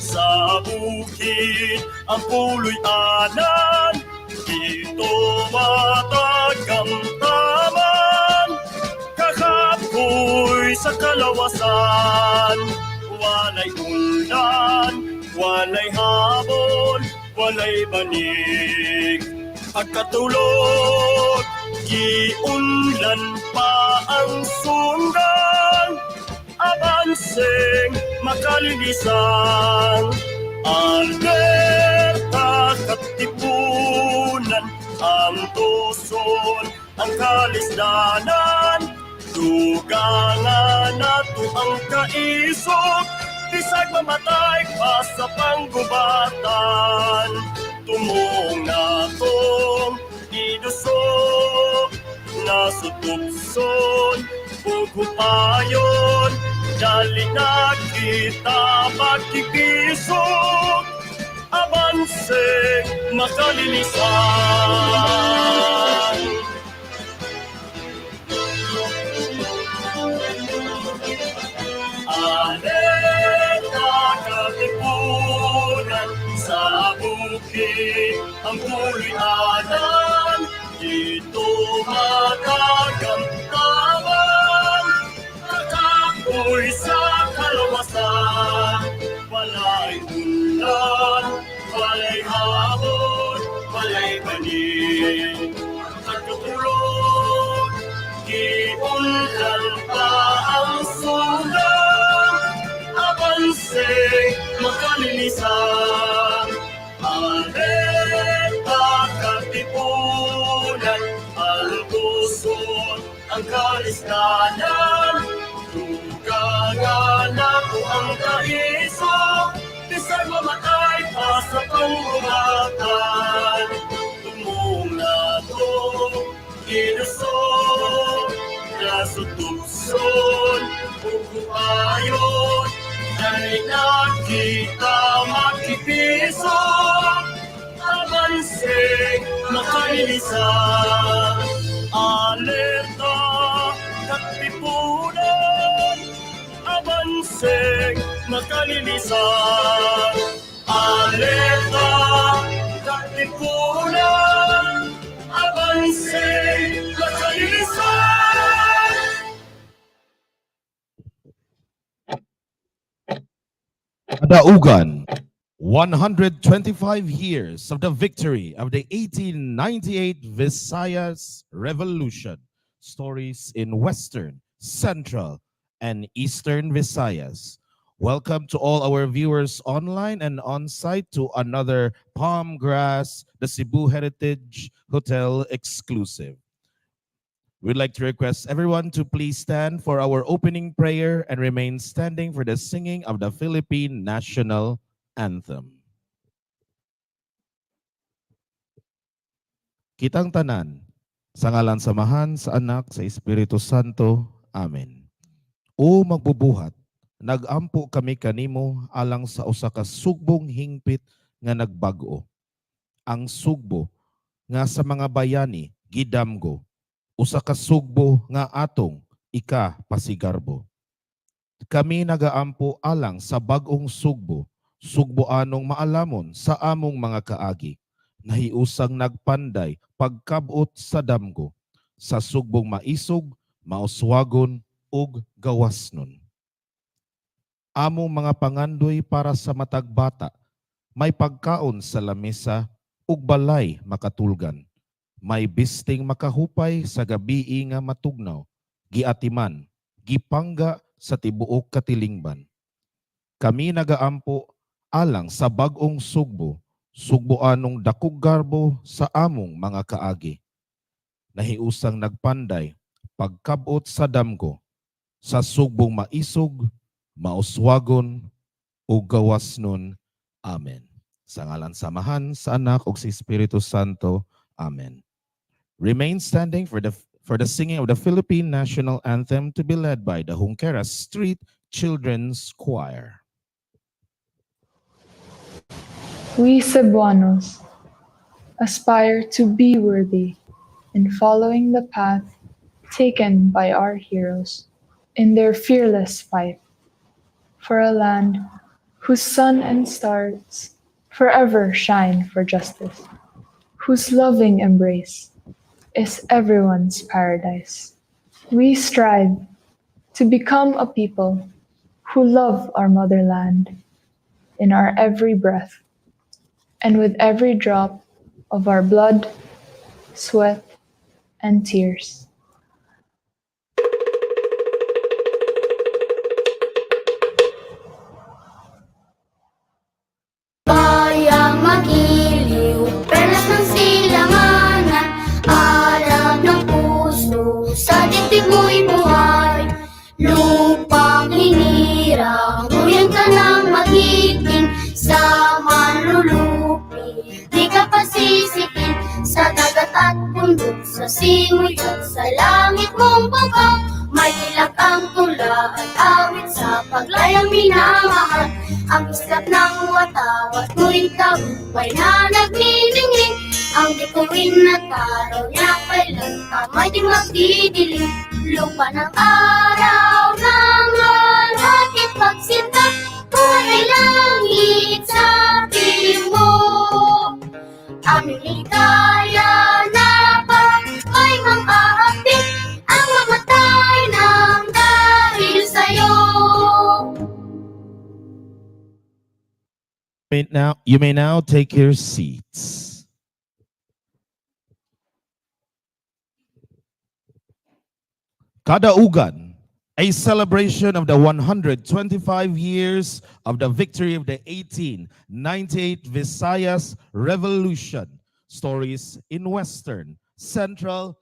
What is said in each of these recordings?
sa bukid ang puloy anan, dito matagamtaman, kakapoy sa kalawasan. Walay ulan, walay habon, walay banig, pagkatulog, giunlan pa ang sundan, abanseng makalilisan. Alerta katipunan, ang tuson, ang kalisdanan, dugangan nato ang kaisog, bisag mamatay pa sa panggubatan. Tumong natong idusog, nasutupson, pugupayon, dali na kita magkikisog, abanseng makalilisan. Alerta katipunan, sa bukid ang puloy anan, dito matagamtaman, kakapoy sa kalawasan. Walay ulan, walay habon, walay banig, pagkatulog, giunlan pa ang sundan, abanseng makalilisan. Alerta katipunan, ang tuson, ang kalisdanan, dugangan ako ang kaisog, bisag mamatay pa sa panggubatan. Tumong nato inusog, nasutupson, pugupayon, dahil nakita makipisog, abanseng makalilisan. Alerta katipunan, abanseng makalilisan. Alerta katipunan, abanseng makalilisan. Kadaugan, 125 years of the victory of the 1898 Visayas Revolution. Stories in Western, Central, and Eastern Visayas. Welcome to all our viewers online and on-site to another Palm Grass, the Cebu Heritage Hotel exclusive. We'd like to request everyone to please stand for our opening prayer and remain standing for the singing of the Philippine National Anthem. Kitang tanan, sa ngalan samahan sa Anak, sa Espiritu Santo. Amen. O magbubuhat, nagampo kami kanimo alang sa usa ka sugbong hingpit nga nagbag-o. Ang sugbo nga sa mga bayani gidamgo, usa ka sugbo nga atong 𝗃𝗃𝗃𝗃. Kami nagaampo alang sa bag-ong sugbo, sugbo anong maalamon sa among mga kaagi, nahiusang nagpanday pagkabot sa damgo, sa sugbong maisog, mauswagon, ug gawasnon. Among mga pangandoy para sa matag bata, may pagkaon sa lamesa, ug balay makatulgan. May bisting makahupay sa gabi nga matugnaw, giatiman, gipangga sa tibuok katilingban. Kami nagaampo alang sa bag-ong sugbo, sugbo anong dakog garbo sa among mga kaagi. Nahiusang nagpanday, pagkabot sa damgo, sa sugbong maisog, mauswagon, ug gawasnon. Amen. Sa ngalan samahan sa Anak ug sa Espiritu Santo. Amen. Remain standing for the singing of the Philippine National Anthem to be led by the Junquera Street Children's Choir. We Cebuanos aspire to be worthy in following the path taken by our heroes in their fearless fight for a land whose sun and stars forever shine for justice, whose loving embrace is everyone's paradise. We strive to become a people who love our motherland in our every breath and with every drop of our blood, sweat, and tears. Bayang magiliw, perlas ng silanganan, alam ng puso, sa dibdib mo'y buhay. Lupang hinirang, nguyan ka ng magiging, sa manlulupi, di ka pasisikin, sa dagat at bundok, sa simoy at sa langit mong bangka. May ilag ang tula at awit sa paglayang minamahal. Ang islap ng watawat, ngunit tagumpay na nagniningning. Ang bituin at araw niya kailan kamay di magdidilim. Lupa ng araw ng lalaki pagsinta, buhay ay langit sa piling mo. Aming ligaya na ba ay mang-aapit ang mamatay ng dahil sa'yo. You may now take your seats. Kadaugan, a celebration of the 125 years of the victory of the 1898 Visayas Revolution. Stories in Western, Central,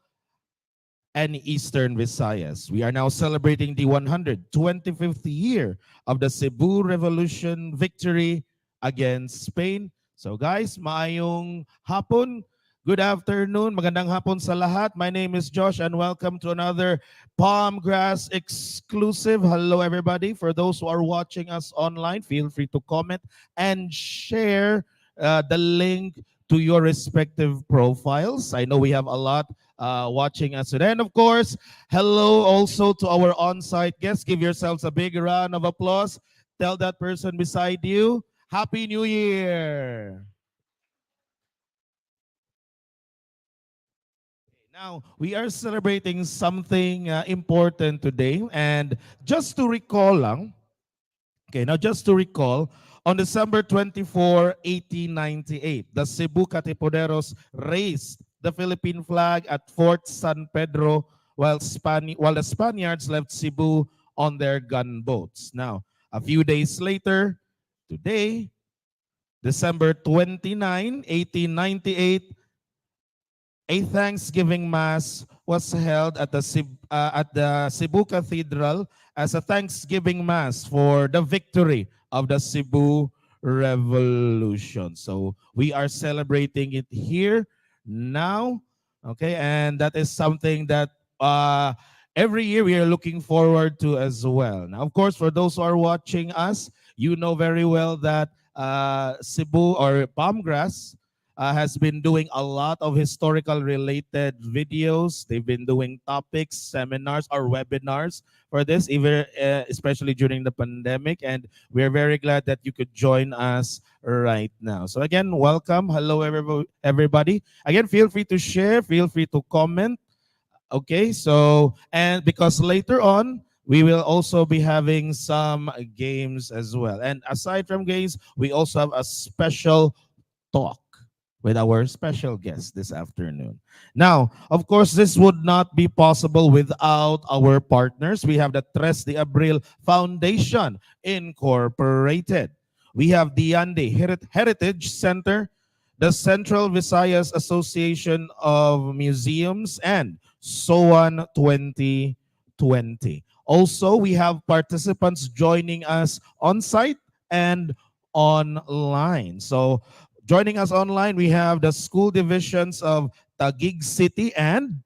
and Eastern Visayas. We are now celebrating the 125th year of the Cebu Revolution Victory against Spain. So guys, maayong hapon. Good afternoon. Magandang hapon sa lahat. My name is Josh and welcome to another Palm Grass exclusive. Hello everybody. For those who are watching us online, feel free to comment and share the link to your respective profiles. I know we have a lot watching us today. And of course, hello also to our on-site guests. Give yourselves a big round of applause. Tell that person beside you, Happy New Year. Now, we are celebrating something important today. And just to recall lang, on December 24, 1898, the Cebu Katipuneros raised the Philippine flag at Fort San Pedro while the Spaniards left Cebu on their gunboats. Now, a few days later, today, December 29, 1898, a Thanksgiving Mass was held at the Cebu Cathedral as a Thanksgiving Mass for the victory of the Cebu Revolution. So we are celebrating it here now, okay? And that is something that every year we are looking forward to as well. Now, of course, for those who are watching us, you know very well that Cebu or Palmgrass has been doing a lot of historical related videos. They've been doing topics, seminars, or webinars for this, even especially during the pandemic. And we're very glad that you could join us right now. So again, welcome. Hello, everybody. Again, feel free to share, feel free to comment. Okay, so, and because later on, we will also be having some games as well. And aside from games, we also have a special talk with our special guest this afternoon. Now, of course, this would not be possible without our partners. We have the 𝗏𝗏 Foundation Incorporated. We have Diyandi Heritage Center, the Central Visayas Association of Museums, and SOAN2020. Also, we have participants joining us on site and online. So, joining us online, we have the school divisions of Taguig City and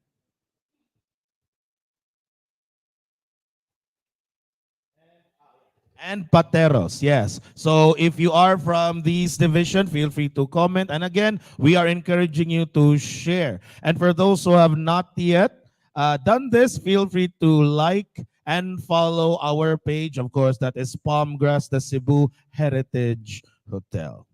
Pateros, yes. So if you are from these divisions, feel free to comment. And again, we are encouraging you to share. And for those who have not yet done this, feel free to like and follow our page. Of course, that is Palmgrass, the Cebu Heritage Hotel.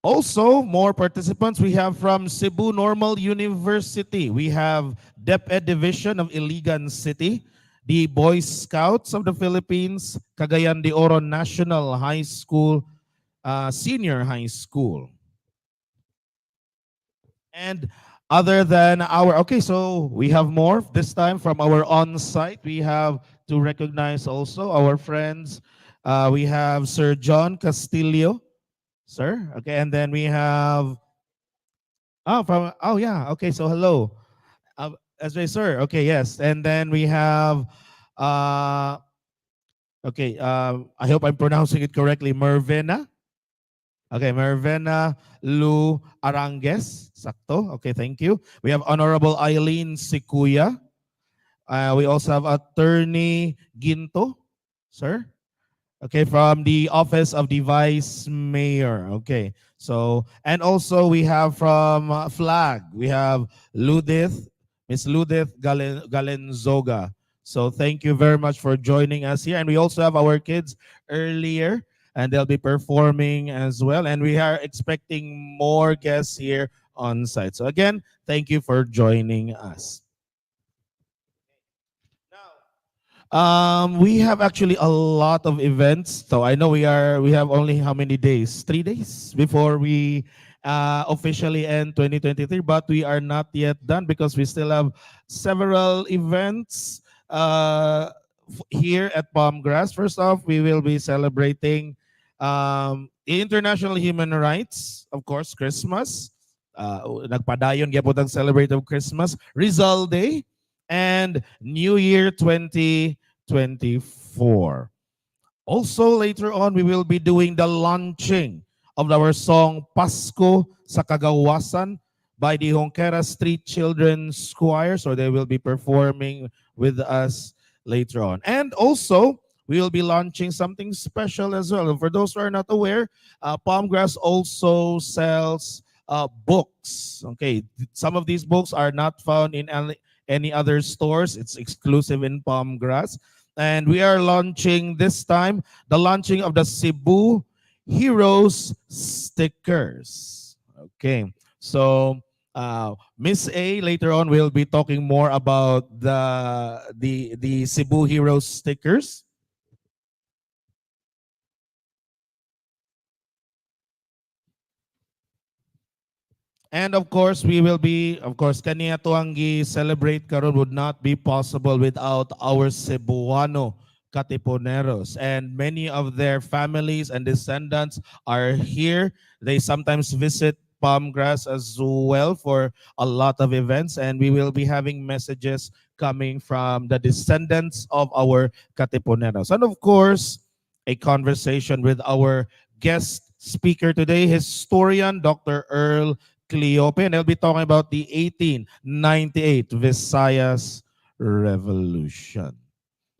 Also, more participants we have from Cebu Normal University. We have DepEd Division of Iligan City, the Boy Scouts of the Philippines, Cagayan de Oro National High School, Senior High School. And other than our, okay, so we have more this time from our on-site. We have to recognize also our friends. We have Sir John Castillo, sir. Okay, and then we have, oh yeah, okay, so hello. SJ, sir, okay, yes. And then we have, okay, I hope I'm pronouncing it correctly, Mervena. Okay, Mervena Lu Aranges. Sakto. Okay, thank you. We have Honorable Eileen Sikuya. We also have Attorney Ginto, sir. Okay, from the Office of the Vice Mayor. Okay, so, and also we have from Flag, we have Miss Ludith Galenzoga. So thank you very much for joining us here. And we also have our kids earlier, and they'll be performing as well. And we are expecting more guests here on site. So again, thank you for joining us. We have actually a lot of events. So I know we have only how many days? 3 days before we officially end 2023, but we are not yet done because we still have several events here at Palmgrass. First off, we will be celebrating International Human Rights, of course, Christmas. Nagpadayon gyapon ang celebrate of Christmas, Rizal Day, and New Year 2024. Also, later on, we will be doing the launching of our song Pasko sa Kagawasan by the Honquera Street Children's Choir. So they will be performing with us later on. And also, we will be launching something special as well. And for those who are not aware, Palmgrass also sells books. Okay, some of these books are not found in any other stores. It's exclusive in Palmgrass. And we are launching this time, the launching of the Cebu Heroes stickers. Okay, so Miss A later on will be talking more about the Cebu Heroes stickers. And of course, we will be, of course, kaniya tuang celebrate karon would not be possible without our Cebuano Katipuneros. And many of their families and descendants are here. They sometimes visit Palmgrass as well for a lot of events. And we will be having messages coming from the descendants of our Katipuneros. And of course, a conversation with our guest speaker today, historian Dr. Earl Cleope, and they'll be talking about the 1898 Visayas Revolution.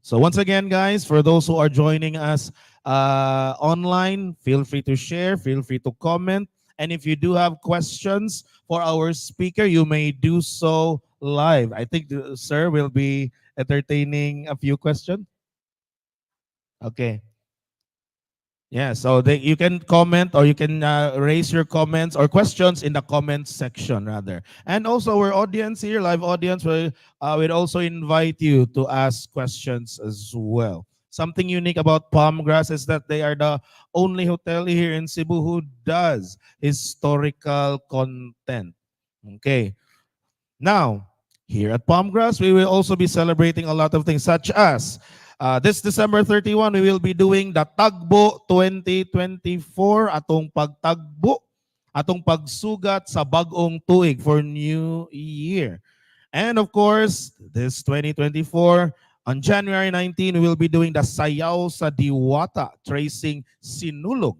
So once again, guys, for those who are joining us online, feel free to share, feel free to comment. And if you do have questions for our speaker, you may do so live. I think sir will be entertaining a few questions. Okay. Yeah, so you can comment or you can raise your comments or questions in the comments section rather. And also our audience here, live audience, will also invite you to ask questions as well. Something unique about Palmgrass is that they are the only hotel here in Cebu who does historical content. Okay. Now, here at Palmgrass, we will also be celebrating a lot of things such as this December 31, we will be doing the Tagbo 2024, atong pagtagbo, atong pagsugat sa bagong tuig for New Year. And of course, this 2024, on January 19, we will be doing the Sayaw sa Diwata, tracing sinulog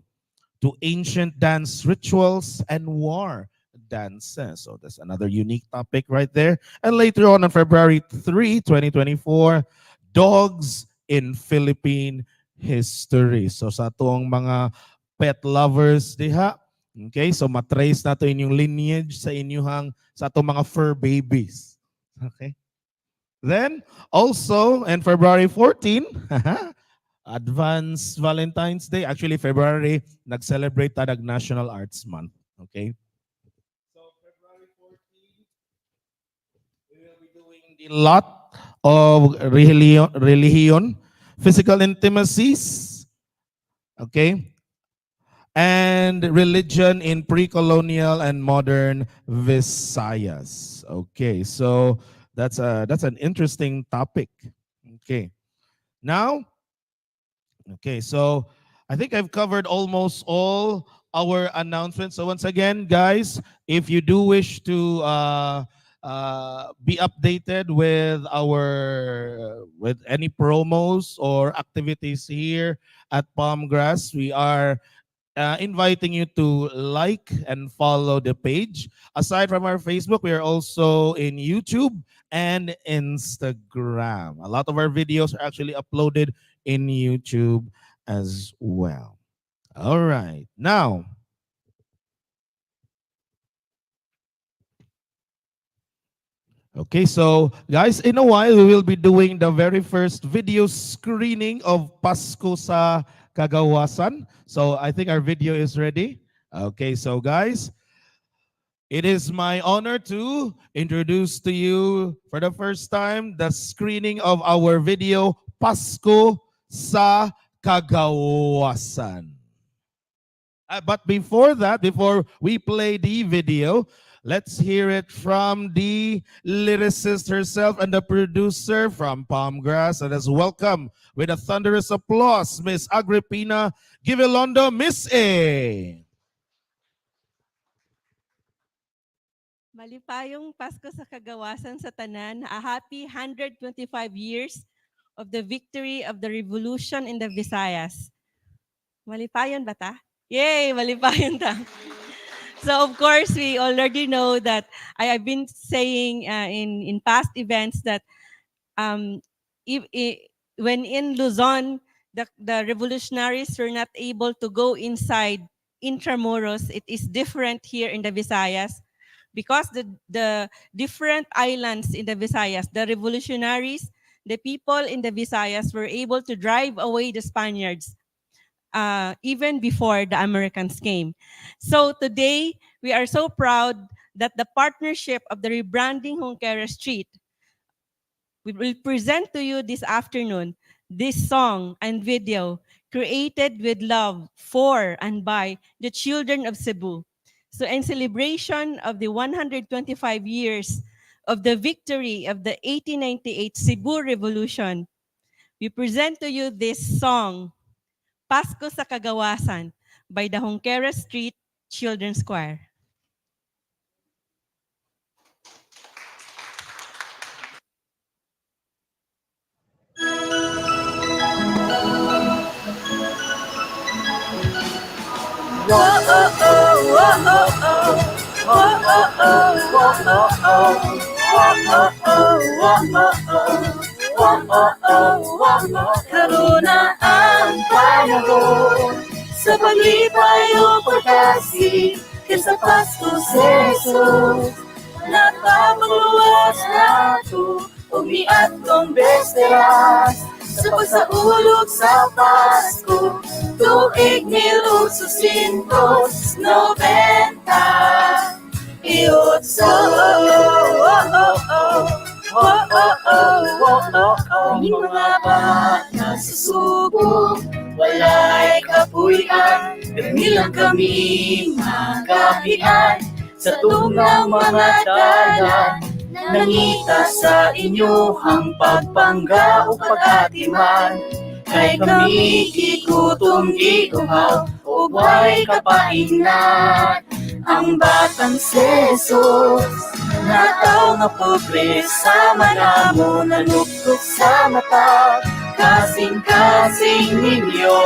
to ancient dance rituals and war dances. So that's another unique topic right there. And later on February 3, 2024, Dogs in Philippine History. So sa tuong mga pet lovers diha, Okay, so matrace na to inyong lineage sa inyong sa atong mga fur babies. Okay. Then also in February 14, Advanced Valentine's Day. Actually, February nag-celebrate ta National Arts Month. Okay. So February 14, we will be doing the lot of religion, physical intimacies, okay, and religion in pre-colonial and modern Visayas. Okay, so that's an interesting topic. Okay, now, okay, so I think I've covered almost all our announcements. So once again, guys, if you do wish to be updated with with any promos or activities here at Palmgrass, we are inviting you to like and follow the page. Aside from our Facebook, we are also in YouTube and Instagram. A lot of our videos are actually uploaded in YouTube as well. All right. Now, okay, so guys, in a while, we will be doing the very first video screening of Pasko sa Kagawasan. So I think our video is ready. Okay, so guys, it is my honor to introduce to you for the first time the screening of our video Pasko sa Kagawasan. But before that, before we play the video, let's hear it from the lyricist herself and the producer from Palmgrass. Let us welcome with a thunderous applause, Miss Agripina Givelondo, Miss A. Malipayong Pasko sa Kagawasan sa Tanan, a happy 125 years of the victory of the revolution in the Visayas. Malipayon ba ta? Yay! Malipayon ta. So of course, we already know that I have been saying in past events that when in Luzon, the revolutionaries were not able to go inside Intramuros. It is different here in the Visayas because the different islands in the Visayas, the revolutionaries, the people in the Visayas were able to drive away the Spaniards even before the Americans came. So today, we are so proud that the partnership of the rebranding 𝗀𝗀𝗃 Street, we will present to you this afternoon this song and video created with love for and by the children of Cebu. So in celebration of the 125 years of the victory of the 1898 Cebu Revolution, we present to you this song, Pasko sa Kagawasan by the 𝗀𝗀𝗃 Street Children's Choir. Karuna ang panahon sa paglipay o pagkasi kaysa Pasko si Jesus. Napapagluwas na ito, umiat kong besteras sa pagsaulog sa Pasko, tuig 1890. Ang mga bata sa Sugbo, walay kapuyan, nilang kami magapian sa tunang mga dalan. Nangita sa inyo ang pagpangga o pag-atiman, kay kami 𝗃𝗃𝗃𝗃 o way kapaingnan. Ang batang si Jesus, nataw nga pobre sa manamo, nanuktok sa mata, kasing-kasing ninyo.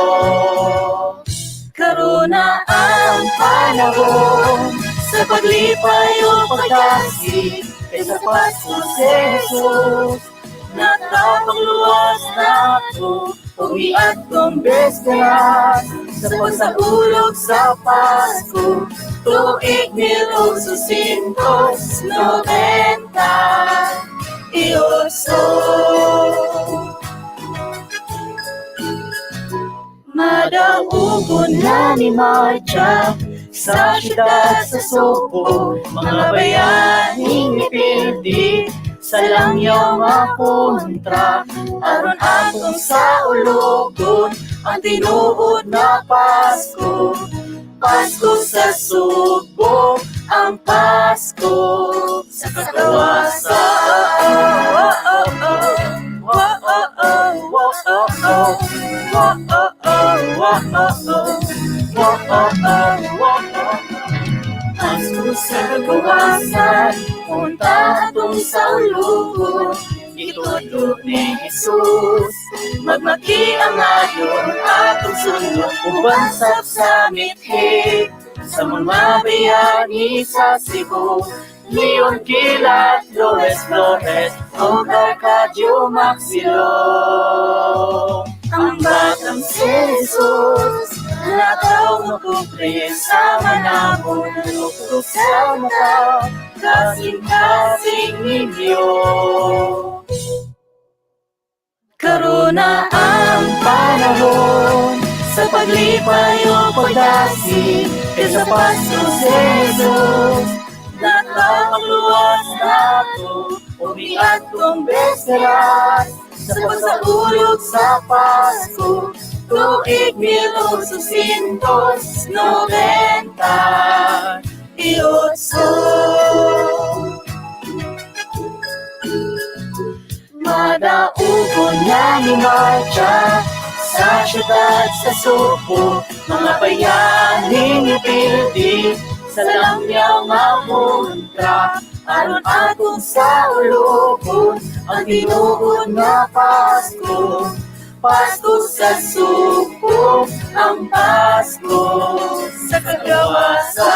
Karuna ang panahon sa paglipay o pagkasi kaysa Pasko si Jesus. Natapagluwas na ito, umiat kong besteras sa pagsaulog sa Pasko, tuig 1898. Madaugon na ni Marcha sa siyudad sa Sugbo, mga bayaning ipildi sa langyaw nga kontra, aron atong sa ulogon ang tinuod na Pasko. Pasko sa Sugbo, ang Pasko sa kagawasan. Pasko sa kagawasan, punta atong sa ulugo, itudlo ni Jesus. Magmaki ang ayon atong sunod, ubansap sa mithi, sa mga bayani sa Cebu. Leon Kilat, Flores, o 𝗏𝗏𝗃𝗏𝗃. Ang batang si Jesus, nataw magkupre sa manamon, naluktok sa mata, kasing-kasing ninyo. Karon na ang panahon, sa paglipay o pagdasi, kaysa Pasko si Jesus. Nakapagluwas na ito, umiat kong besteras, sa pagsaulog sa Pasko, tuig 1898. Madaugon na ni Marcha sa siyudad sa Sugbo, mga bayaning ipildi sa langyaw nga kontra, aron atong sa ulogon ang tinuod na Pasko. Pasko sa Sugbo, ang Pasko sa kagawasan.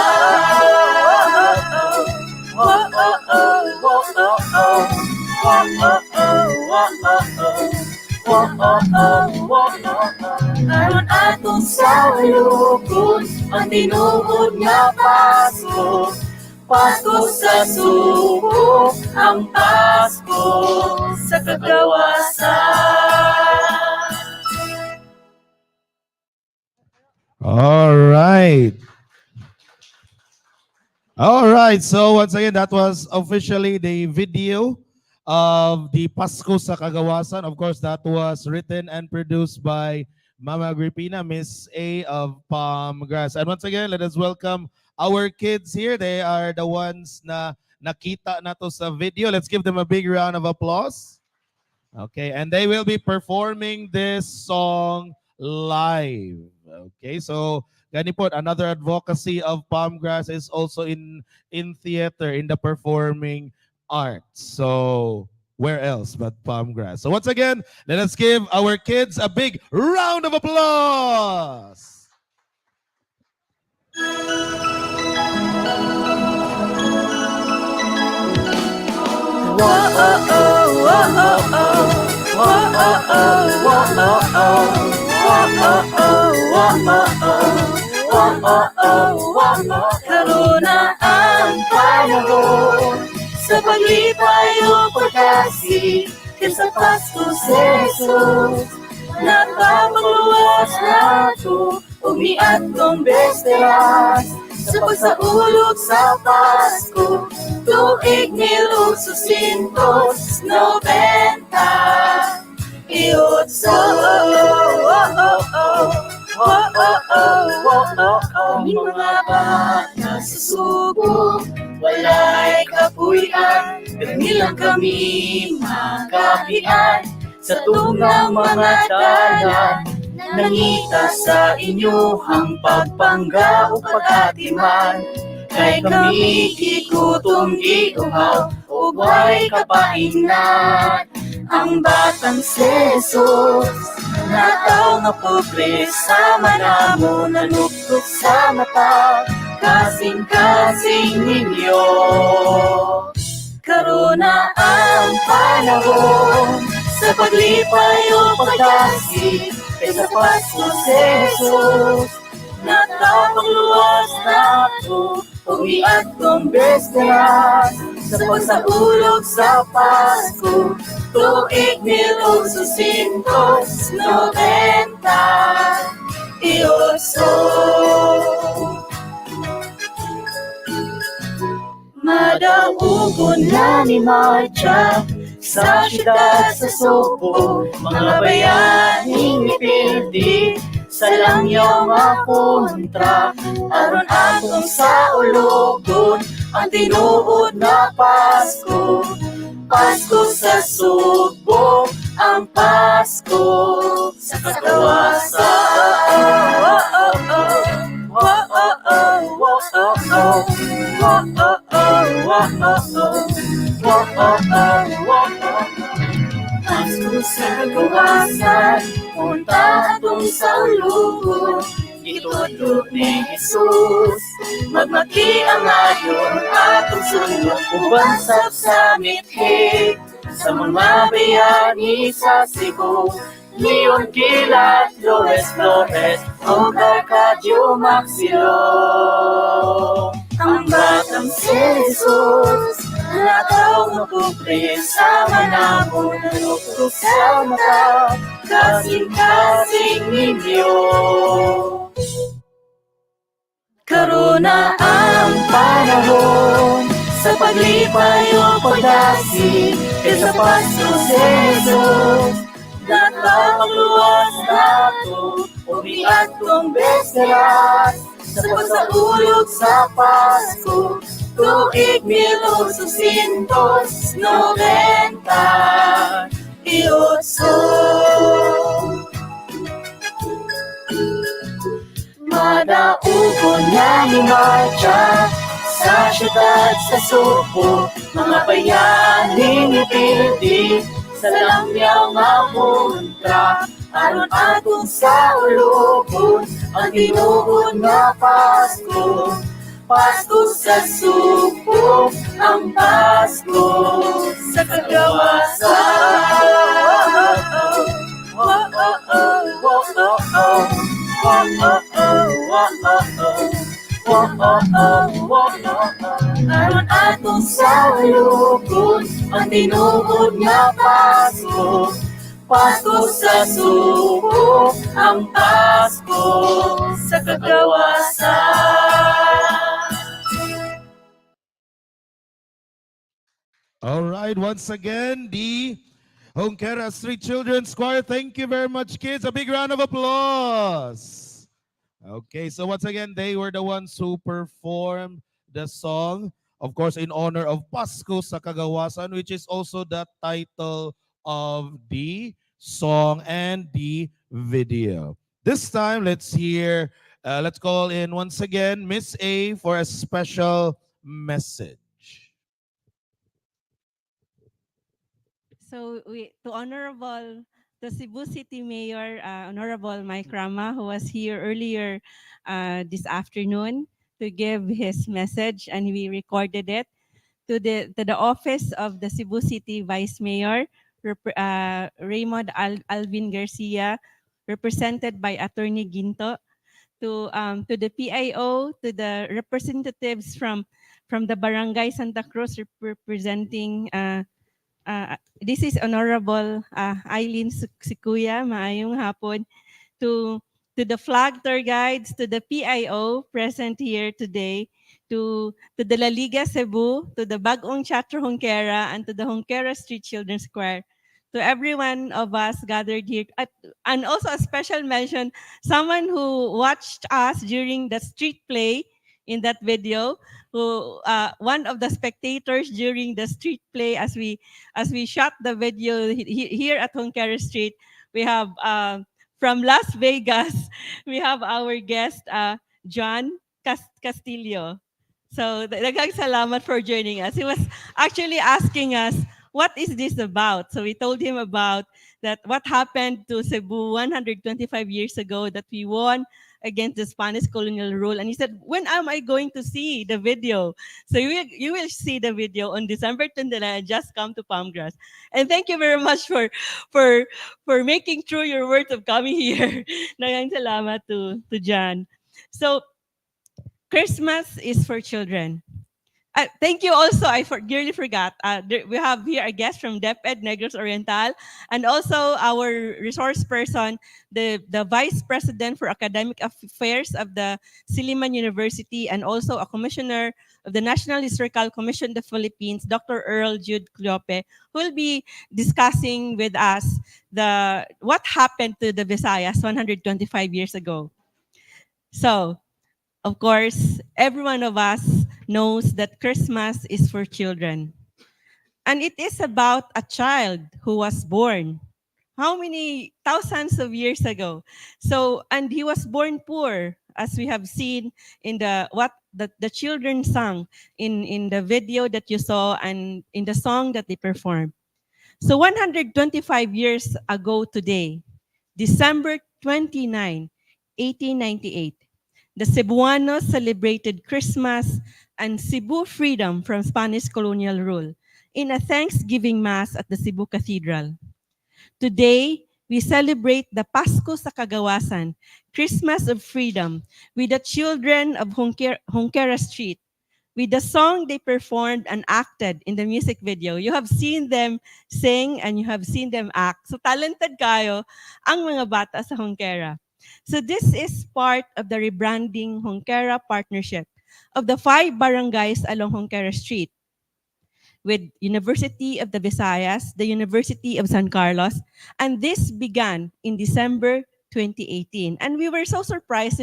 Aron atong sa ulogon ang tinuod na Pasko. Pasko sa Sugbo, ang Pasko sa kagawasan. All right. All right. So once again, that was officially the video of the Pasko sa Kagawasan. Of course, that was written and produced by Mama Agripina, Miss A of Palm Grass. And once again, let us welcome our kids here. They are the ones na nakita na to sa video. Let's give them a big round of applause. Okay, and they will be performing this song live. Okay, so ganipod, another advocacy of Palm Grass is also in theater, in the performing arts. So where else but Palm Grass? So once again, let us give our kids a big round of applause. Karon na ang panahon, sa paglipay o pagdasi, kaysa Pasko si Jesus. Nakapagluwas na ito, umiat kong besteras, sa pagsaulog sa Pasko, tuig 1898. Ang mga bata sa Sugbo, walay kapuy-an, kanilang kami magabian, sa tunang mga dalan, nangita sa inyong pagpangga o pag-atiman. Kay kami ikutom giuhaw, o way kapaingnan. Ang batang si Jesus, nataw nga pobre sa manamo, naluktok sa mata, kasing-kasing ninyo. Karon na ang panahon, sa paglipay o pagdasi, kaysa Pasko si Jesus. Nakapagluwas na ako, umiat kong besteras, sa pagsaulog sa Pasko, tuig 1890. Madaugon na ni Marcha sa siyudad sa Sugbo, mga bayaning ipildi sa langyaw mapuntra, aron atong sa ulogon ang tinuod na Pasko. Pasko sa Sugbo, ang Pasko sa katawasan. Pasko sa kagawasan, punta atong sa ulugon, gitudlo ni Jesus. Magmaki ang ayon atong sunod, uban sa mithi, sa mga bayani sa Cebu. Leon Kilat, Flores, o 𝗪𝗂𝗃𝗃 ang batang si Jesus, nataw makubre sa manamon, nanukto sa mata, kasing-kasing ninyo. Karon na ang panahon sa paglipay o pagdasi, kaysa Pasko si Jesus. Nakapagluwas na ako, umiat kong besteras, sa pagsaulog sa Pasko, tuig 1890. Madaugon na ni Marcha sa siyudad sa Sugbo, mga bayaning ipildi sa langyaw mapuntra, aron atong sa ulogon ang tinuod na Pasko. Pasko sa Sugbo, ang Pasko sa kagawasan. Aron atong sa ulogon ang tinuod na Pasko. Pasko sa Sugbo, ang Pasko sa kagawasan. All right, once again, the Hongkera Street Children's Choir. Thank you very much, kids. A big round of applause. Okay, so once again, they were the ones who performed the song, of course, in honor of Pasko sa Kagawasan, which is also the title of the song and the video. This time, let's call in once again Miss A for a special message. So to Honorable the Cebu City Mayor, Honorable Mike Rama, who was here earlier this afternoon to give his message, and we recorded it. To the office of the Cebu City Vice Mayor, Raymond Alvin Garcia, represented by Attorney Ginto, to the PIO, to the representatives from the Barangay Santa Cruz representing. This is Honorable Eileen Sikuya, maayong hapon, to the flag tour guides, to the PIO present here today, to the La Liga Cebu, to the Bagong Teatro Hongkera, and to the Hongkera Street Children's Choir, to every one of us gathered here, and also a special mention, someone who watched us during the street play in that video, who one of the spectators during the street play as we shot the video here at Hongkera Street. We have from Las Vegas, we have our guest John Castillo. So daghang salamat for joining us. He was actually asking us, what is this about? So we told him about that what happened to Cebu 125 years ago, that we won against the Spanish colonial rule. And he said, when am I going to see the video? So you will see the video on December 29. Just come to Palmgrass. And thank you very much for for making true your words of coming here. Daghang salamat to John. So Christmas is for children. Thank you also. I nearly forgot. We have here a guest from DepEd Negros Oriental, and also our resource person, the Vice President for Academic Affairs of the Silliman University, and also a commissioner of the National Historical Commission of the Philippines, Dr. Earl Jude 𝗀𝗀𝘀, who will be discussing with us what happened to the Visayas 125 years ago. So, of course, every one of us knows that Christmas is for children. And it is about a child who was born. How many thousands of years ago? So, and he was born poor, as we have seen in the children sang in the video that you saw and in the song that they performed. So 125 years ago today, December 29, 1898, the Cebuanos celebrated Christmas and Cebu freedom from Spanish colonial rule in a Thanksgiving Mass at the Cebu Cathedral. Today, we celebrate the Pasko sa Kagawasan, Christmas of Freedom, with the children of 𝗃𝗃𝗃𝗃 Street, with the song they performed and acted in the music video. You have seen them sing and you have seen them act. So talented kayo ang mga bata sa 𝗃𝗃𝗃𝗃. So this is part of the rebranding 𝗃𝗃𝗃𝗃 partnership of the 5 barangays along 𝗃𝗃𝗃𝗃 Street with University of the Visayas, the University of San Carlos, and this began in December 2018. And we were so surprised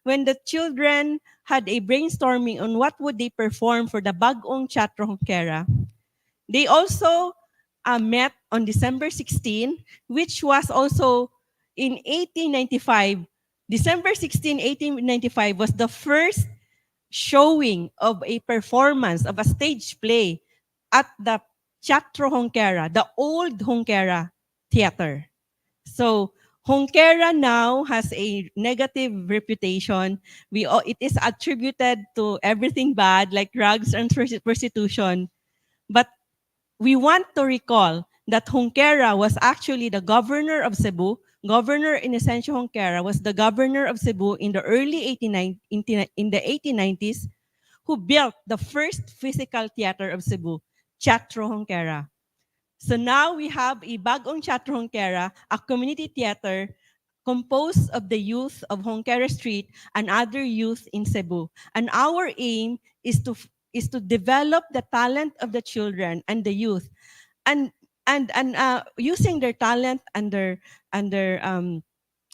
when the children had a brainstorming on what would they perform for the Bagong Teatro 𝗃𝗃𝗃𝗃. They also met on December 16, which was also in 1895. December 16, 1895 was the first showing of a performance of a stage play at the Teatro 𝗃𝗃𝗃𝗃, the old 𝗃𝗃𝗃 Theater. So 𝗃𝗃𝗃𝗃 now has a negative reputation. It is attributed to everything bad, like drugs and prostitution. But we want to recall that 𝗃𝗃𝗃 was actually the governor of Cebu. Governor Inocencio 𝗃𝗃𝗃 was the governor of Cebu in the early 1890s, who built the first physical theater of Cebu, Teatro 𝗃𝗃𝗃𝗃. So now we have a Bagong Teatro 𝗃𝗃𝗃𝗃, a community theater composed of the youth of 𝗃𝗃𝗃 Street and other youth in Cebu. And our aim is to develop the talent of the children and the youth, and using their talent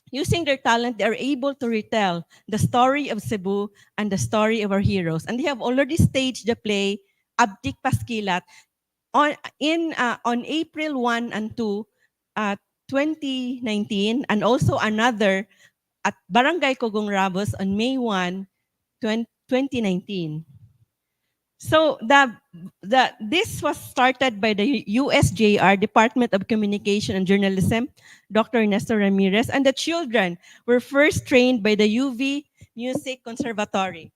using their talent, they are able to retell the story of Cebu and the story of our heroes. And they have already staged the play 𝗵𝗃𝗃𝗃 on April 1 and 2, 2019, and also another at Barangay Cogong Rabos on May 1, 2019. So this was started by the USJR, Department of Communication and Journalism, Dr. Nestor Ramirez, and the children were first trained by the UV Music Conservatory.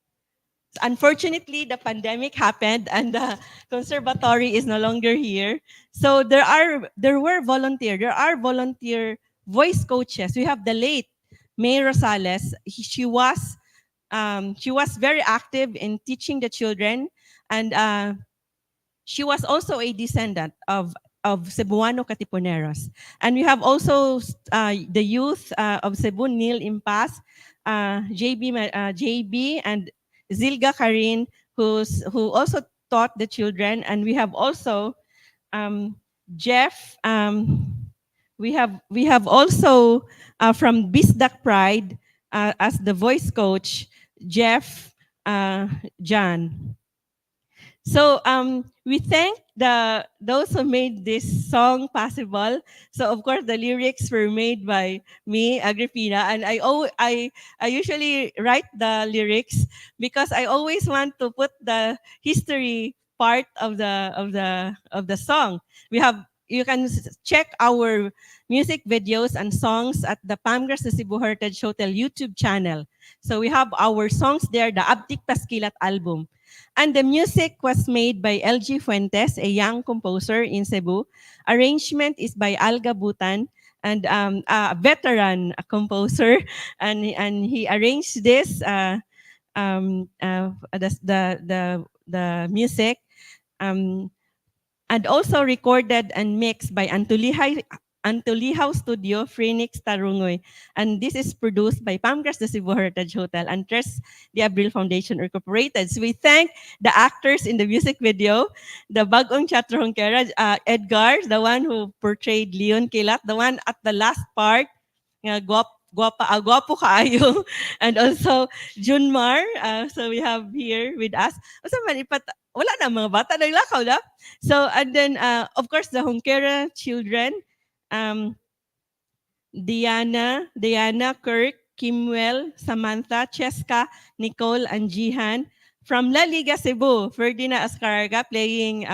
Unfortunately, the pandemic happened and the conservatory is no longer here. So there are volunteer voice coaches. We have the late May Rosales. She was very active in teaching the children, and she was also a descendant of Cebuano Katipuneros. And we have also the youth of Cebu, Neil Impas, JB and Zilga Karin, who also taught the children. And we have also Jeff. We have also from Bisdak Pride as the voice coach, Jeff John. So we thank those who made this song possible. So of course the lyrics were made by me, Agripina, and I usually write the lyrics because I always want to put the history part of the song. We have you can check our music videos and songs at the 𝗵𝗃𝗃 Hotel YouTube channel. So we have our songs there, the 𝗵𝗃𝗃𝗃 album. And the music was made by LG Fuentes, a young composer in Cebu. Arrangement is by 𝗀𝗏𝗏𝗏 and a veteran composer, and he arranged this the music, and also recorded and mixed by 𝗬𝗶𝗰𝗁 Studio, Phoenix, Tarungoy. And this is produced by 𝗵𝗃𝗃 Heritage Hotel and the Abril Foundation Incorporated. So we thank the actors in the music video, the bagong Teatro Hongkera, Edgar, the one who portrayed Leon Kilat, the one at the last part, 𝗂𝗶𝗂𝗃𝗀𝗁, and also Junmar. So we have here with us. Wala na, mga bata, naglakaw na. So, and then, of course, the Hongkera children, Diana, Kirk, Kimwell, Samantha, Cheska, Nicole, and Jihan. From La Liga Cebu, Ferdinand Ascarga playing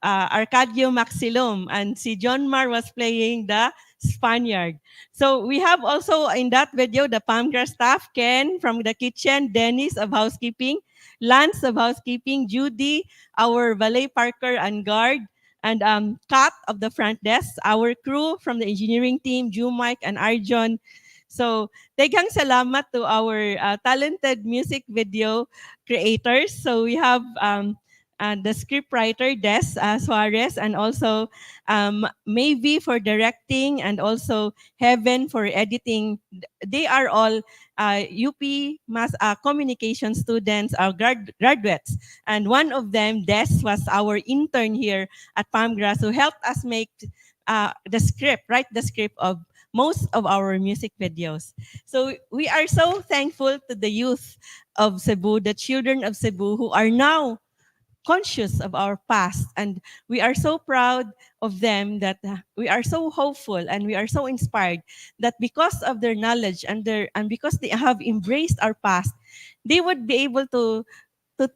𝗪𝘂𝗃𝗀𝗁, and si John Mar was playing the Spaniard. So we have also in that video the 𝗵𝗃 staff, Ken from the kitchen, Dennis of housekeeping, Lance of housekeeping, Judy, our valet parker and guard, and Kat of the front desk, our crew from the engineering team, Mike and Arjon. So, daghang salamat to our talented music video creators. So we have the scriptwriter Des Suarez, and also maybe for directing, and also Heaven for editing. They are all UP mass communication students, graduates, and one of them, Des, was our intern here at 𝗵𝗃, who helped us make write the script of most of our music videos. So we are so thankful to the youth of Cebu, the children of Cebu, who are now conscious of our past, and we are so proud of them, that we are so hopeful and we are so inspired that because of their knowledge and because they have embraced our past, they would be able to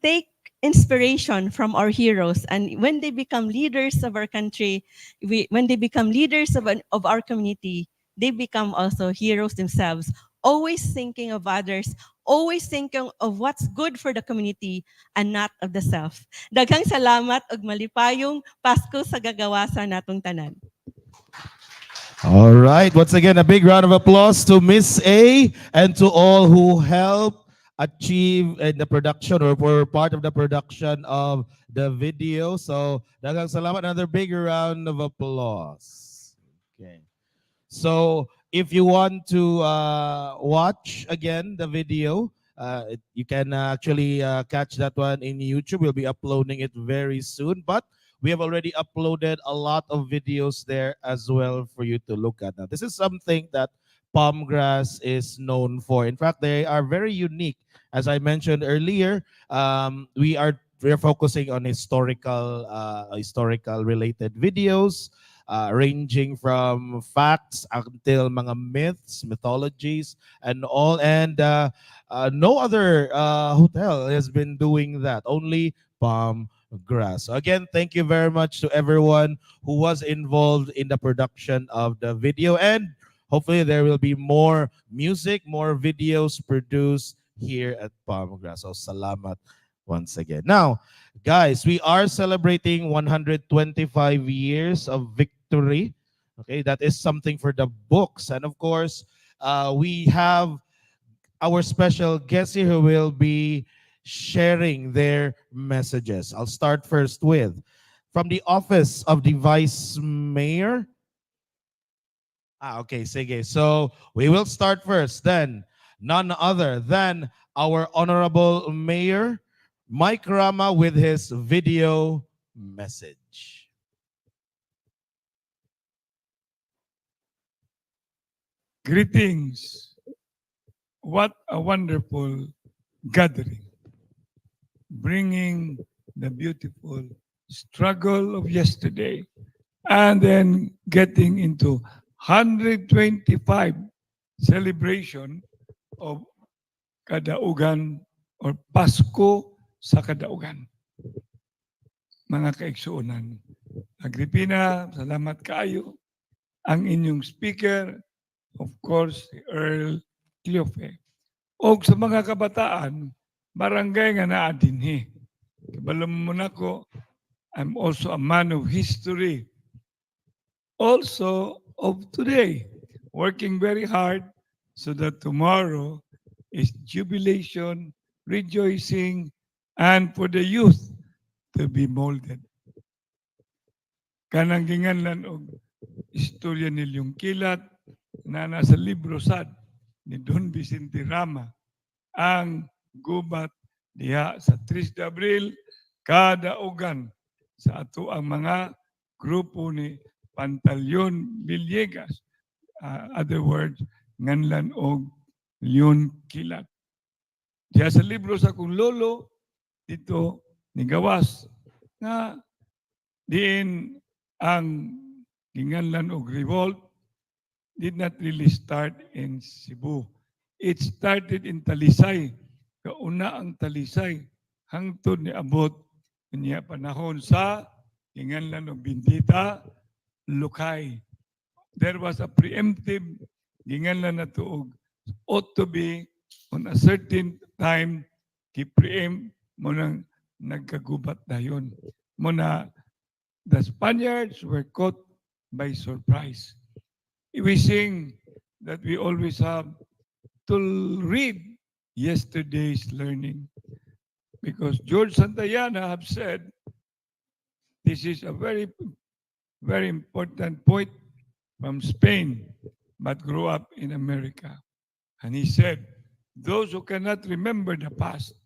take inspiration from our heroes, and when they become leaders of our country, when they become leaders of our community, they become also heroes themselves, always thinking of others, always thinking of what's good for the community and not of the self. Daghang salamat ug malipayong Pasko sa gagawasan natong tanan. All right. Once again, a big round of applause to Miss A and to all who helped achieve in the production or were part of the production of the video. So, daghang salamat. Another big round of applause. Okay. So, if you want to watch again the video, you can actually catch that one in YouTube. We'll be uploading it very soon. But we have already uploaded a lot of videos there as well for you to look at. Now, this is something that 𝗵𝗃 is known for. In fact, they are very unique. As I mentioned earlier, we're focusing on historical related videos, ranging from facts until mga myths, mythologies, and all. And no other hotel has been doing that. Only 𝗵𝗃. So again, thank you very much to everyone who was involved in the production of the video. And hopefully there will be more music, more videos produced here at 𝗵𝗃. So salamat once again. Now, guys, we are celebrating 125 years of victory. Okay, that is something for the books. And of course, we have our special guests here who will be sharing their messages. I'll start first with, from the Office of the Vice Mayor. Okay, sige. So we will start first, then none other than our Honorable Mayor, Mike Rama, with his video message. Greetings. What a wonderful gathering, bringing the beautiful struggle of yesterday and then getting into 125 celebration of Kadaugan or Pasko sa Kadaugan. Mga kaigsuunan, Agripina, salamat kayo. Ang inyong speaker, of course, si Earl Cleope. O sa mga kabataan, barangay nga naa dinhi. Kabalam mo na ko, I'm also a man of history. Also of today, working very hard so that tomorrow is jubilation, rejoicing, and for the youth to be molded. Kanang ginganlan og istorya ni Kilat na nasa libro sad ni Don Vicente Rama ang gubat diha sa 3 de Abril kada ugan sa ato ang mga grupo ni Pantaleon Villegas, other words nganlan og Leon Kilat. Diha sa libro sa kong lolo dito ni gawas nga diin ang ginganlan og revolt did not really start in Cebu. It started in Talisay. Kauna ang Talisay hangtod ni abot niya panahon sa ginganlan og Bindita Lukay. There was a preemptive ginganlan na tuog ought to be on a certain time ki-preempt mo nang nagkagubat dayon. Mo na the Spaniards were caught by surprise. We sing that we always have to read yesterday's learning because George Santayana have said this is a very, very important point from Spain but grew up in America. And he said, those who cannot remember the past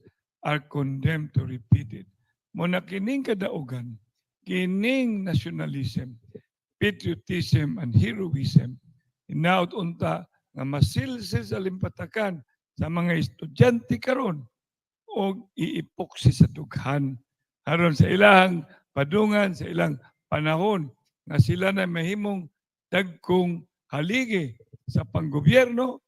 are condemned to repeat it. Muna kining kadaugan, kining nationalism, patriotism, and heroism, inaut unta nga masilsil sa limpatakan sa mga estudyante karon o 𝗍𝗶𝗃𝗁 sa dughan aron sa ilang padungan sa ilang panahon nga sila na mahimong dagkong haligi sa panggobyerno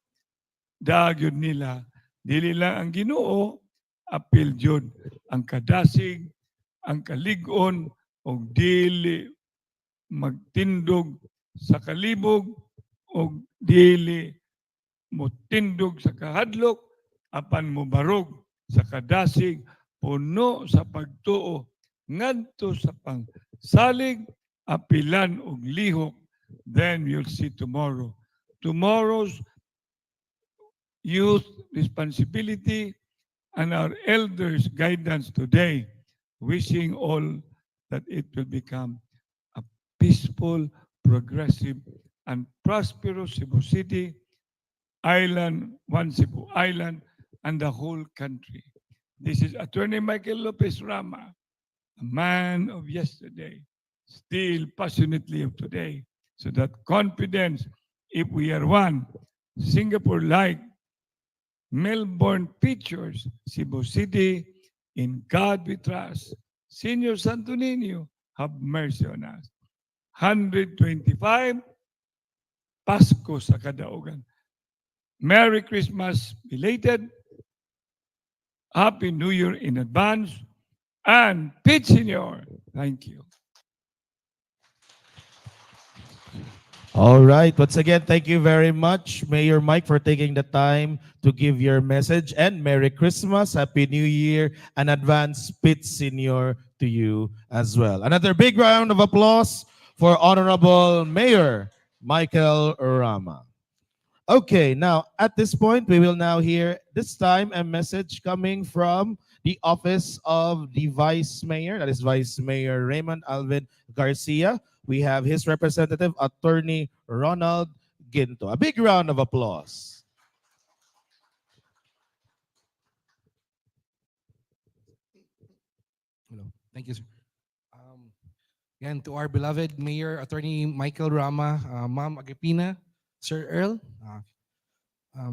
dagyod nila dili lang ang Ginoo apil jud ang kadasig ang kalig-on og dili magtindog sa kalibog o dili motindog sa kahadlok apan mobarog sa kadasig puno sa pagtuo ngadto sa pangsalig apilan og lihok. Then you'll see tomorrow's youth responsibility and our elders guidance today, wishing all that it will become a peaceful, progressive, and prosperous Cebu City, island, one Cebu island, and the whole country. This is Attorney Michael Lopez Rama, a man of yesterday, still passionately of today, so that confidence, if we are one, Singapore-like, Melbourne pictures Cebu City, in God we trust. Senior Santo Niño, have mercy on us. 125, Pasko sa kadaugan. Merry Christmas belated. Happy New Year in advance. And Pete Senior, thank you. All right. Once again, thank you very much, Mayor Mike, for taking the time to give your message. And Merry Christmas, Happy New Year, and advance Pit Senior to you as well. Another big round of applause for Honorable Mayor Michael Rama. Okay, now at this point, we will now hear this time a message coming from the office of the Vice Mayor, that is Vice Mayor Raymond Alvin Garcia. We have his representative, Attorney Ronald Ginto. A big round of applause. Hello. Thank you, sir. Again, to our beloved Mayor, Attorney Michael Rama, Ma'am Agripina, Sir Earl,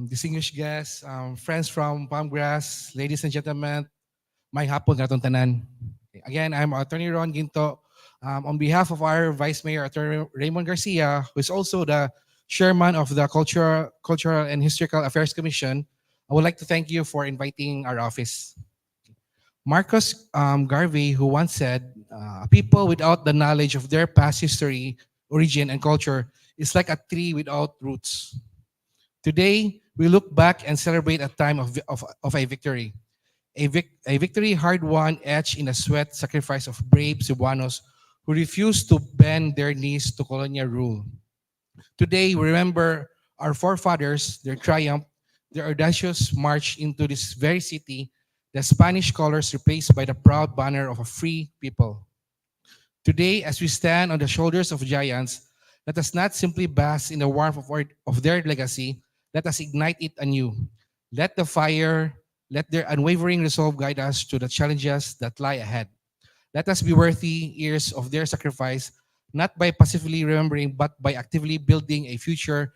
distinguished guests, friends from Palmgrass, ladies and gentlemen, may hapon katong tanan. Again, I'm Attorney Ron Ginto. On behalf of our Vice Mayor, Attorney Raymond Garcia, who is also the Chairman of the Cultural and Historical Affairs Commission, I would like to thank you for inviting our office. Marcus Garvey, who once said, A people without the knowledge of their past history, origin, and culture is like a tree without roots. Today, we look back and celebrate a time of a victory. A victory hard won, etched in the sweat sacrifice of brave Cebuanos who refused to bend their knees to colonial rule. Today, we remember our forefathers, their triumph, their audacious march into this very city, the Spanish colors replaced by the proud banner of a free people. Today, as we stand on the shoulders of giants, let us not simply bask in the warmth of their legacy, let us ignite it anew. Let the fire, let their unwavering resolve guide us to the challenges that lie ahead. Let us be worthy heirs of their sacrifice, not by passively remembering, but by actively building a future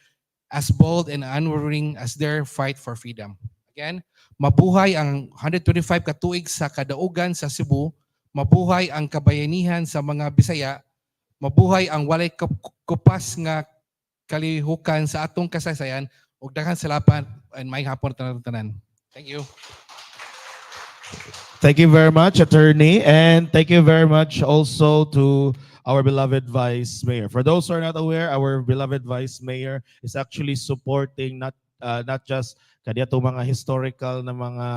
as bold and unwavering as their fight for freedom. Again, mabuhay ang 125 katuig sa kadaugan sa Cebu, mabuhay ang kabayanihan sa mga Bisaya, mabuhay ang walay kupas nga kalihukan sa atong kasaysayan, ug daghang salamat and may hapon tanan. Thank you. Thank you very much, Attorney, and thank you very much also to our beloved Vice Mayor. For those who are not aware, our beloved Vice Mayor is actually supporting not just kaniya mga historical na mga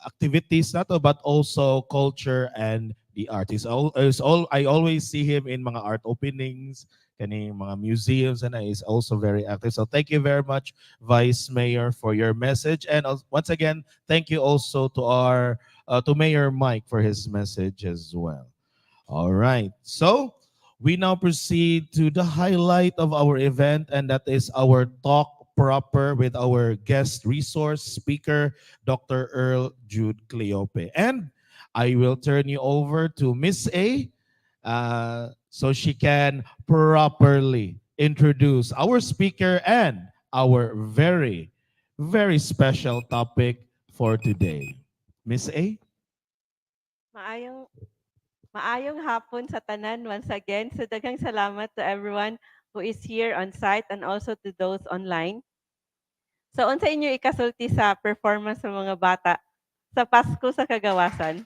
activities nato, but also culture and the art. I always see him in mga art openings, kani mga museums, and is also very active. So thank you very much, Vice Mayor, for your message, and once again, thank you also to our to Mayor Mike for his message as well. All right, so we now proceed to the highlight of our event, and that is our talk proper with our guest resource speaker, Dr. Earl Jude Cleope. And I will turn you over to Miss A, so she can properly introduce our speaker and our very, very special topic for today. Miss A? Maayong hapon sa tanan once again. So daghang salamat to everyone who is here on site and also to those online. So unsa inyo ikasulti sa performance ng mga bata sa Pasko sa Kagawasan?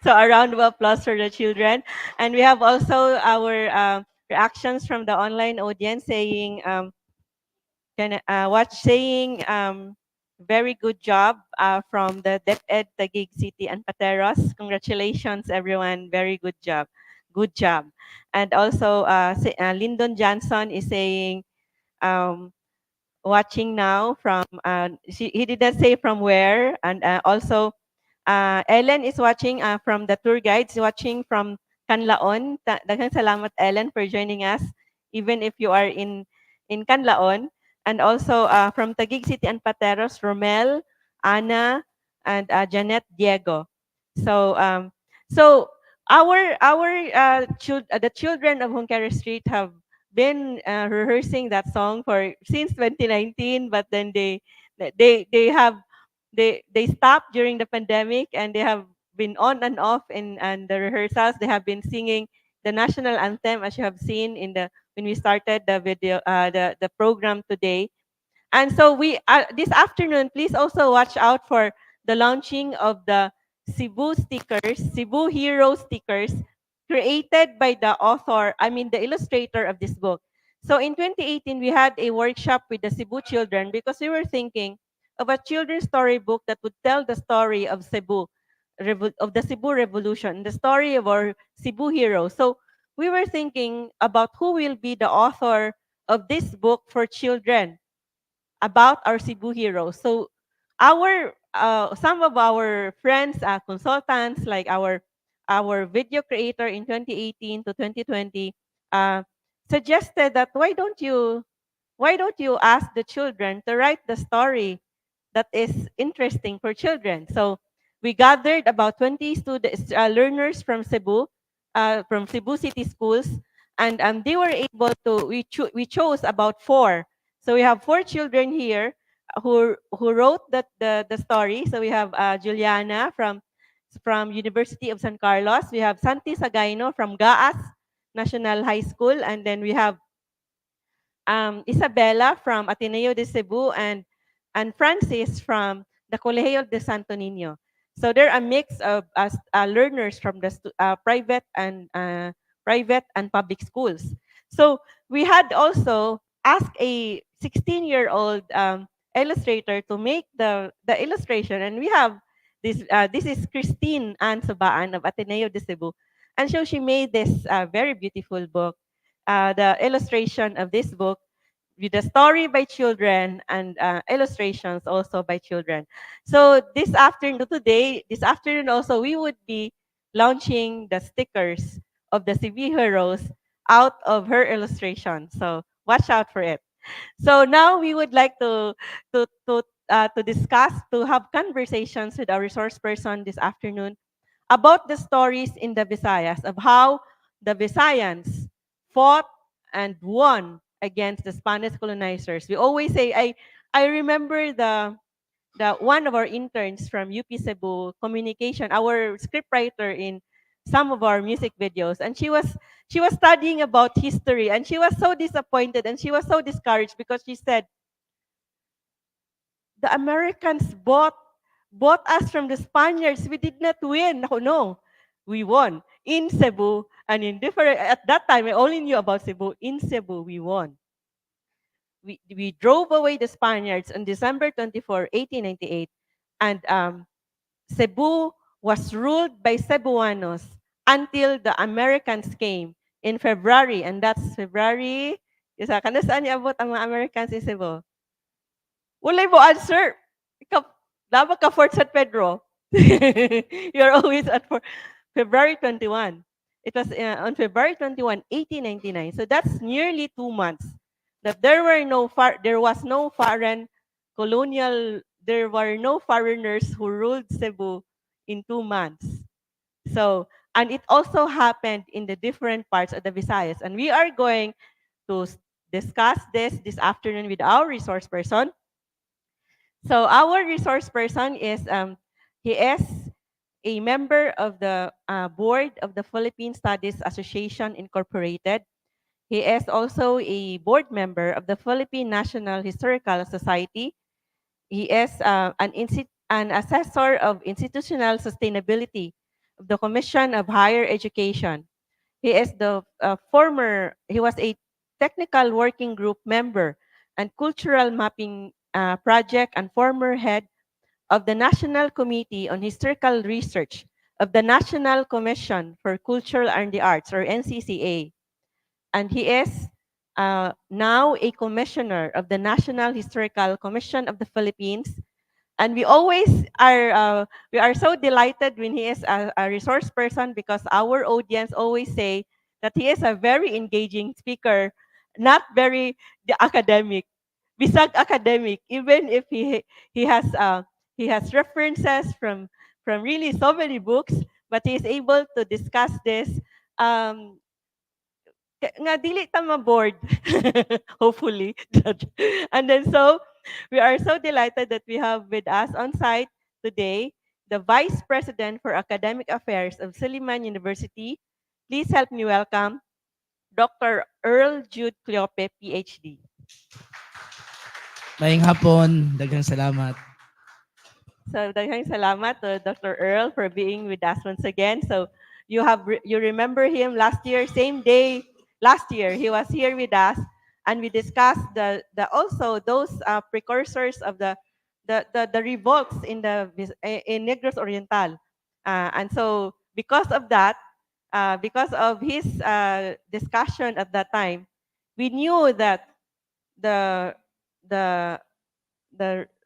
So a round of applause for the children. And we have also our reactions from the online audience saying very good job from the DepEd Taguig City and Pateros. Congratulations, everyone. Very good job. Good job. And also, Lyndon Johnson is saying, watching now from, he didn't say from where. And also, Ellen is watching from the tour guides, watching from Canlaon. Daghang salamat, Ellen, for joining us, even if you are in Canlaon. And also from Taguig City and Pateros, Romel, Ana, and Janet Diego. So the children of 𝗏𝗀𝗃 Street have been rehearsing that song since 2019, but then they stopped during the pandemic, and they have been on and off in the rehearsals. They have been singing the national anthem, as you have seen when we started the video, the program today. And so this afternoon, please also watch out for the launching of the Cebu stickers, Cebu Hero stickers, created by the illustrator of this book. So in 2018, we had a workshop with the Cebu children because we were thinking of a children's storybook that would tell the story of of the Cebu Revolution, the story of our Cebu heroes. So we were thinking about who will be the author of this book for children about our Cebu heroes. So some of our friends, consultants, like our video creator in 2018 to 2020, suggested that why don't you ask the children to write the story that is interesting for children? So we gathered about 20 students, learners from Cebu City schools, and they were able to. We chose about 4. So we have 4 children here who wrote the story. So we have Juliana from University of San Carlos. We have Santi Sagaino from GAAS National High School, and then we have Isabella from Ateneo de Cebu, and Francis from the Colegio de Santo Niño. So they're a mix of learners from the private and public schools. So we had also asked a 16-year-old illustrator to make the illustration, and we have this is Christine Ann Subaan of Ateneo de Cebu, and so she made this very beautiful book. The illustration of this book with a story by children and illustrations also by children. So this afternoon also, we would be launching the stickers of the CV heroes out of her illustration. So watch out for it. So now we would like to discuss, to have conversations with our resource person this afternoon about the stories in the Visayas of how the Visayans fought and won against the Spanish colonizers. We always say, I remember the one of our interns from UP Cebu Communication, our scriptwriter in some of our music videos, and she was studying about history, and she was so disappointed and she was so discouraged because she said the Americans bought us from the Spaniards. We did not win. No, no, we won in Cebu, and in different. At that time, I only knew about Cebu. In Cebu, we won. We drove away the Spaniards on December 24, 1898, and Cebu was ruled by Cebuanos until the Americans came in February, and that's February. Isa, kana saan niabot ang mga Americans in Cebu? Walay mo answer. Ikaw, dapat ka Fort San Pedro. You're always at February 21. It was on February 21, 1899. So that's nearly 2 months that there was no foreign colonial, there were no foreigners who ruled Cebu in 2 months. So, and it also happened in the different parts of the Visayas. And we are going to discuss this afternoon with our resource person. So our resource person he is a member of the board of the Philippine Studies Association Incorporated. He is also a board member of the Philippine National Historical Society. He is an assessor of institutional sustainability of the Commission of Higher Education. He is he was a technical working group member and cultural mapping project and former head of the National Committee on Historical Research of the National Commission for Culture and the Arts, or NCCA. And he is now a commissioner of the National Historical Commission of the Philippines. And we are so delighted when he is a resource person, because our audience always say that he is a very engaging speaker, not very academic, bisag academic, even if he has references from really so many books, but he is able to discuss this nga dili ta ma-board, hopefully. And then so, we are so delighted that we have with us on site today the Vice President for Academic Affairs of Silliman University. Please help me welcome Dr. Earl Jude Cleope, PhD. Maayong hapon, daghang salamat. So, daghang salamat to Dr. Earl for being with us once again. So, you remember him last year, same day last year, he was here with us, and we discussed also those precursors of the revolts in Negros Oriental, and so because of that, because of his discussion at that time, we knew that the the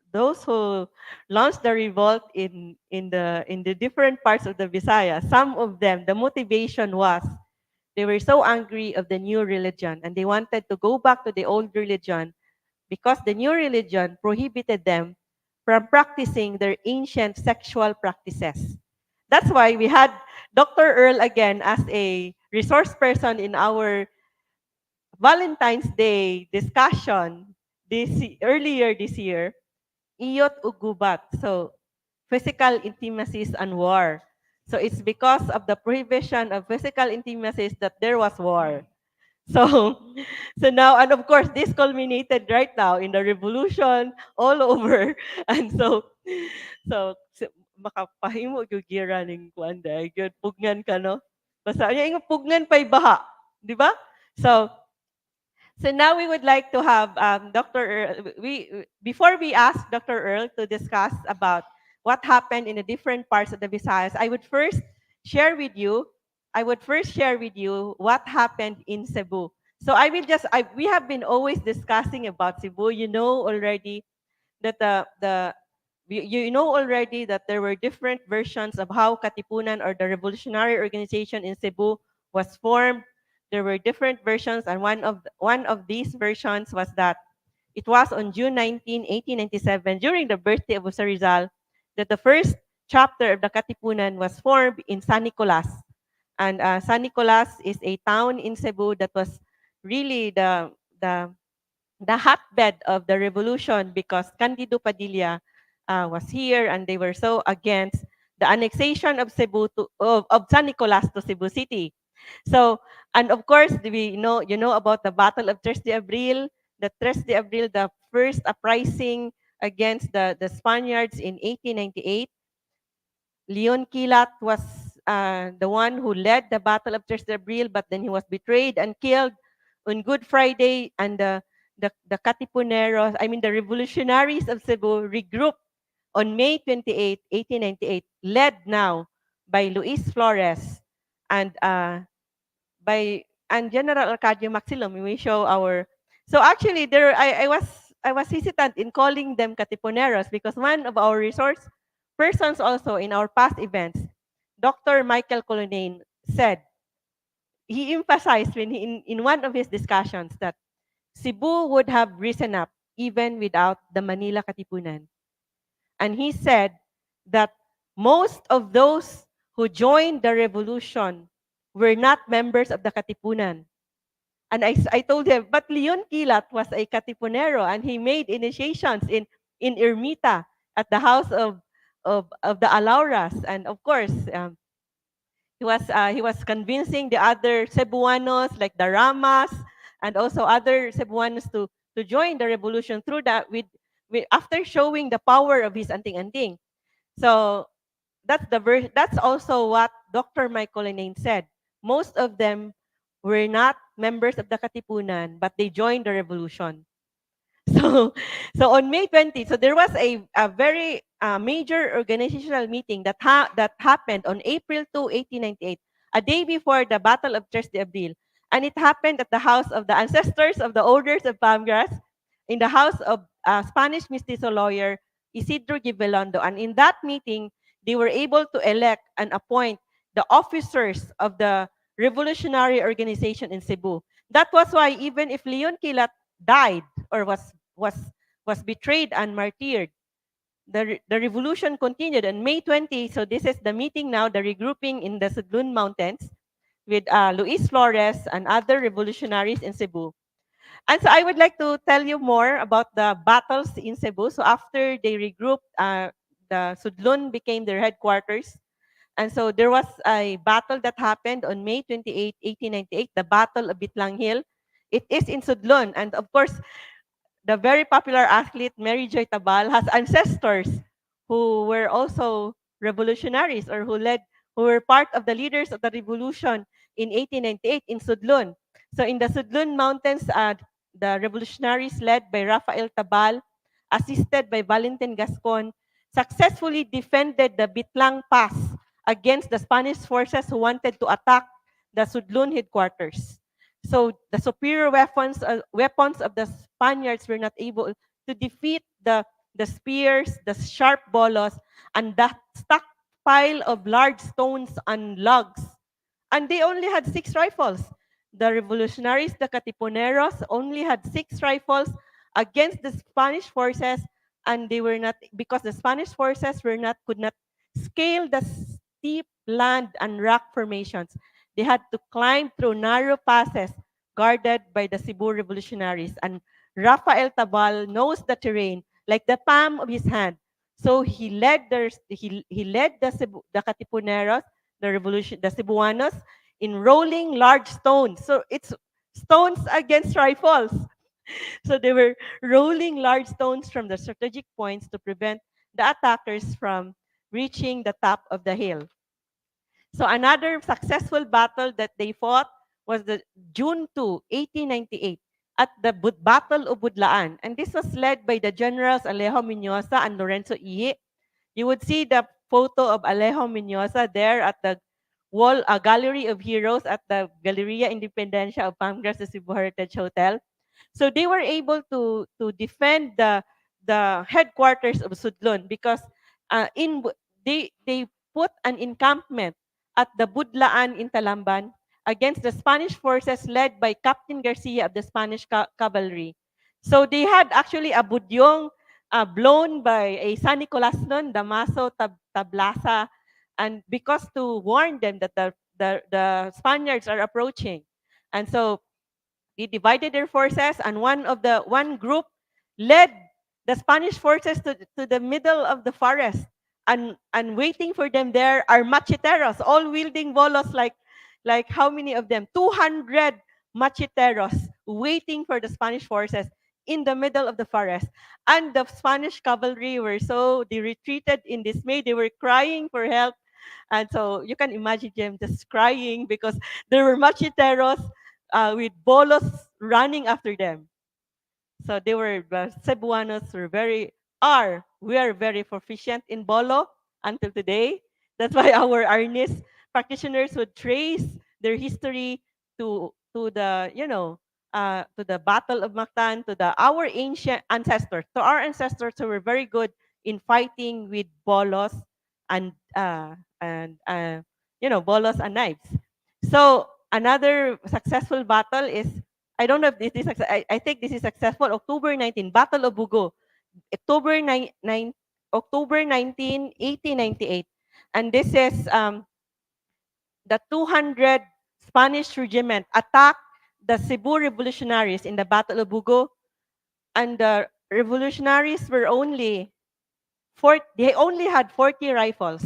those who launched the revolt in the different parts of the Visayas, some of them, the motivation was they were so angry of the new religion, and they wanted to go back to the old religion because the new religion prohibited them from practicing their ancient sexual practices. That's why we had Dr. Earl again as a resource person in our Valentine's Day discussion earlier this year, iyot ug gubat. So, physical intimacies and war. So it's because of the prohibition of physical intimacies that there was war. So, so now, and of course, this culminated right now in the revolution all over. And so makapahimo gyud gira ning kuan day gyud pugnan ka no. Basta nya ingon pugnan pay baha, di ba? So now we would like to have Dr. Earl, before we ask Dr. Earl to discuss about what happened in the different parts of the Visayas, I would first share with you what happened in Cebu. So we have been always discussing about Cebu. You know already that you know already that there were different versions of how Katipunan or the revolutionary organization in Cebu was formed. There were different versions, and one of these versions was that it was on June 19, 1897, during the birthday of Jose Rizal, that the first chapter of the Katipunan was formed in San Nicolas. And San Nicolas is a town in Cebu that was really the hotbed of the revolution because Candido Padilla was here, and they were so against the annexation of of San Nicolas to Cebu City. So, and of course, you know about the Battle of 𝗃𝗃 the 𝗃𝗃, the first uprising against the Spaniards in 1898. Leon Quilat was the one who led the Battle of 𝗃𝗃, but then he was betrayed and killed on Good Friday, and the Katipuneros, I mean the revolutionaries of Cebu, regrouped on May 28, 1898, led now by Luis Flores and General 𝗪𝘂𝗃𝗃. We show our. So actually, I was hesitant in calling them Katipuneros because one of our resource persons also in our past events, Dr. Michael Colonnane, said, he emphasized in one of his discussions that Cebu would have risen up even without the Manila Katipunan. And he said that most of those who joined the revolution were not members of the Katipunan. And I told him, but Leon Quilat was a Katipunero, and he made initiations in Ermita at the house of the Alauras. And of course, he was convincing the other Cebuanos like the Ramas and also other Cebuanos to join the revolution through that with after showing the power of his anting-anting. So that's also what Dr. Michael Colonnane said. Most of them were not members of the Katipunan, but they joined the revolution. So, so on May 20, so there was a very major organizational meeting that happened on April 2, 1898, a day before the Battle of Tres de Abril. And it happened at the house of the ancestors of the orders of Pamgras, in the house of Spanish mestizo lawyer Isidro Givelondo. And in that meeting, they were able to elect and appoint the officers of the revolutionary organization in Cebu. That was why even if Leon Quilat died or was betrayed and martyred, the revolution continued on May 20. So this is the meeting now, the regrouping in the Sudlun Mountains with Luis Flores and other revolutionaries in Cebu. And so I would like to tell you more about the battles in Cebu. So after they regrouped, the Sudlun became their headquarters. And so there was a battle that happened on May 28, 1898, the Battle of Bitlanghil. It is in Sudlun. And of course, the very popular athlete Mary Joy Tabal has ancestors who were also revolutionaries or who were part of the leaders of the revolution in 1898 in Sudlun. So in the Sudlun Mountains, the revolutionaries led by Rafael Tabal, assisted by Valentin Gascon, successfully defended the Bitlang Pass against the Spanish forces who wanted to attack the Sudlun headquarters. So the superior weapons of the Spaniards were not able to defeat the spears, the sharp bolos, and the stockpile of large stones and logs. And they only had 6 rifles. The revolutionaries, the Katipuneros, only had 6 rifles against the Spanish forces, and they were not, because the Spanish forces could not scale the steep land and rock formations. They had to climb through narrow passes guarded by the Cebu revolutionaries. And Rafael Tabal knows the terrain like the palm of his hand. So he led the Katipuneros, the Cebuanos, in rolling large stones. So it's stones against rifles. So they were rolling large stones from the strategic points to prevent the attackers from reaching the top of the hill. So another successful battle that they fought was the June 2, 1898 at the Battle of Budlaan. And this was led by the generals 𝗍𝗲𝗄𝗎 and 𝘆𝗵𝗀𝐻𝗀. You would see the photo of 𝗍𝗲𝗄𝗎 there at the wall, a gallery of heroes at the Galeria Independencia of 𝗵𝗃𝗀𝐶𝐴 Heritage Hotel. So they were able to defend the headquarters of Sudlon because they put an encampment at the Budlaan in Talamban against the Spanish forces led by Captain Garcia of the Spanish cavalry. So they had actually a budyong blown by a San Nicolas nun, Damaso Tablasa, and because to warn them that the Spaniards are approaching. And so they divided their forces, and one group led the Spanish forces to the middle of the forest, and waiting for them there are macheteros, all wielding bolos like how many of them? 200 macheteros waiting for the Spanish forces in the middle of the forest. And the Spanish cavalry they retreated in dismay. They were crying for help. And so you can imagine them just crying because there were macheteros with bolos running after them. So they were, Cebuanos we are very proficient in bolo until today. That's why our arnis practitioners would trace their history to the, to the Battle of Mactan, to our ancient ancestors, to our ancestors who were very good in fighting with bolos and, bolos and knives. So another successful battle is, I don't know if this is, I think this is successful, October 19, Battle of Bugo, October 19, 1898. And this is the 200 Spanish regiment attacked the Cebu revolutionaries in the Battle of Bugo. And the revolutionaries they only had 40 rifles.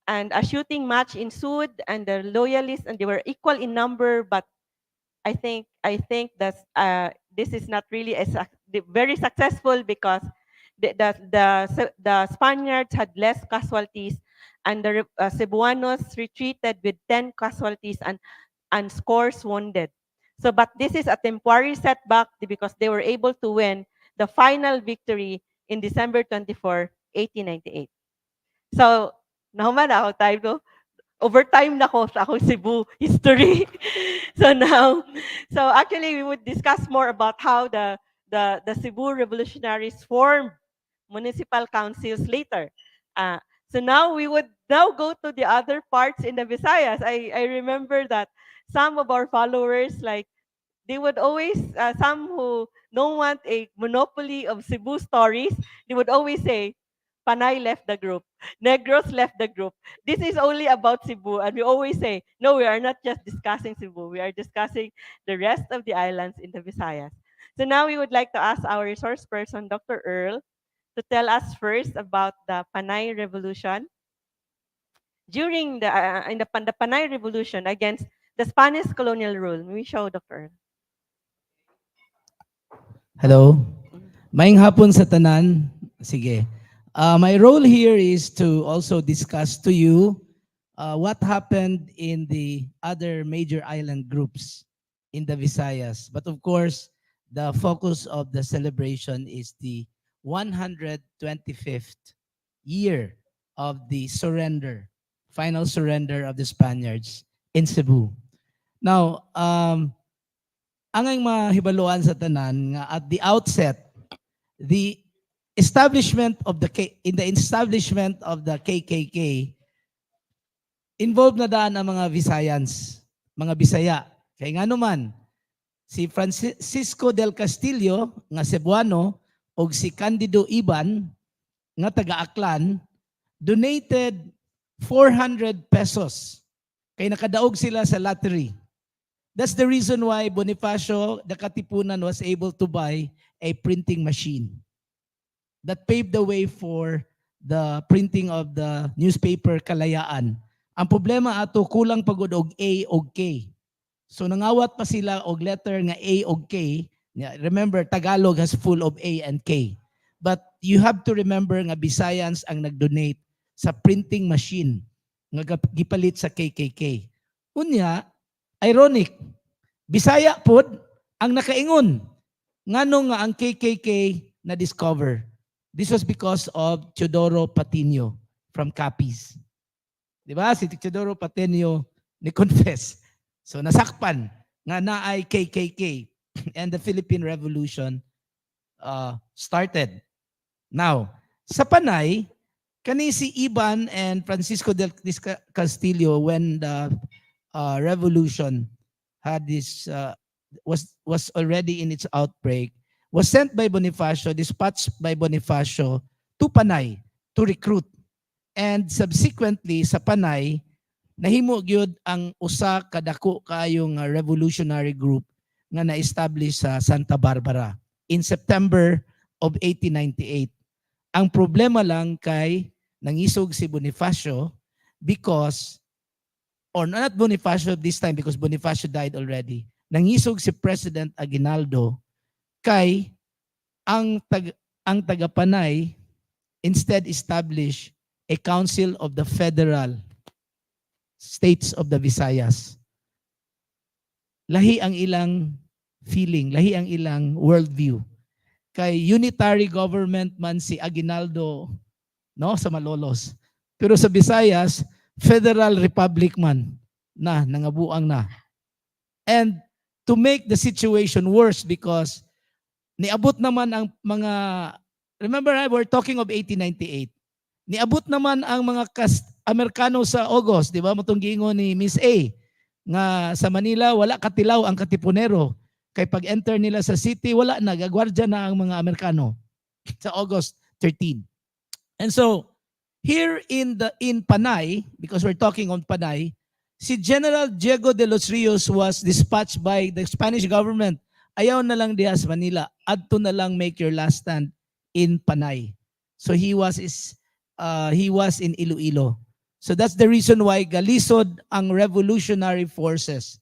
And a shooting match ensued, and the loyalists, and they were equal in number, but I think that this is not really very successful because the Spaniards had less casualties, and the Cebuanos retreated with 10 casualties and scores wounded. So, but this is a temporary setback because they were able to win the final victory in December 24, 1898. So, nahuman ako tayo. Overtime na ko sa akong Cebu history. So actually we would discuss more about how the Cebu revolutionaries formed municipal councils later. So now we would now go to the other parts in the Visayas. I remember that some of our followers, like, they would always, some who don't want a monopoly of Cebu stories, they would always say, Panay left the group. Negros left the group. This is only about Cebu. And we always say, no, we are not just discussing Cebu. We are discussing the rest of the islands in the Visayas. So now we would like to ask our resource person, Dr. Earl, to tell us first about the Panay Revolution. During the Panay Revolution against the Spanish colonial rule. May we show, Dr. Earl? Hello. Maayong hapon sa tanan. Sige. My role here is to also discuss to you what happened in the other major island groups in the Visayas. But of course, the focus of the celebration is the 125th year of the final surrender of the Spaniards in Cebu. Now, angay mahibaluan sa tanan nga at the outset, the establishment of the KKK involved na daan ang mga Visayans, mga Bisaya. Kaya nga naman, si Francisco del Castillo nga Cebuano o si Candido Iban nga taga-Aklan donated 400 pesos. Kaya nakadaog sila sa lottery. That's the reason why Bonifacio, the Katipunan, was able to buy a printing machine that paved the way for the printing of the newspaper Kalayaan. Ang problema ato, kulang pagod og A og K. So nangawat pa sila og letter nga A og K. Remember, Tagalog has full of A and K. But you have to remember nga Bisayans ang nag-donate sa printing machine nga gipalit sa KKK. Unya, ironic, Bisaya pod ang nakaingon ngano nga ang KKK na discover. This was because of 𝗬𝗏𝗶𝗃𝗀 from Capiz. Di ba? Si 𝗬𝗏𝗶𝗃𝗀 ni confess. So nasakpan nga naay KKK and the Philippine Revolution started. Now, sa Panay, kani si Iban and Francisco del Castillo, when the revolution had this was already in its outbreak, was sent by Bonifacio, dispatched by Bonifacio to Panay to recruit. And subsequently sa Panay, nahimo gyud ang usa ka dako kaayong revolutionary group nga na-establish sa Santa Barbara in September of 1898. Ang problema lang kay nangisog si Bonifacio because, or not Bonifacio this time because Bonifacio died already, nangisog si President Aguinaldo kay ang taga-Panay instead establish a council of the federal states of the Visayas. Lahi ang ilang feeling, lahi ang ilang worldview. Kay unitary government man si Aguinaldo, no, sa Malolos. Pero sa Visayas, federal republic man na nangabuang na. And to make the situation worse because niabot naman ang mga, remember we're talking of 1898. Niabot naman ang mga Amerikano sa August, di ba? Matong giingon ni Miss A nga sa Manila wala katilaw ang katipunero. Kay pag-enter nila sa city, wala na, gagwardya na ang mga Amerikano sa August 13. And so, here in Panay, because we're talking on Panay, si General Diego de los Rios was dispatched by the Spanish government. Ayaw na lang diha sa Manila, adto na lang make your last stand in Panay. So he was in Iloilo. So that's the reason why galisod ang revolutionary forces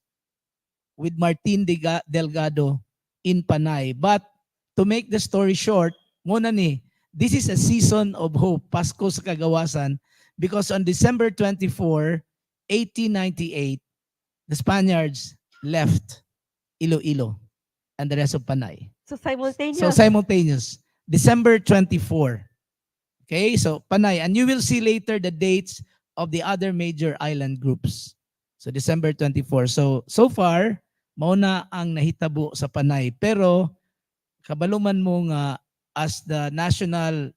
with Martin Delgado in Panay. But to make the story short, muna ni, this is a season of hope, Pasko sa Kagawasan, because on December 24, 1898, the Spaniards left Iloilo and the rest of Panay. So simultaneous. So simultaneous. December 24. Okay, so Panay. And you will see later the dates of the other major island groups. So December 24. So far, mauna ang nahitabo sa Panay. Pero kabaluman mo nga as the national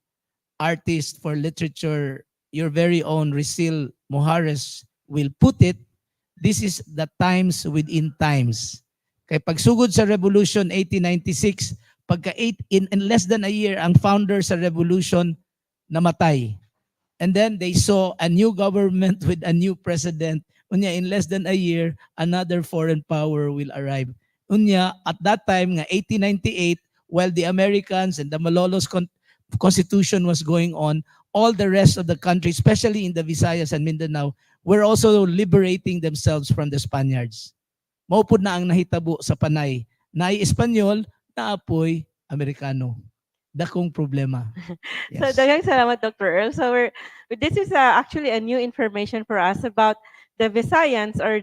artist for literature, your very own Risil Mojares will put it, this is the times within times. Kay pagsugod sa Revolution 1896, in less than a year, ang founder sa Revolution namatay. And then they saw a new government with a new president. Unya, in less than a year, another foreign power will arrive. Unya, at that time, nga 1898, while the Americans and the Malolos Constitution was going on, all the rest of the country, especially in the Visayas and Mindanao, were also liberating themselves from the Spaniards. Maupod na ang nahitabo sa Panay. Naay Espanyol, naapoy Amerikano. Dakong problema. Yes. So daghang salamat, Dr. Earl. So this is actually a new information for us about the Visayans or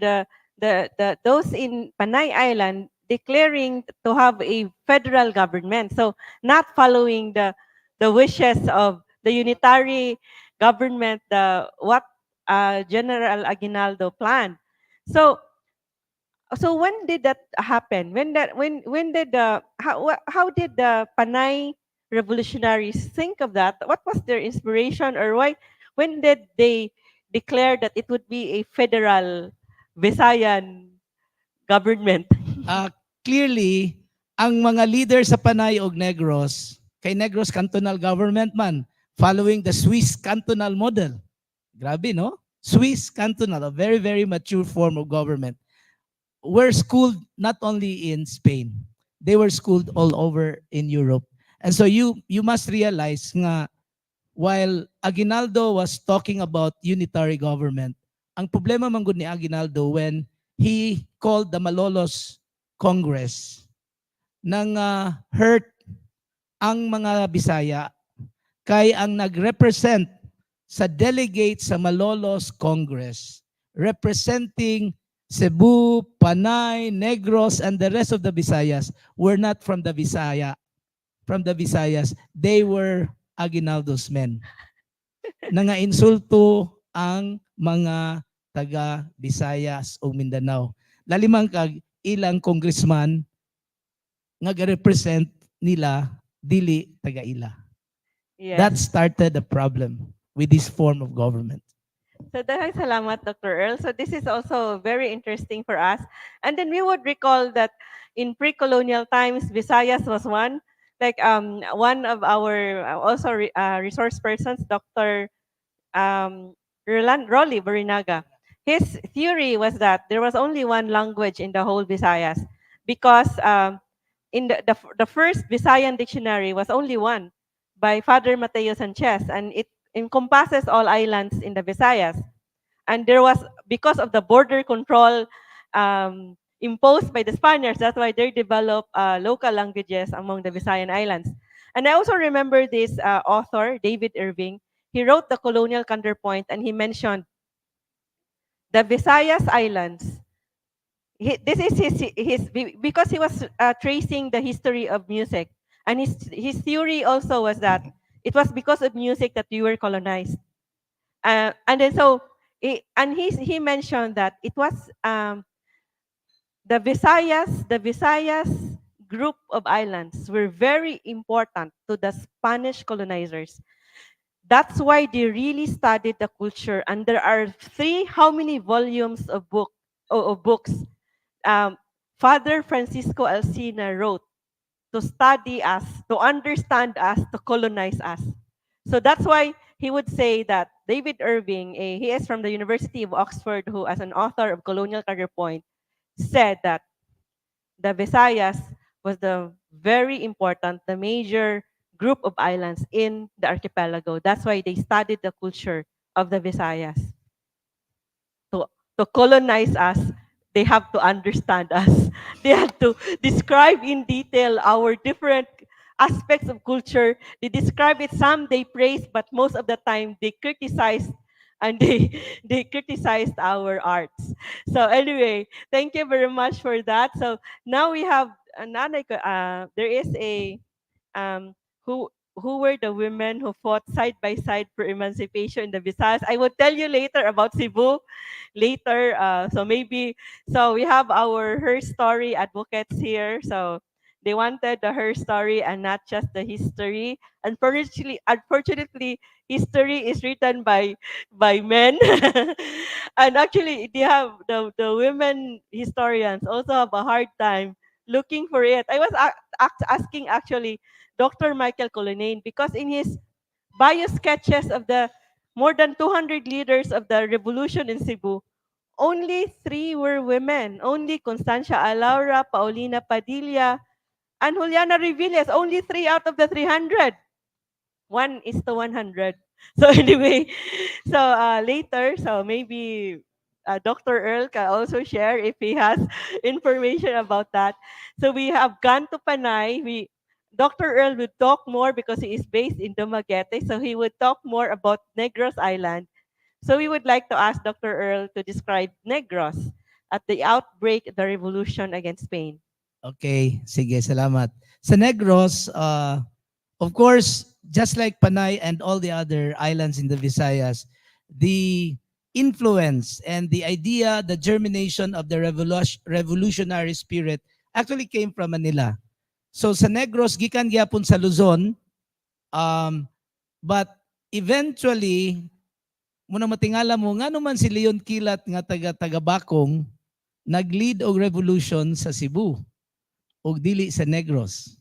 those in Panay Island declaring to have a federal government. So not following the wishes of the unitary government, what General Aguinaldo planned. So when did that happen? How did the Panay revolutionaries think of that? What was their inspiration, or when did they declare that it would be a federal Visayan government? Clearly, ang mga leaders sa Panay og Negros, kay Negros cantonal government man, following the Swiss cantonal model. Grabe, no? Swiss cantonal, a very, very mature form of government. Were schooled not only in Spain, they were schooled all over in Europe. And so you must realize nga, while Aguinaldo was talking about unitary government, ang problema man gud ni Aguinaldo when he called the Malolos Congress nang hurt ang mga Bisaya kay ang nag-represent sa delegate sa Malolos Congress representing Cebu, Panay, Negros, and the rest of the Visayas were not from the Visayas. They were Aguinaldo's men. Insulto ang mga taga Visayas o Mindanao. Lalimang kag ilang congressman nga represent nila dili taga ila. Yes. That started the problem with this form of government. So daghang salamat, Dr. Earl. So this is also very interesting for us. And then we would recall that in pre-colonial times, Visayas was one. Like one of our resource persons, Dr. Rolly Barinaga. His theory was that there was only one language in the whole Visayas because in the first Visayan dictionary was only one by Father Mateo Sanchez, and it encompasses all islands in the Visayas. And there was, because of the border control imposed by the Spaniards, that's why they developed local languages among the Visayan islands. And I also remember this author, David Irving. He wrote the colonial counterpoint, and he mentioned the Visayas Islands. This is his because he was tracing the history of music, and his theory also was that it was because of music that we were colonized, and then so he mentioned that it was the Visayas group of islands were very important to the Spanish colonizers. That's why they really studied the culture, and there are how many volumes of books Father Francisco Alcina wrote to study us, to understand us, to colonize us. So that's why he would say that David Irving, he is from the University of Oxford, who as an author of Colonial Counterpoint, said that the Visayas was the very important, the major group of islands in the archipelago. That's why they studied the culture of the Visayas. To colonize us, they have to understand us. They have to describe in detail our different aspects of culture. They describe it, some they praise, but most of the time they criticize, and they criticized our arts. So anyway, thank you very much for that. So now we have another, there is a, who were the women who fought side by side for emancipation in the Visayas. I will tell you later about Cebu later. So we have our her story advocates here. So they wanted the her story and not just the history. Unfortunately, history is written by men, and actually they have the women historians also have a hard time looking for it. I was asking actually Dr. Michael Colonnane, because in his bio sketches of the more than 200 leaders of the revolution in Cebu, only 3 were women. Only Constancia Alaura, Paulina Padilla, and Juliana Revillas. Only 3 out of the 300. 1:100. So anyway, so later, so maybe Dr. Earl can also share if he has information about that. So we have gone to Panay. Dr. Earl would talk more because he is based in Dumaguete, so he would talk more about Negros Island. So we would like to ask Dr. Earl to describe Negros at the outbreak of the revolution against Spain. Okay, sige, salamat. Sa Negros, of course, just like Panay and all the other islands in the Visayas, the influence and the idea, the germination of the revolutionary spirit actually came from Manila. So sa Negros, gikan gyapon sa Luzon, but eventually, muna matingala mo, nga naman si Leon Kilat nga taga-Bakong, nag-lead og revolution sa Cebu, og dili sa Negros.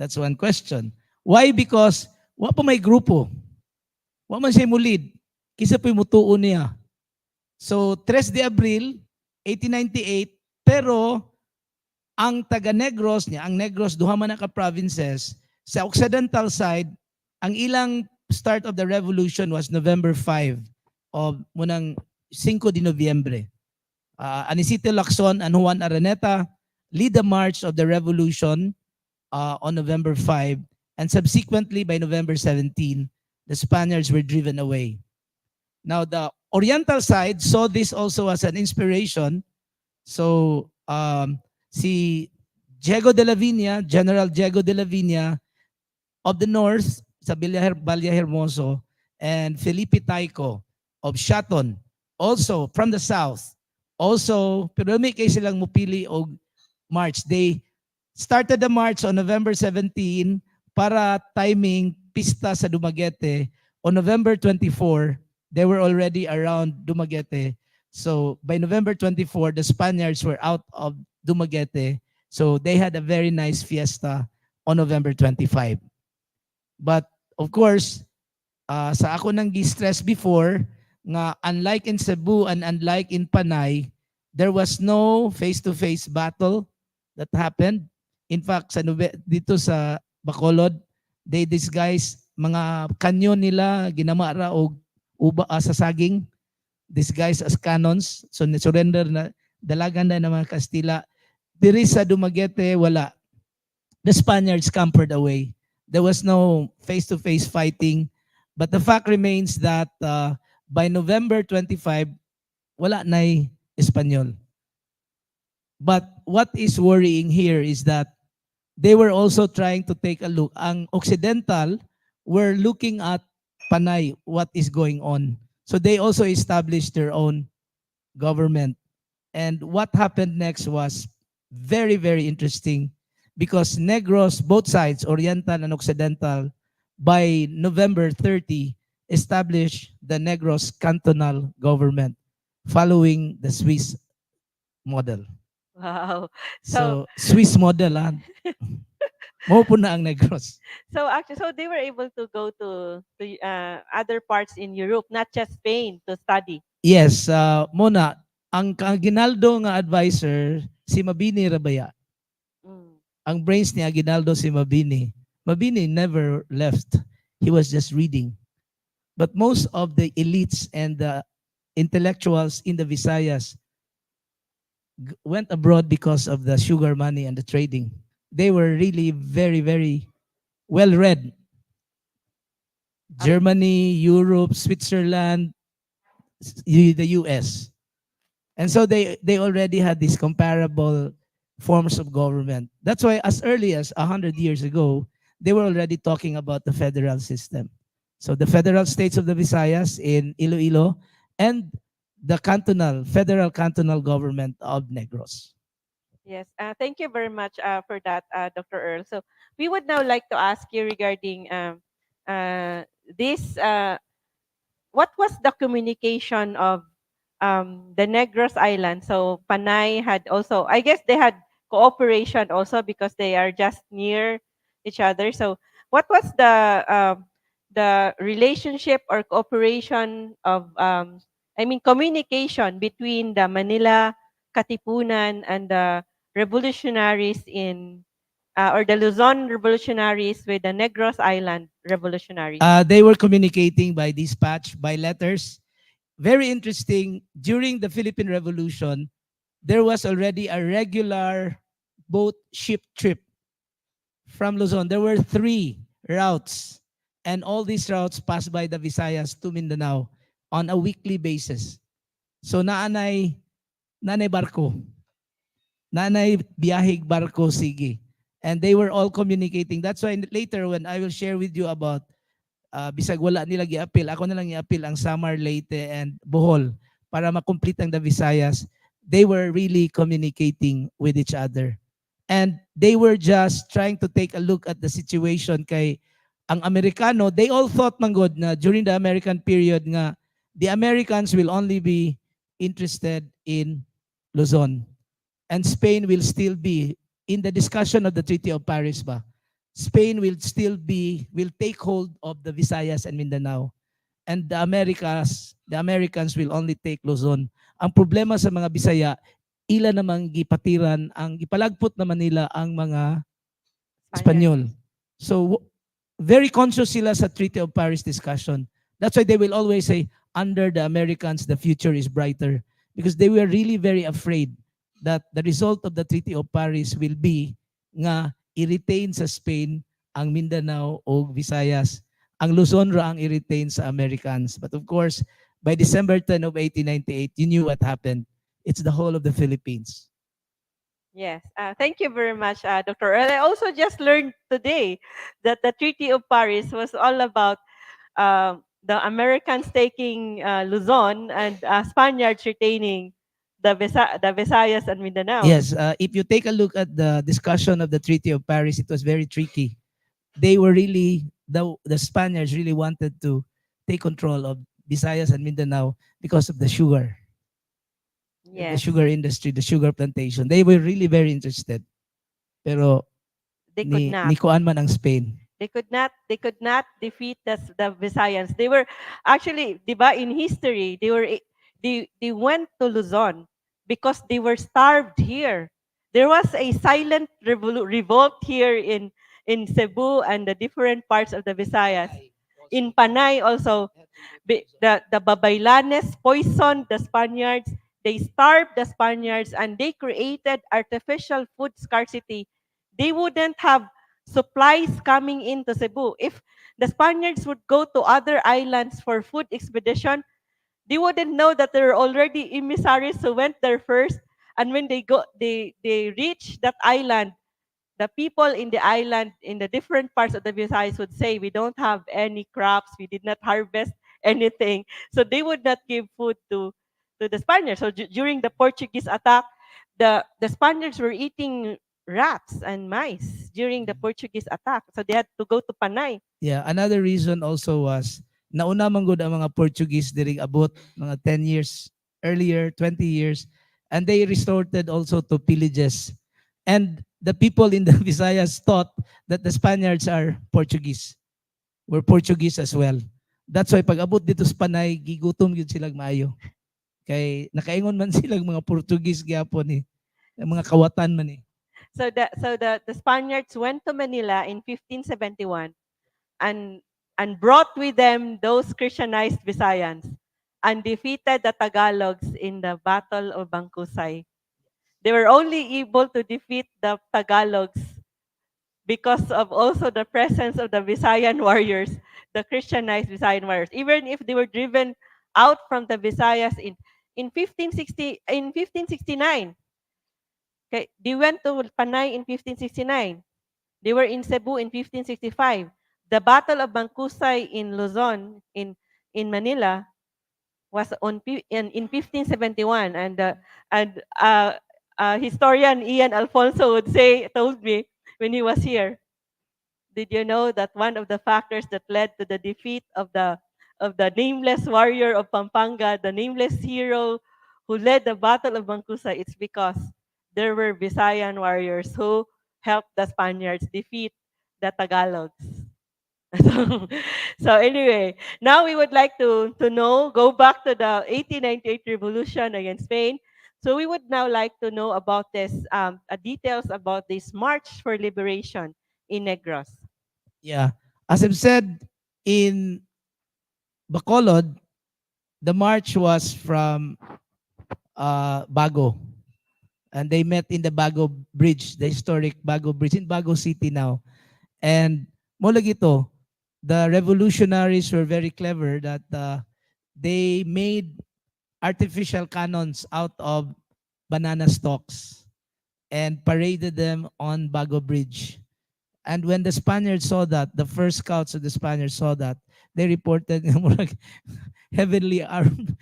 That's one question. Why? Because wa pa may grupo. Wa man siya mo lead. Kisa po'y mutuon niya. So, 3 de Abril, 1898, pero ang taga-Negros niya, ang Negros, duha man ka provinces, sa occidental side, ang ilang start of the revolution was November 5 o munang 5 de Nobyembre. Anisito Lacson and Juan Araneta lead the march of the revolution on November 5, and subsequently by November 17, the Spaniards were driven away. Now, the Oriental side saw this also as an inspiration. So, si 𝗂𝗂𝗃𝗀, General 𝗂𝗂𝗃𝗀 of the North, sa 𝗵𝗀𝗃 and 𝗵𝗂𝗶𝗂𝗁 of Shaton, also from the South. Also, pero may kayo silang mupili og march. They started the march on November 17 para timing pista sa Dumaguete. On November 24, they were already around Dumaguete. So by November 24, the Spaniards were out of Dumaguete. So they had a very nice fiesta on November 25. But of course, sa ako nang gi-stress before, nga unlike in Cebu and unlike in Panay, there was no face-to-face battle that happened. In fact, dito sa Bacolod, they disguise mga kanyon nila, ginamara o sa saging, disguised as cannons. So surrender na, dalagan na ng mga Kastila. Diri sa Dumaguete, wala. The Spaniards scampered away. There was no face-to-face fighting. But the fact remains that by November 25, wala na'y Espanyol. But what is worrying here is that they were also trying to take a look. Ang Occidental were looking at Panay, what is going on. So they also established their own government. And what happened next was very, very interesting because Negros, both sides, Oriental and Occidental, by November 30, established the Negros cantonal government following the Swiss model. Wow. So Swiss model, mo po na ang Negros. So actually, so they were able to go to other parts in Europe, not just Spain, to study. Yes, muna, ang Aguinaldo nga advisor, si 𝗵𝗶𝗃𝗀. Ang brains ni Aguinaldo si 𝗵𝗶𝗃𝗀. 𝗵𝗶𝗃𝗀 never left. He was just reading. But most of the elites and the intellectuals in the Visayas went abroad because of the sugar money and the trading. They were really very, very well read. Germany, Europe, Switzerland, the US. And so they already had these comparable forms of government. That's why as early as 100 years ago, they were already talking about the federal system. So the federal states of the Visayas in Iloilo and the federal cantonal government of Negros. Yes, thank you very much for that, Dr. Earl. So we would now like to ask you regarding this. What was the communication of the Negros Island? So Panay had also, I guess they had cooperation also because they are just near each other. So what was the relationship or cooperation of, communication between the Manila Katipunan and the revolutionaries or the Luzon revolutionaries with the Negros Island revolutionaries? They were communicating by dispatch, by letters. Very interesting, during the Philippine Revolution, there was already a regular boat ship trip from Luzon. There were 3 routes, and all these routes passed by the Visayas to Mindanao on a weekly basis. So nanay barko, nanay biyahig barko, sige. And they were all communicating. That's why later when I will share with you about bisag wala nila gi-appeal, ako na lang i-appeal ang Samar, Leyte, and Bohol para makomplete ang the Visayas. They were really communicating with each other. And they were just trying to take a look at the situation kay ang Amerikano, they all thought manggod na during the American period nga the Americans will only be interested in Luzon. And Spain will still be, in the discussion of the Treaty of Paris ba, Spain will take hold of the Visayas and Mindanao. And the Americans will only take Luzon. Ang problema sa mga Bisaya, ila namang gipatiran, ang ipalagpot naman nila ang mga Espanyol. So, very conscious sila sa Treaty of Paris discussion. That's why they will always say, under the Americans, the future is brighter. Because they were really very afraid that the result of the Treaty of Paris will be nga i-retain sa Spain ang Mindanao o Visayas. Ang Luzon ra ang i-retain sa Americans. But of course, by December 10 of 1898, you knew what happened. It's the whole of the Philippines. Yes, thank you very much, Dr. Earl. I also just learned today that the Treaty of Paris was all about the Americans taking Luzon and Spaniards retaining the Visayas and Mindanao. Yes, if you take a look at the discussion of the Treaty of Paris, it was very tricky. They were really, the Spaniards really wanted to take control of Visayas and Mindanao because of the sugar. The Yes, sugar industry, the sugar plantation. They were really very interested. Pero they could not. ni kuan man ang Spain. They could not defeat the Visayans. They were actually, diba, in history, they went to Luzon because they were starved here. There was a silent revolt here in Cebu and the different parts of the Visayas. In Panay also, the Babaylanes poisoned the Spaniards. They starved the Spaniards and they created artificial food scarcity. They wouldn't have supplies coming into Cebu. If the Spaniards would go to other islands for food expedition, they wouldn't know that there are already emissaries who went there first. And when they reach that island, the people in the island, in the different parts of the Visayas would say, we don't have any crops, we did not harvest anything. So they would not give food to the Spaniards. So during the Portuguese attack, the Spaniards were eating rats and mice during the Portuguese attack. So they had to go to Panay. Yeah, another reason also was nauna man gud ang mga Portuguese diri abot mga 10 years earlier, 20 years, and they resorted also to pillages. And the people in the Visayas thought that the Spaniards are Portuguese. Were Portuguese as well. That's why pag abot dito sa Panay, gigutom yun silang maayo. Kay nakaingon man silang mga Portuguese gyapon mga kawatan man So the Spaniards went to Manila in 1571 and brought with them those Christianized Visayans and defeated the Tagalogs in the Battle of Bangkusay. They were only able to defeat the Tagalogs because of also the presence of the Visayan warriors, the Christianized Visayan warriors. Even if they were driven out from the Visayas in 1569. Okay, they went to Panay in 1569. They were in Cebu in 1565. The Battle of Bangkusay in Luzon, in Manila, was in 1571. And historian Ian Alfonso told me when he was here, did you know that one of the factors that led to the defeat of the nameless warrior of Pampanga, the nameless hero who led the Battle of Bangkusay, it's because there were Visayan warriors who helped the Spaniards defeat the Tagalogs. So anyway, now we would like to go back to the 1898 revolution against Spain. So we would now like to know about this details about this March for Liberation in Negros. Yeah. As I've said, in Bacolod, the march was from Bago. And they met in the Bago Bridge, the historic Bago Bridge in Bago City now. And mo lagi to, the revolutionaries were very clever that they made artificial cannons out of banana stalks and paraded them on Bago Bridge. And when the Spaniards saw that, the first scouts of the Spaniards saw that, they reported heavily armed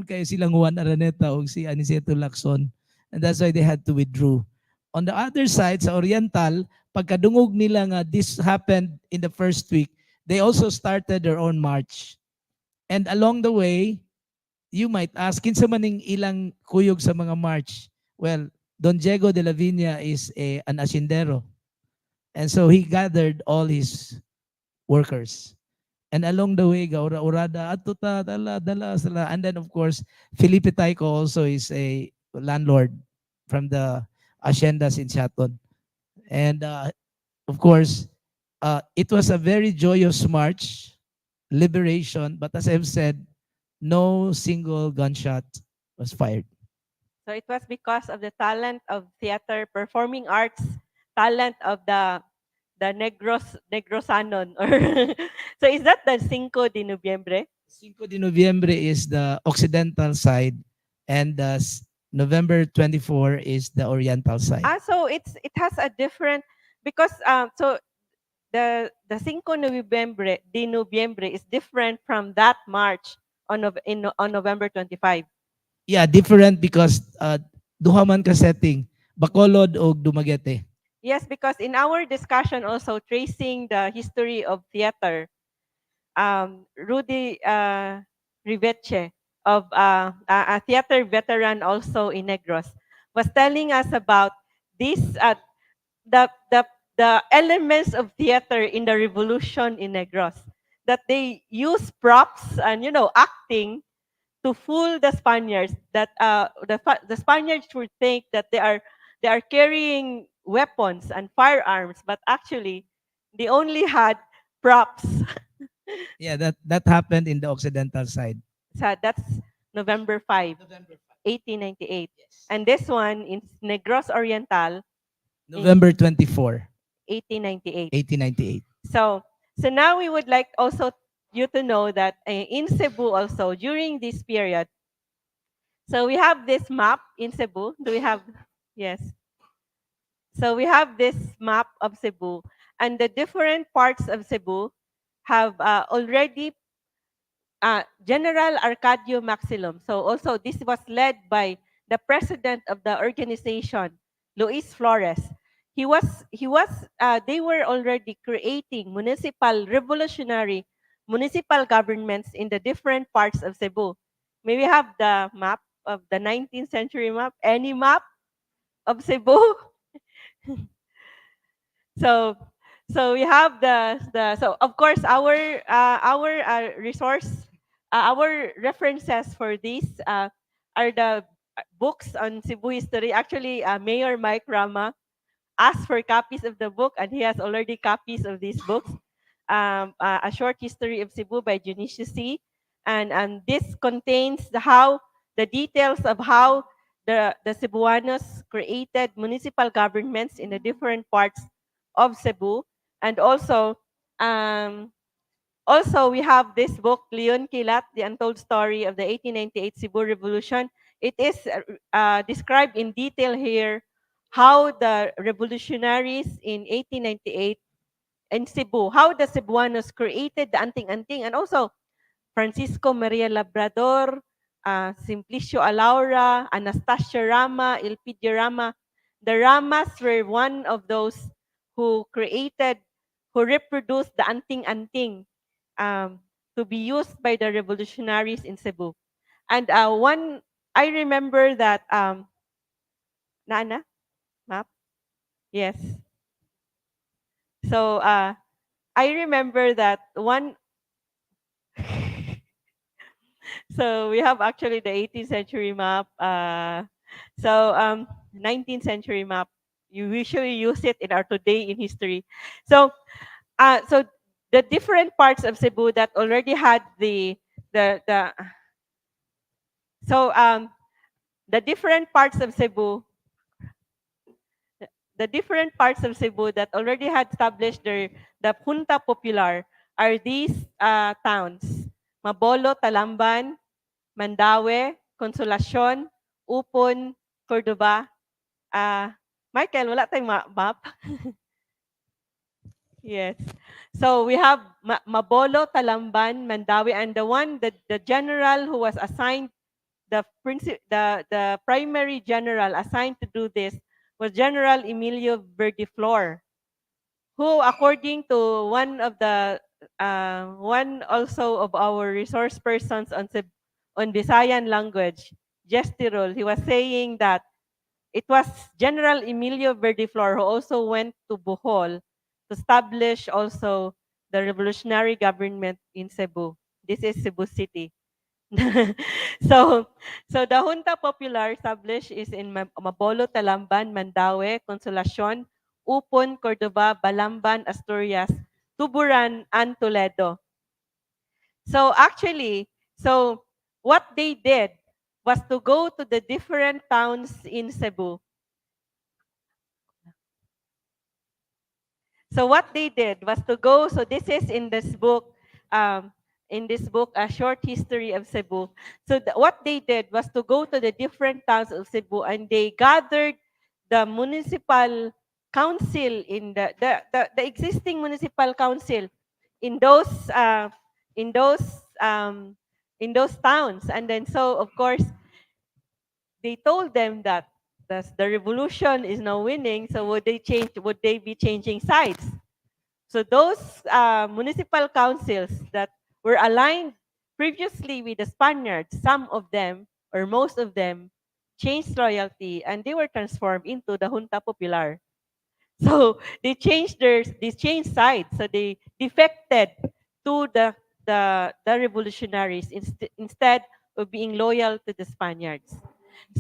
kayo silang Juan Araneta o si Aniceto Lacson. And that's why they had to withdraw. On the other side, sa Oriental, pagkadungog nila nga this happened in the first week, they also started their own march. And along the way, you might ask, kinsa maning ilang kuyog sa mga march? Well, Don Diego de la Viña is an asindero. And so he gathered all his workers. And along the way, gaura-urada, atuta, dala, sala. And then of course, Felipe Tayco also is a landlord from the haciendas in Chaton. And of course, it was a very joyous march, liberation, but as I've said, no single gunshot was fired. So it was because of the talent of theater, performing arts, talent of the Negrosanon. Or so is that the 5 de Nobyembre? 5 de Noviembre is the occidental side, and November 24 is the oriental side. So it has a different, because so the 5 de Noviembre is different from that march on November 25. Yeah, different because duha man ka setting, Bacolod o Dumaguete. Yes, because in our discussion also tracing the history of theater, Rudy Riveche of a theater veteran also in Negros was telling us about this the the the elements of theater in the revolution in Negros, that they use props and acting to fool the Spaniards, that the Spaniards would think that they are carrying weapons and firearms, but actually they only had props. Yeah, that happened in the occidental side. So that's November 5, November 5. 1898. Yes. And this one in Negros Oriental, November 24, 1898. 1898. So now we would like also you to know that in Cebu also during this period, so we have this map in Cebu. Do we have? Yes. So we have this map of Cebu, and the different parts of Cebu have already General Arcadio Maxilum. So also this was led by the president of the organization, Luis Flores. They were already creating revolutionary municipal governments in the different parts of Cebu. May we have the map of the 19th century map? Any map of Cebu? So so we have the so of course our resource our references for this are the books on Cebu history. Actually, Mayor Mike Rama asked for copies of the book, and he has already copies of these books. A short history of Cebu by J. And this contains the details of how the Cebuanos created municipal governments in the different parts of Cebu. And also we have this book, Leon Kilat, The Untold Story of the 1898 Cebu Revolution. It is described in detail here how the revolutionaries in 1898 in Cebu, how the Cebuanos created the anting-anting, and also Francisco Maria Labrador, Simplicio Alaura, Anastasio Rama, Elpidio Rama. The Ramas were one of those who reproduced the anting-anting to be used by the revolutionaries in Cebu. And I remember that, Nana, map? Yes. So I remember that one. So we have actually the 18th century map. 19th century map. You usually use it in our today in history. So the different parts of Cebu that already had the so the different parts of Cebu that already had established the Junta Popular are these towns: Mabolo, Talamban, Mandaue, Consolacion, Upon, Cordoba. Michael, wala tayong map? Yes. So we have Mabolo, Talamban, Mandaue, and the general who was assigned, the primary general assigned to do this was General Emilio Verdiflor, who, according to one also of our resource persons on Visayan language, Gestirol, he was saying that it was General Emilio Verdiflor who also went to Bohol to establish also the revolutionary government in Cebu. This is Cebu City. so the Junta Popular established is in Mabolo, Talamban, Mandaue, Consolacion, Upon, Cordoba, Balamban, Asturias, Tuburan, and Toledo. So actually, what they did was to go to the different towns in Cebu. So what they did was to go, so this is in this book, in this book, A Short History of Cebu. So what they did was to go to the different towns of Cebu, and they gathered the municipal council in the existing municipal council in those in those um, in those towns. And then so of course they told them that the revolution is now winning. So would they change? Would they be changing sides? So those municipal councils that were aligned previously with the Spaniards, some of them or most of them changed loyalty, and they were transformed into the Junta Popular. So they changed sides. So they defected to the revolutionaries instead of being loyal to the Spaniards.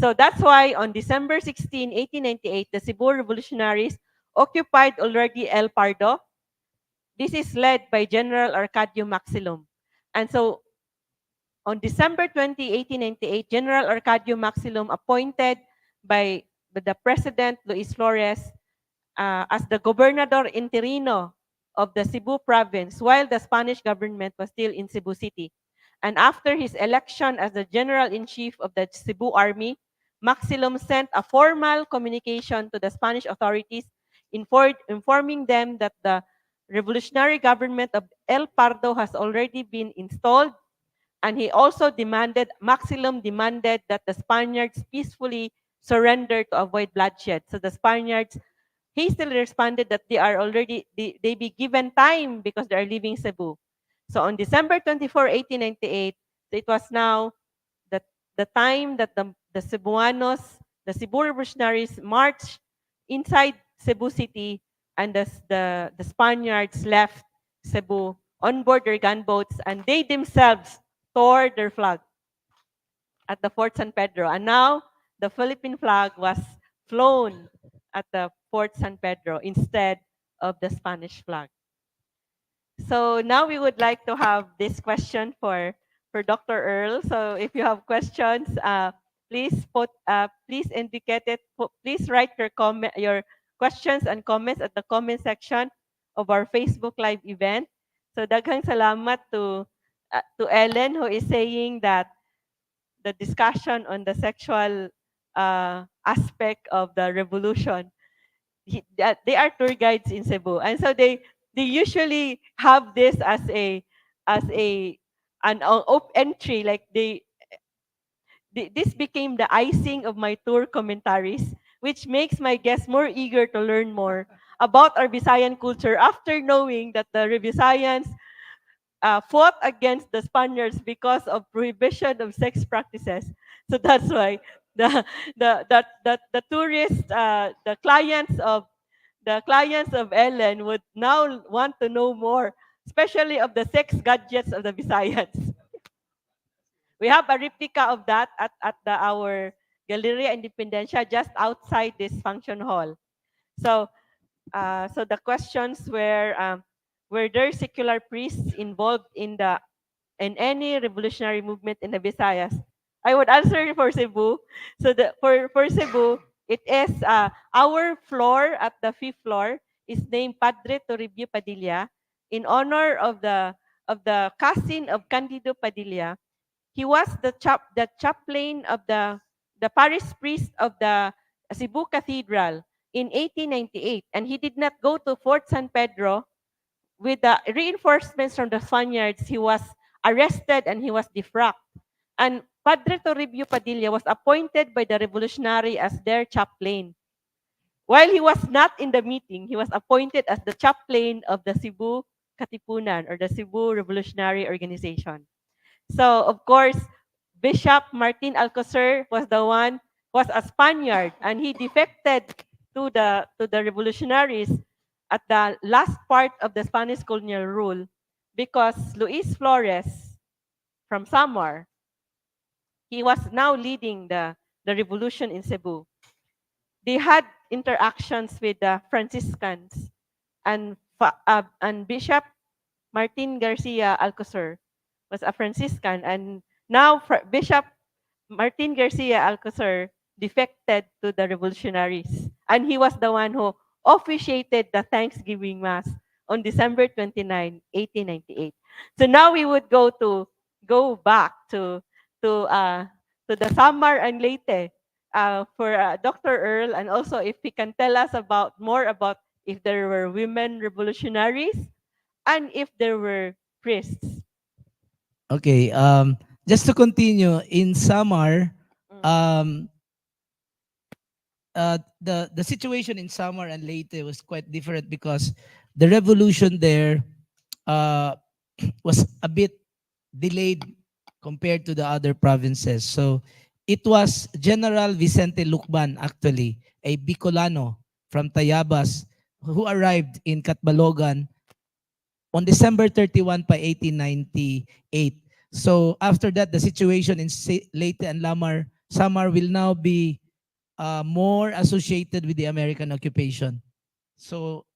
So that's why on December 16, 1898, the Cebu revolutionaries occupied already El Pardo. This is led by General Arcadio Maxilum. And so on December 20, 1898, General Arcadio Maxilum appointed by the President Luis Flores as the Gobernador Interino of the Cebu province while the Spanish government was still in Cebu City. And after his election as the General-in-Chief of the Cebu Army, Maxilum sent a formal communication to the Spanish authorities informing them that the revolutionary government of El Pardo has already been installed, and he also Maxilum demanded that the Spaniards peacefully surrender to avoid bloodshed. So the Spaniards hastily responded that they be given time because they are leaving Cebu. So on December 24, 1898, so it was now the time that the Cebuanos, the Cebu revolutionaries marched inside Cebu City, and the Spaniards left Cebu on board their gunboats, and they themselves tore their flag at the Fort San Pedro. And now the Philippine flag was flown at the Fort San Pedro instead of the Spanish flag. So now we would like to have this question for Dr. Earl. So if you have questions, please indicate it. Please write your questions and comments at the comment section of our Facebook Live event. So daghang salamat to Ellen, who is saying that the discussion on the sexual aspect of the revolution. They are tour guides in Cebu, and so they usually have this as an entry. Like this became the icing of my tour commentaries, which makes my guests more eager to learn more about our Visayan culture after knowing that the Visayans fought against the Spaniards because of prohibition of sex practices. So that's why the tourists, the clients of Ellen would now want to know more, especially of the sex gadgets of the Visayans. We have a replica of that at our Galleria Independencia just outside this function hall. So so the questions were there secular priests involved in any revolutionary movement in the Visayas? I would answer for Cebu. So for Cebu, it is our floor at the 5th floor is named Padre Toribio Padilla in honor of the cousin of Candido Padilla. He was the chaplain of the parish priest of the Cebu Cathedral in 1898, and he did not go to Fort San Pedro. With the reinforcements from the Spaniards, he was arrested and he was defrocked. And Padre Toribio Padilla was appointed by the revolutionary as their chaplain. While he was not in the meeting, he was appointed as the chaplain of the Cebu Katipunan, or the Cebu Revolutionary Organization. So, of course, Bishop Martin Alcocer was a Spaniard, and he defected to the revolutionaries at the last part of the Spanish colonial rule because Luis Flores from Samar, he was now leading the revolution in Cebu. They had interactions with the Franciscans, and Bishop Martin Garcia Alcocer was a Franciscan, and now Bishop Martin Garcia Alcocer defected to the revolutionaries, and he was the one who officiated the Thanksgiving Mass on December 29, 1898. So now we would go back to the Samar and Leyte for Dr. Earl, and also if he can tell us more about if there were women revolutionaries and if there were priests. Okay, just to continue, in Samar, um, the situation in Samar and Leyte was quite different because the revolution there uh, was a bit delayed compared to the other provinces. So it was General Vicente Lucban, actually, a Bicolano from Tayabas, who arrived in Catbalogan on December 31 pa 1898. So after that, the situation in Leyte and Samar will now be more associated with the American occupation. So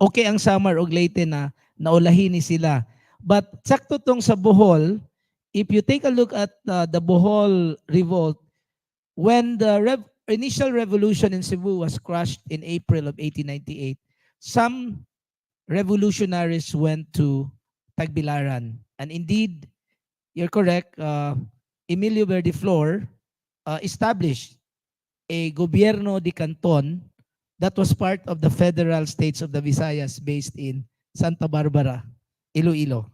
okay ang Samar o Leyte na naulahin ni sila. But sakto tong sa Bohol, if you take a look at the Bohol revolt, when the initial revolution in Cebu was crushed in April of 1898, some revolutionaries went to Tagbilaran. And indeed, you're correct, Emilio Verdiflor established a gobierno de canton that was part of the federal states of the Visayas based in Santa Barbara, Iloilo.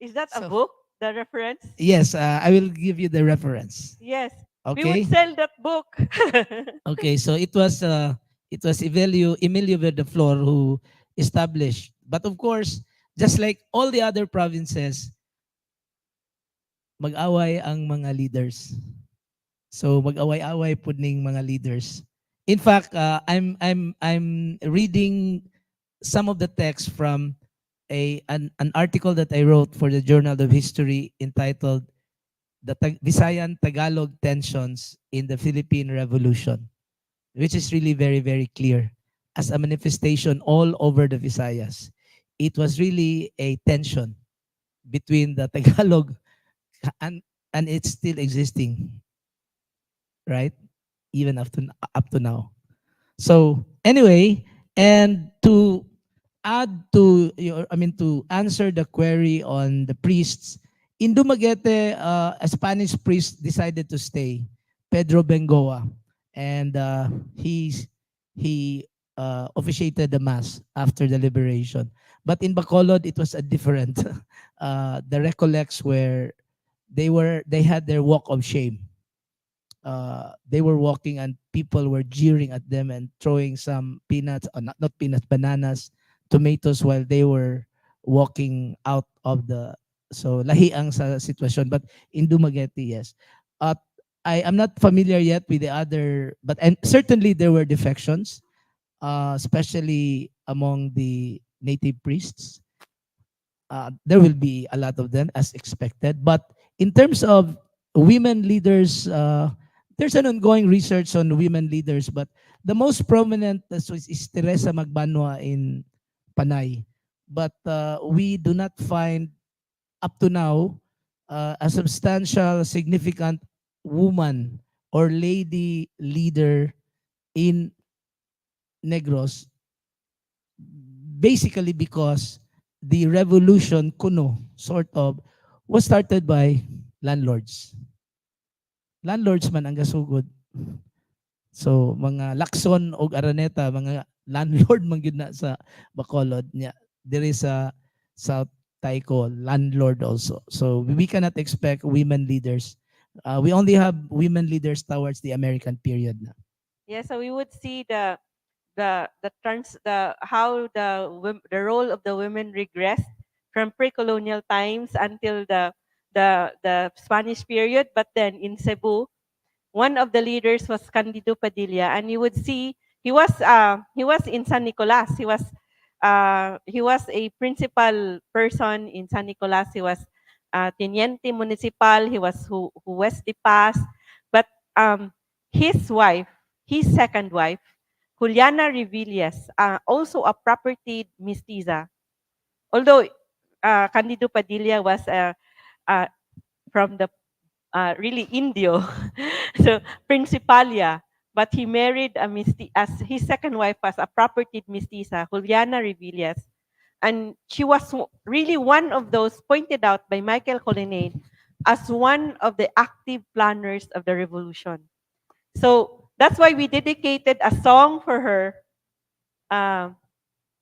Is that a So- book, the reference? Yes, I will give you the reference. Yes. We Okay. would sell that book. Okay, so it was Emilio Verdiflor who established. But of course, just like all the other provinces, mag-away ang mga leaders. So mag-away-away po ning mga leaders. In fact, I'm reading some of the text from an article that I wrote for the Journal of History entitled "The Visayan Tagalog Tensions in the Philippine Revolution," which is really very, very clear as a manifestation all over the Visayas. It was really a tension between the Tagalog and it's still existing, right? Even up to now. So anyway, and to to answer the query on the priests, in Dumaguete, a Spanish priest decided to stay, Pedro Bengoa, and he officiated the mass after the liberation. But in Bacolod, it was a different. The recollects were they had their walk of shame. They were walking and people were jeering at them and throwing some peanuts, or not peanuts, bananas, tomatoes while they were walking out of the. So lahi ang sa sitwasyon. But in Dumaguete, yes. I am not familiar yet with the other, but and certainly there were defections, especially among the native priests. There will be a lot of them as expected. But in terms of women leaders, there's an ongoing research on women leaders, but the most prominent is Teresa Magbanua in Panay. But we do not find up to now a substantial, significant woman or lady leader in Negros, basically because the revolution, kuno, sort of, was started by landlords. Landlords man ang gasugod. So mga Lacson o Araneta, mga landlord man gyud na sa Bacolod nya. There is a South Taiko landlord also. So we cannot expect women leaders. We only have women leaders towards the American period na. Yeah, so we would see how the role of the women regressed from pre-colonial times until the Spanish period. But then in Cebu, one of the leaders was Candido Padilla, and you would see he was in San Nicolas. He was a principal person in San Nicolas. He was teniente municipal. He was who was the pass, but his wife, his second wife, Juliana Revillas, also a property mestiza. Although Candido Padilla was from the really Indio, so Principalia, but he married as his second wife was a property mestiza, Juliana Revillas, and she was really one of those pointed out by Michael Colonnade as one of the active planners of the revolution. So that's why we dedicated a song for her,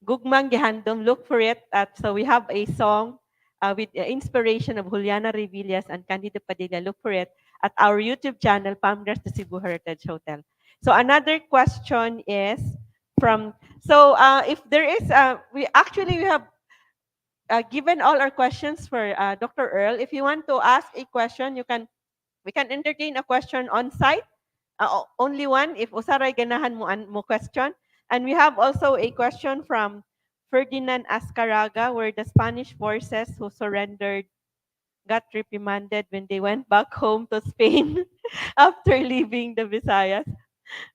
Gugmang Gihandom, look for it. So we have a song with the inspiration of Juliana Revillas and Candido Padilla, look for it at our YouTube channel, Palmgras to Cebu Heritage Hotel. So another question is from, so if there is, we have given all our questions for Dr. Earl. If you want to ask a question, we can entertain a question on site. Only one, if usaray ganahan mo question. And we have also a question from Ferdinand Azcárraga, where the Spanish forces who surrendered got reprimanded when they went back home to Spain after leaving the Visayas.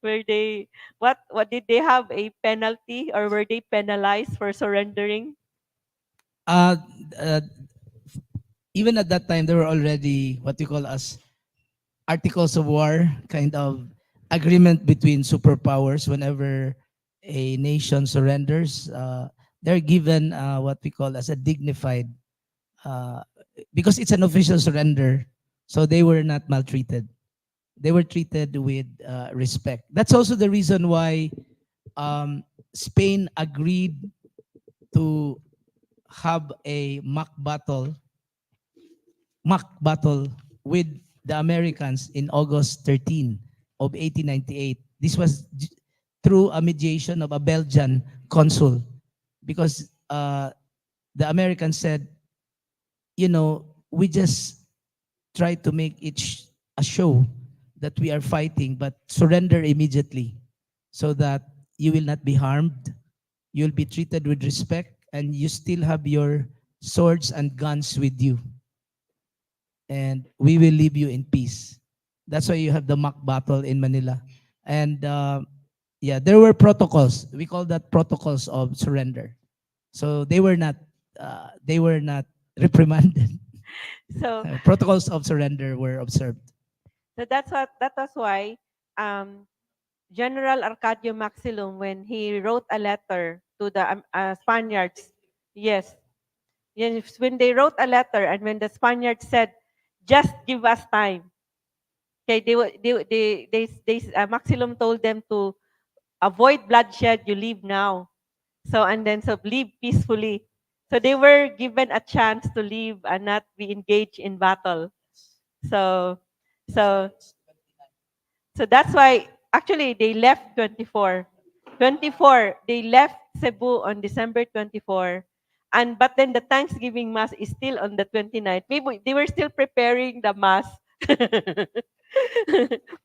Were they, what did they have a penalty, or were they penalized for surrendering? Uh, uh, Even at that time, there were already what we call as articles of war, kind of agreement between superpowers. Whenever a nation surrenders, they're given what we call as a dignified, uh, because it's an official surrender, so they were not maltreated. They were treated with respect. That's also the reason why Spain agreed to have a mock battle with the Americans in August 13 of 1898. This was through a mediation of a Belgian consul, because the Americans said, you know, we just try to make it a show that we are fighting, but surrender immediately so that you will not be harmed, you'll be treated with respect, and you still have your swords and guns with you. And we will leave you in peace. That's why you have the mock battle in Manila. And yeah, there were protocols. We call that protocols of surrender. So they were not reprimanded. So Protocols of surrender were observed. So that was why General Arcadio Maxilum, when he wrote a letter to the Spaniards, yes, when they wrote a letter, and when the Spaniards said, "Just give us time," okay, Maxilum told them to avoid bloodshed. You leave now. So leave peacefully. So they were given a chance to leave and not be engaged in battle. So so So that's why actually they left 24. 24, they left Cebu on December 24. But then the Thanksgiving Mass is still on the 29th. Maybe they were still preparing the Mass.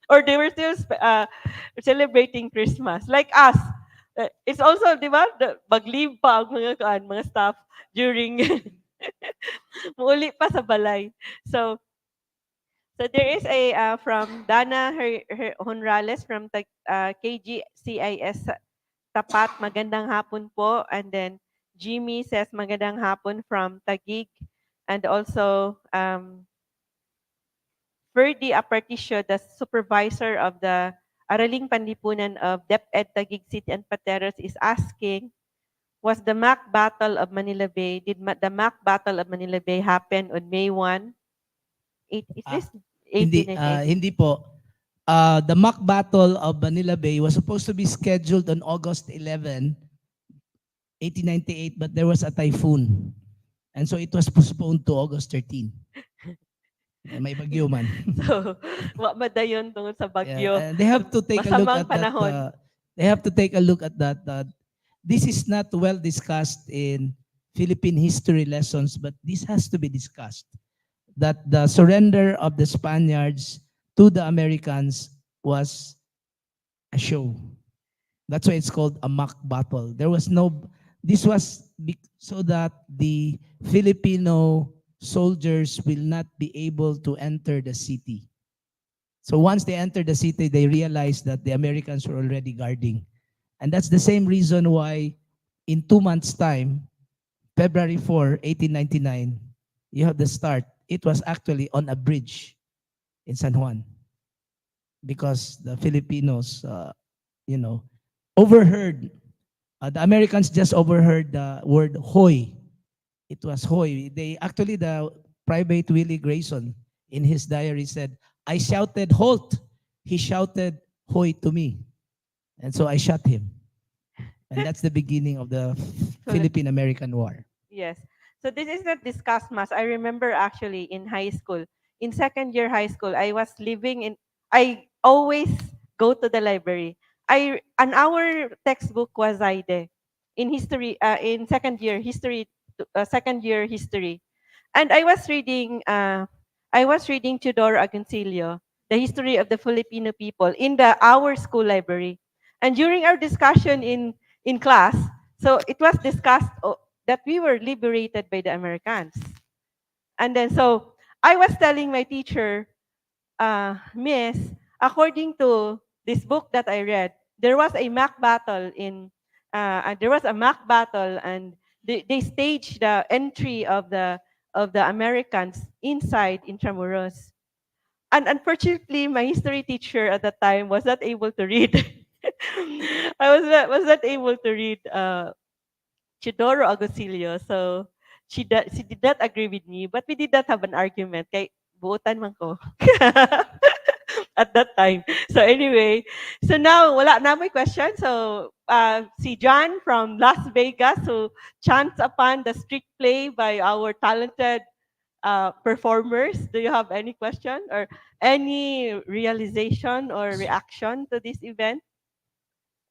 Or they were still celebrating Christmas. Like us. It's also, di ba, mag-leave pa ang mga staff during muuli pa sa balay. So there is a from Dana Honrales from 𝗀𝗃𝐺CIS Tapat, magandang hapon po. And then Jimmy says magandang hapon from Taguig. And also 𝗪𝗂𝗂𝗃𝗃, the supervisor of the Araling Panlipunan of DepEd Taguig City and Pateros, is asking, was the mock battle of Manila Bay, did the mock battle of Manila Bay happen on May 1? Is this Hindi, 1898? hindi po. The mock battle of Manila Bay was supposed to be scheduled on August 11, 1898, but there was a typhoon. And so it was postponed to August 13. May bagyo man. So, madayon tungod sa bagyo. Yeah, they have to take a look Masamang at panahon. that. They have to take a look at that. This is not well discussed in Philippine history lessons, but this has to be discussed. That the surrender of the Spaniards to the Americans was a show. That's why it's called a mock battle. This was so that the Filipino soldiers will not be able to enter the city. So once they entered the city, they realized that the Americans were already guarding. And that's the same reason why in 2 months' time, February 4, 1899, you have the start. It was actually on a bridge in San Juan, because the Filipinos, overheard The Americans just overheard the word "hoy." It was "hoy." They actually, the Private Willie Grayson in his diary said, "I shouted halt. He shouted hoy to me, and so I shot him." And that's the beginning of the Philippine-American War. Yes. So this is not discussed much. I remember actually in high school, in second year high school, I was living in, I always go to the library. And our textbook was Aide in history, in second year history. And I was reading 𝗬𝗲𝗃𝗃𝗃, the history of the Filipino people in our school library. And during our discussion in class, so it was discussed that we were liberated by the Americans. And then so I was telling my teacher, Miss, according to this book that I read, there was a mock battle and they staged the entry of the Americans inside Intramuros. And unfortunately, my history teacher at that time was not able to read. I was not able to read 𝗬𝗲𝗃𝗃𝗃𝗃, so she did not agree with me, but we did not have an argument. Kay buutan man ko. At that time. So anyway, so now wala na may question. So si John from Las Vegas who chants upon the street play by our talented performers. Do you have any question or any realization or reaction to this event?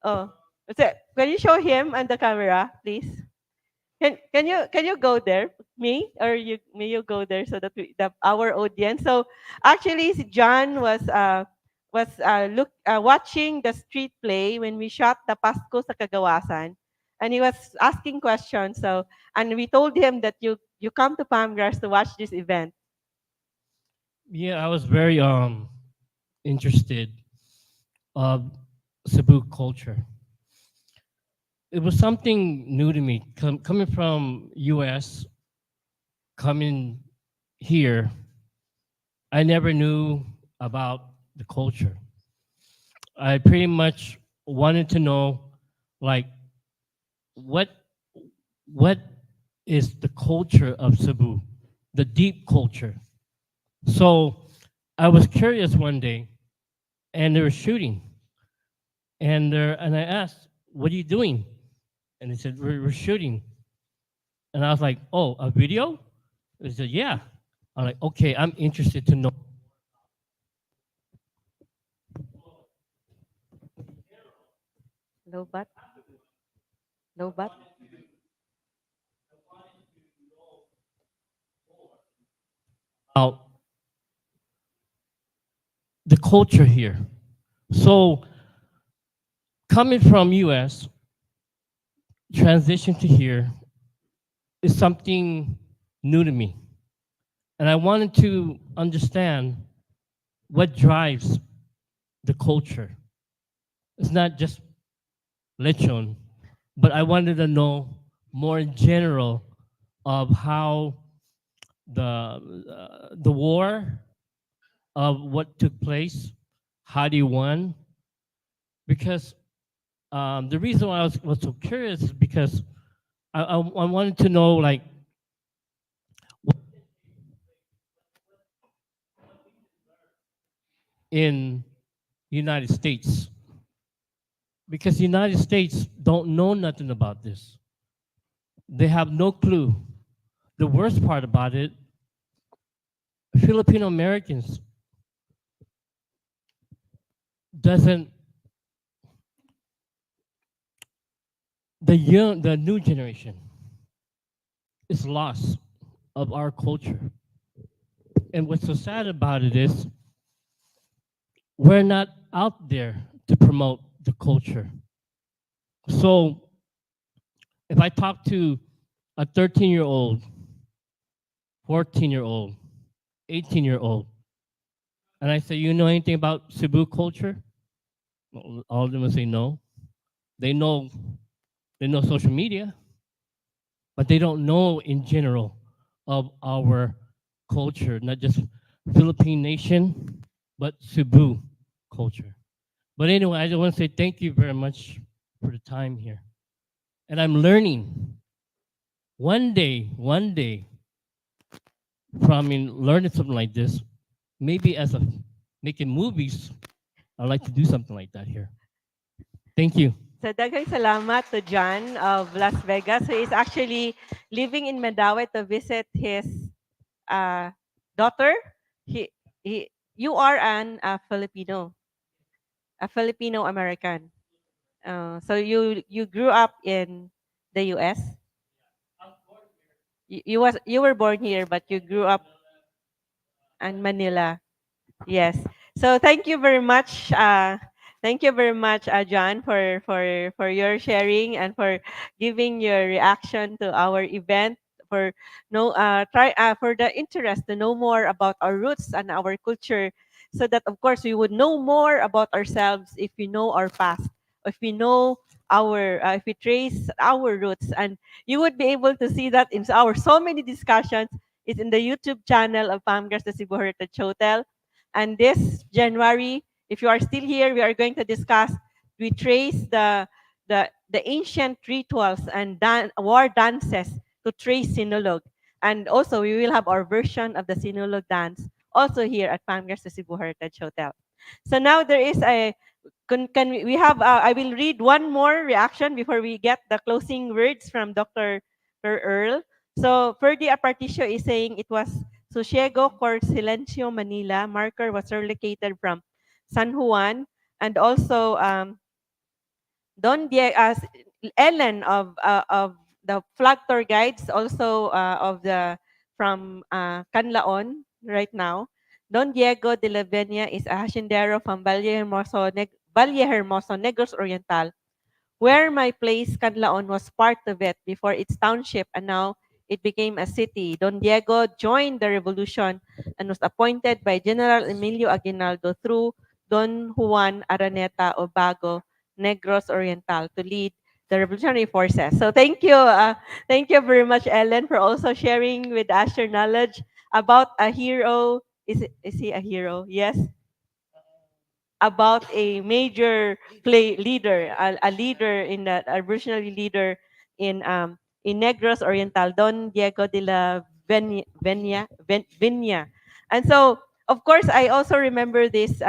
Oh, can you show him on the camera, please? Can you go there, me, or may you go there so that our audience. So actually, si John was watching the street play when we shot the Pasko sa Kagawasan, and he was asking questions. So and we told him that you come to Palmgrass to watch this event. Yeah, I was very interested of Cebu culture. It was something new to me coming from US, coming here. I never knew about the culture. I pretty much wanted to know, like, what is the culture of Cebu, the deep culture. So I was curious one day, and they were shooting, and I asked, "What are you doing?" And they said, we're shooting. And I was like, "Oh, a video?" They said, "Yeah." I'm like, "Okay, I'm interested to know." Low bat. Low bat. About the culture here. So coming from US, transition to here is something new to me. And I wanted to understand what drives the culture. It's not just lechon, but I wanted to know more in general of how the war of what took place, how do you won? Because the reason why I was so curious is because I wanted to know, like, in United States, because the United States don't know nothing about this. They have no clue. The worst part about it, Filipino Americans doesn't, the new generation is lost of our culture. And what's so sad about it is we're not out there to promote the culture. So if I talk to a 13-year-old, 14-year-old, 18-year-old, and I say, "You know anything about Cebu culture?" All of them will say no. They know social media, but they don't know in general of our culture, not just Philippine nation, but Cebu culture. But anyway, I just want to say thank you very much for the time here. and I'm learning. One day, from learning something like this, maybe as a making movies, I'd like to do something like that here. Thank you. So daghang salamat to John of Las Vegas, who is actually living in Mandaue to visit his daughter. You are Filipino, a Filipino American. So you grew up in the U.S. You were born here, but you grew up in Manila. Yes. So thank you very much. Thank you very much, John, for your sharing and for giving your reaction to our event. For the interest to know more about our roots and our culture, so that of course we would know more about ourselves if we know our past, if we know if we trace our roots, and you would be able to see that in our so many discussions. It's in the YouTube channel of 𝗵𝗃𝗃 Cebu Heritage Hotel. And this January, if you are still here, we are going to discuss, we trace the ancient rituals and war dances to trace Sinulog. And also, we will have our version of the Sinulog dance also here at 𝗵𝗃𝗃 Cebu Heritage Hotel. So now there is we have, I will read one more reaction before we get the closing words from Dr. Earl. So Ferdy Aparticio is saying it was 𝗂𝗵𝗂𝗃𝗀 Manila. Marker was relocated from San Juan. And also Ellen of the flag tour guides, also from Canlaon right now. Don Diego de la Venia is a hacendero from 𝗍𝗪moso, Negros Oriental, where my place, Canlaon, was part of it before its township, and now it became a city. Don Diego joined the revolution and was appointed by General Emilio Aguinaldo through Don Juan Araneta Obago, Negros Oriental, to lead the revolutionary forces. So thank you very much, Ellen, for also sharing with us your knowledge about a hero. Is he a hero? Yes. About a major leader, a leader in the a revolutionary leader in Negros Oriental, Don Diego de la Venia. And so, of course, I also remember this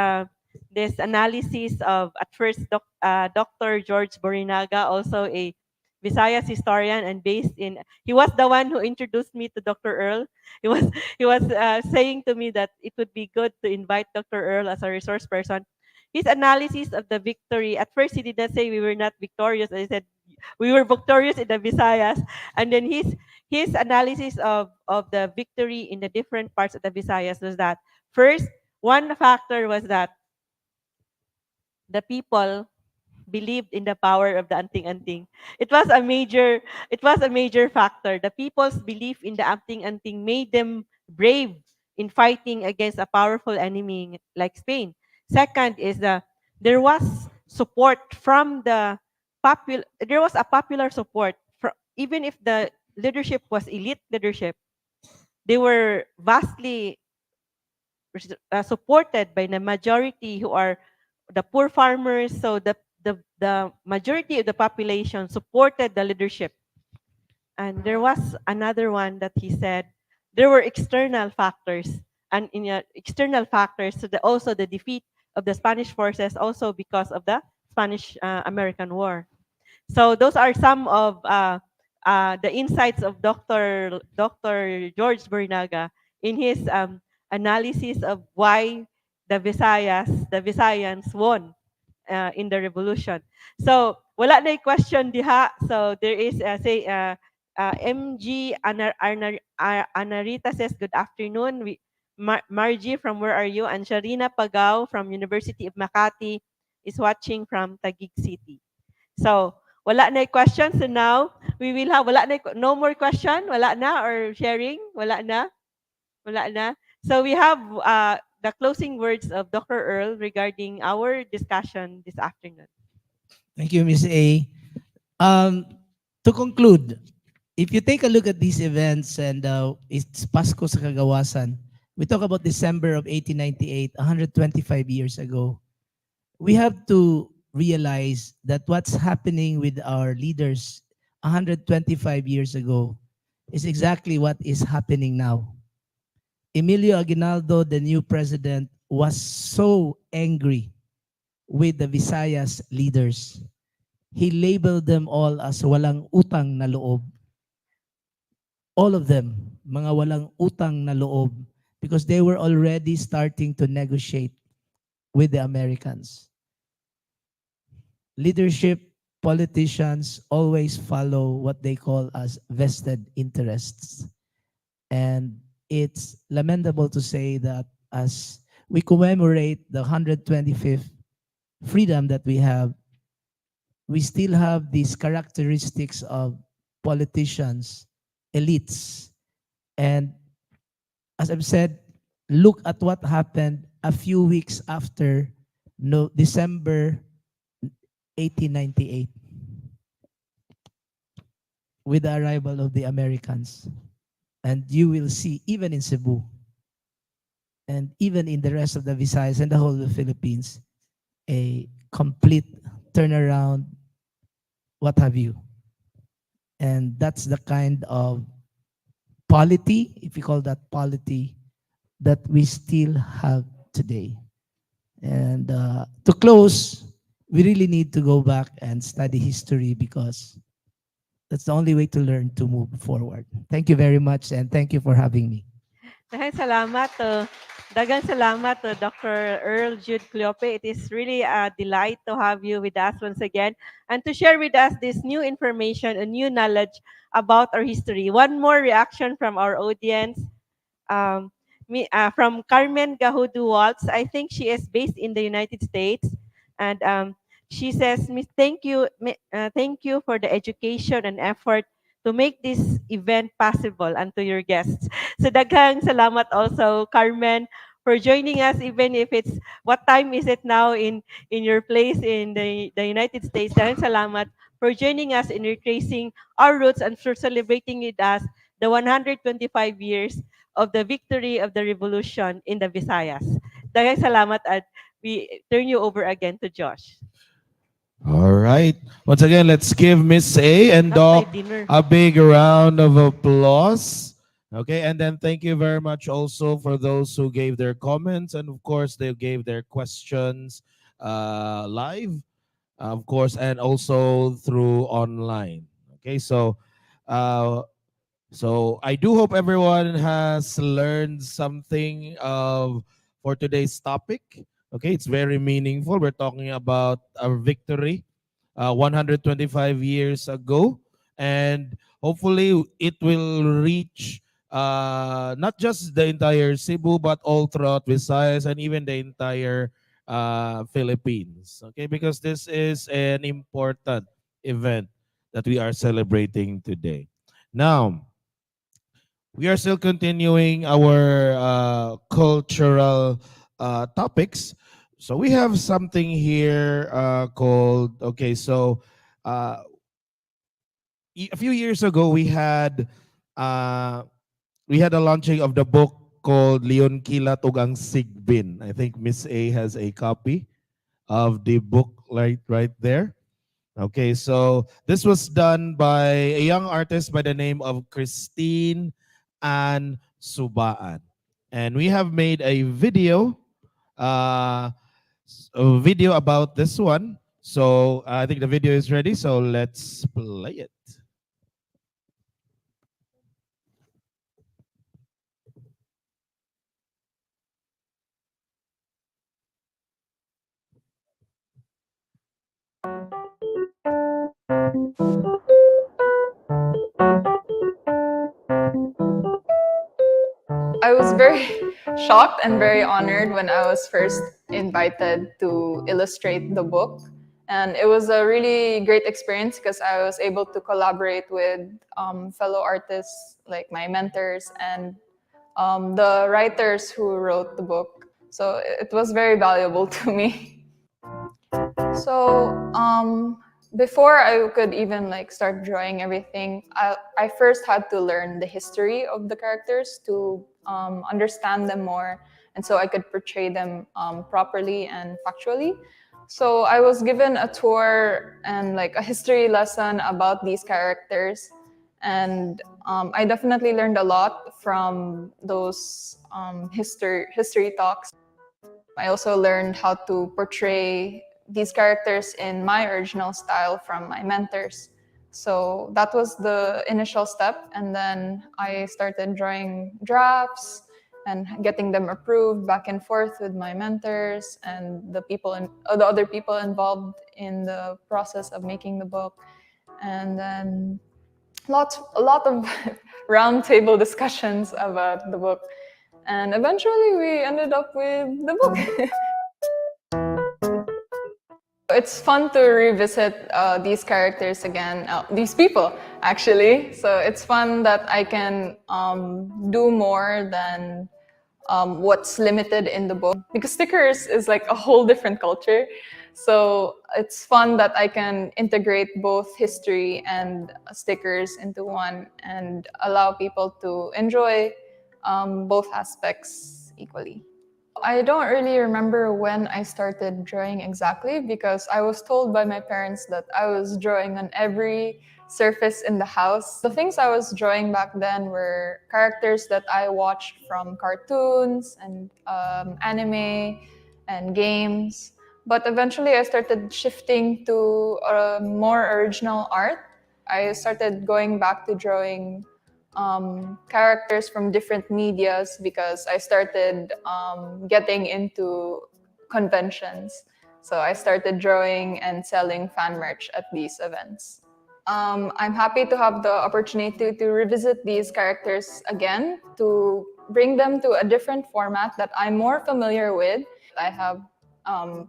analysis of, at first, Dr. George Borinaga, also a Visayas historian and based in. He was the one who introduced me to Dr. Earl. He was saying to me that it would be good to invite Dr. Earl as a resource person. His analysis of the victory, at first he did not say we were not victorious. He said we were victorious in the Visayas. And then his analysis of the victory in the different parts of the Visayas was that, first, one factor was that the people believed in the power of the anting-anting. It was a major factor. The people's belief in the anting-anting made them brave in fighting against a powerful enemy like Spain. Second is there was support from there was a popular support. Even if the leadership was elite leadership, they were vastly supported by the majority, who are the poor farmers. So the majority of the population supported the leadership. And there was another one that he said there were external factors, and external factors, so also the defeat of the Spanish forces, also because of the Spanish-American War. So those are some of the insights of Dr. George Borinaga in his analysis of why the Visayans won in the revolution. So wala na question diha. So there is MG Anarita says good afternoon. Margie from Where Are You? And Sharina Pagao from University of Makati is watching from Taguig City. So wala na questions. So now we will have no more question. Wala na, or sharing? Wala na. So we have the closing words of Dr. Earl regarding our discussion this afternoon. Thank you, Ms. A. To conclude, if you take a look at these events, and it's Pasko sa Kagawasan, we talk about December of 1898, 125 years ago. We have to realize that what's happening with our leaders 125 years ago is exactly what is happening now. Emilio Aguinaldo, the new president, was so angry with the Visayas leaders. He labeled them all as walang utang na loob. All of them, mga walang utang na loob, because they were already starting to negotiate with the Americans. Leadership, politicians always follow what they call as vested interests. And it's lamentable to say that as we commemorate the 125th freedom that we have, we still have these characteristics of politicians, elites. And as I've said, look at what happened a few weeks after December 1898 with the arrival of the Americans. And you will see, even in Cebu, and even in the rest of the Visayas and the whole of the Philippines, a complete turnaround, what have you. And that's the kind of polity, if you call that polity, that we still have today. And to close, we really need to go back and study history because that's the only way to learn to move forward. Thank you very much, and thank you for having me. Daghang salamat to. Daghang salamat to Dr. Earl, Jude, Cleope. It is really a delight to have you with us once again and to share with us this new information and new knowledge about our history. One more reaction from our audience. From Carmen Gahudu Waltz. I think she is based in the United States. And she says, Miss, thank you for the education and effort to make this event possible and to your guests. So daghang salamat also, Carmen, for joining us, even if it's, what time is it now in your place in the United States? Daghang salamat for joining us in retracing our roots and for celebrating with us the 125 years of the victory of the revolution in the Visayas. Daghang salamat at we turn you over again to Josh. All right. Once again, let's give Miss A and Not my Doc dinner. a big round of applause. Okay, and then thank you very much also for those who gave their comments, and of course they gave their questions live, of course, and also through online. Okay, so I do hope everyone has learned something for today's topic. Okay, it's very meaningful. We're talking about our victory 125 years ago, and hopefully it will reach not just the entire Cebu, but all throughout Visayas and even the entire Philippines. Okay, because this is an important event that we are celebrating today. Now, we are still continuing our cultural topics. So we have something here called, okay, so a few years ago uh, we had a launching of the book called 𝗂𝗏𝗃𝗀𝗃𝗀𝗃. I think Miss A has a copy of the book right there. Okay, so this was done by a young artist by the name of Christine Ann Subaan. And we have made a video about this one. So I think the video is ready, so let's play it. I was very shocked and very honored when I was first invited to illustrate the book. And it was a really great experience because I was able to collaborate with fellow artists like my mentors and the writers who wrote the book. So it was very valuable to me. So before I could even start drawing everything, I first had to learn the history of the characters to understand them more, and so I could portray them properly and factually. So I was given a tour and like a history lesson about these characters, and I definitely learned a lot from those history talks. I also learned how to portray these characters in my original style from my mentors. So that was the initial step, and then I started drawing drafts and getting them approved back and forth with my mentors and the other people involved in the process of making the book. And then a lot of round table discussions about the book. And eventually we ended up with the book. It's fun to revisit these characters again, these people actually. So it's fun that I can do more than what's limited in the book, because stickers is like a whole different culture. So it's fun that I can integrate both history and stickers into one and allow people to enjoy both aspects equally. I don't really remember when I started drawing exactly, because I was told by my parents that I was drawing on every surface in the house. The things I was drawing back then were characters that I watched from cartoons and anime and games. But eventually I started shifting to more original art. I started going back to drawing characters from different medias because I started getting into conventions. So I started drawing and selling fan merch at these events. I'm happy to have the opportunity to revisit these characters again, to bring them to a different format that I'm more familiar with. I have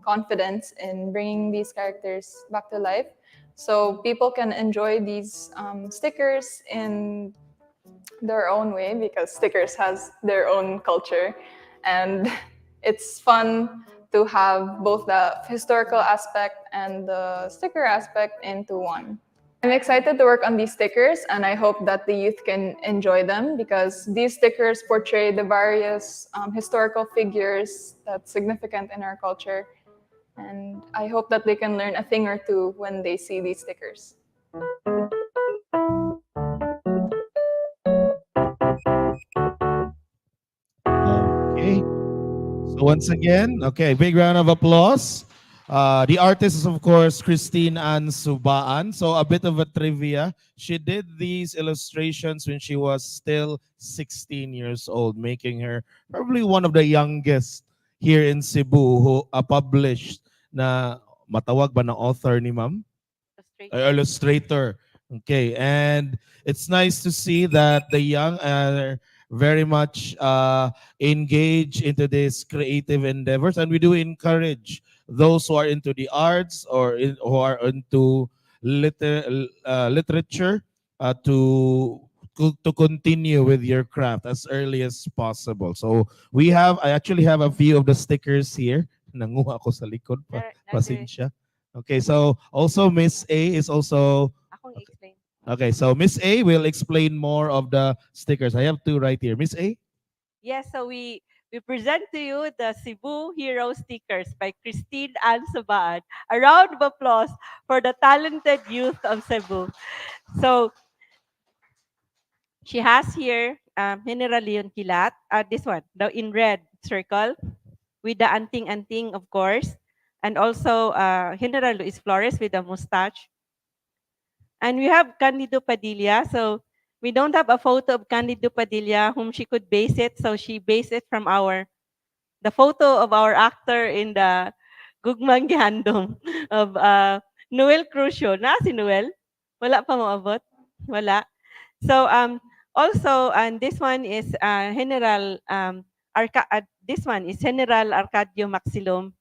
confidence in bringing these characters back to life, so people can enjoy these stickers in their own way, because stickers has their own culture, and it's fun to have both the historical aspect and the sticker aspect into one. I'm excited to work on these stickers, and I hope that the youth can enjoy them, because these stickers portray the various historical figures that's significant in our culture, and I hope that they can learn a thing or two when they see these stickers. Okay. So once again, okay, big round of applause. The artist is, of course, Christine Ann Subaan. So a bit of a trivia. She did these illustrations when she was still 16 years old, making her probably one of the youngest here in Cebu who published na matawag ba na author ni ma'am? Illustrator. Okay, and it's nice to see that the young are very much engaged into these creative endeavors, and we do encourage those who are into the arts or who are into literature to continue with your craft as early as possible. So I actually have a few of the stickers here. Nanguha ako sa likod pa. Pasensya. Okay, so also Miss A is also Akong explain. okay. So Miss A will explain more of the stickers. I have two right here. Miss A. Yes, so we present to you the Cebu Hero stickers by Christine Ann Subaan. A round of applause for the talented youth of Cebu. So she has here General Leon Kilat, this one, the in red circle, with the anting-anting, of course, and also General Luis Flores with the mustache. And we have Candido Padilla. So we don't have a photo of Candido Padilla whom she could base it. So she based it from the photo of our actor in the Gugmang Gihandom of Noel Crucio. Na si Noel? Wala pa maabot? Wala. So also, and this one is this one is General Arcadio Maxilom.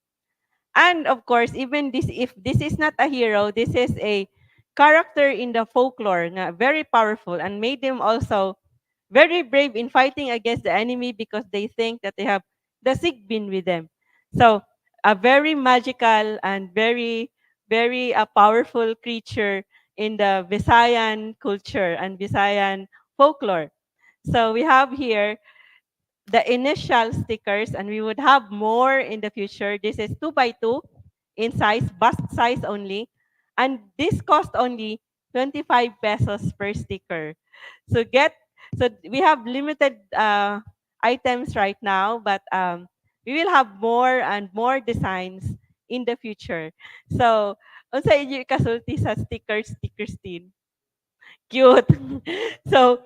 And of course, even this, if this is not a hero, this is a character in the folklore, na very powerful, and made them also very brave in fighting against the enemy because they think that they have the Sigbin with them. So a very magical and very powerful creature in the Visayan culture and Visayan folklore. So we have here the initial stickers, and we would have more in the future. This is 2x2. in size, bust size only. And this cost only 25 pesos per sticker. So we have limited items right now, but we will have more and more designs in the future. So, unsa inyo ikasulti sa stickers, Christine? Cute. So,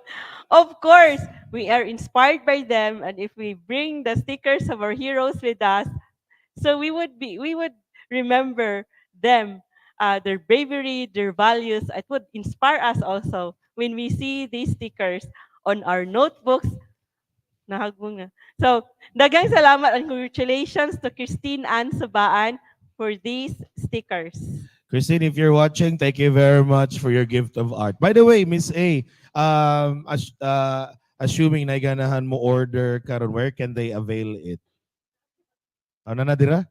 of course, we are inspired by them, and if we bring the stickers of our heroes with us, so we would remember them, their bravery, their values. It would inspire us also when we see these stickers on our notebooks. Nahagbong na. So, daghang salamat and congratulations to Christine Ann Sabaan for these stickers. Christine, if you're watching, thank you very much for your gift of art. By the way, Miss A, assuming na ganahan mo order karon, where can they avail it? Ano na dira?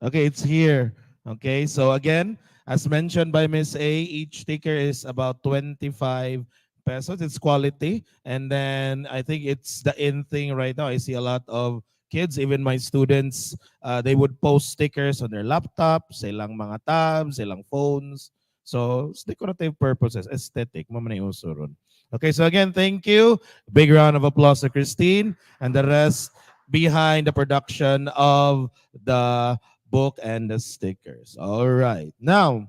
Okay, it's here. Okay, so again, as mentioned by Miss A, each sticker is about 25 pesos. It's quality. And then I think it's the in thing right now. I see a lot of kids, even my students, they would post stickers on their laptops, silang mga tabs, silang phones. So, decorative purposes, aesthetic. Mamana yung uso ron. Okay, so again, thank you. Big round of applause to Christine and the rest behind the production of the book and the stickers. All right. Now,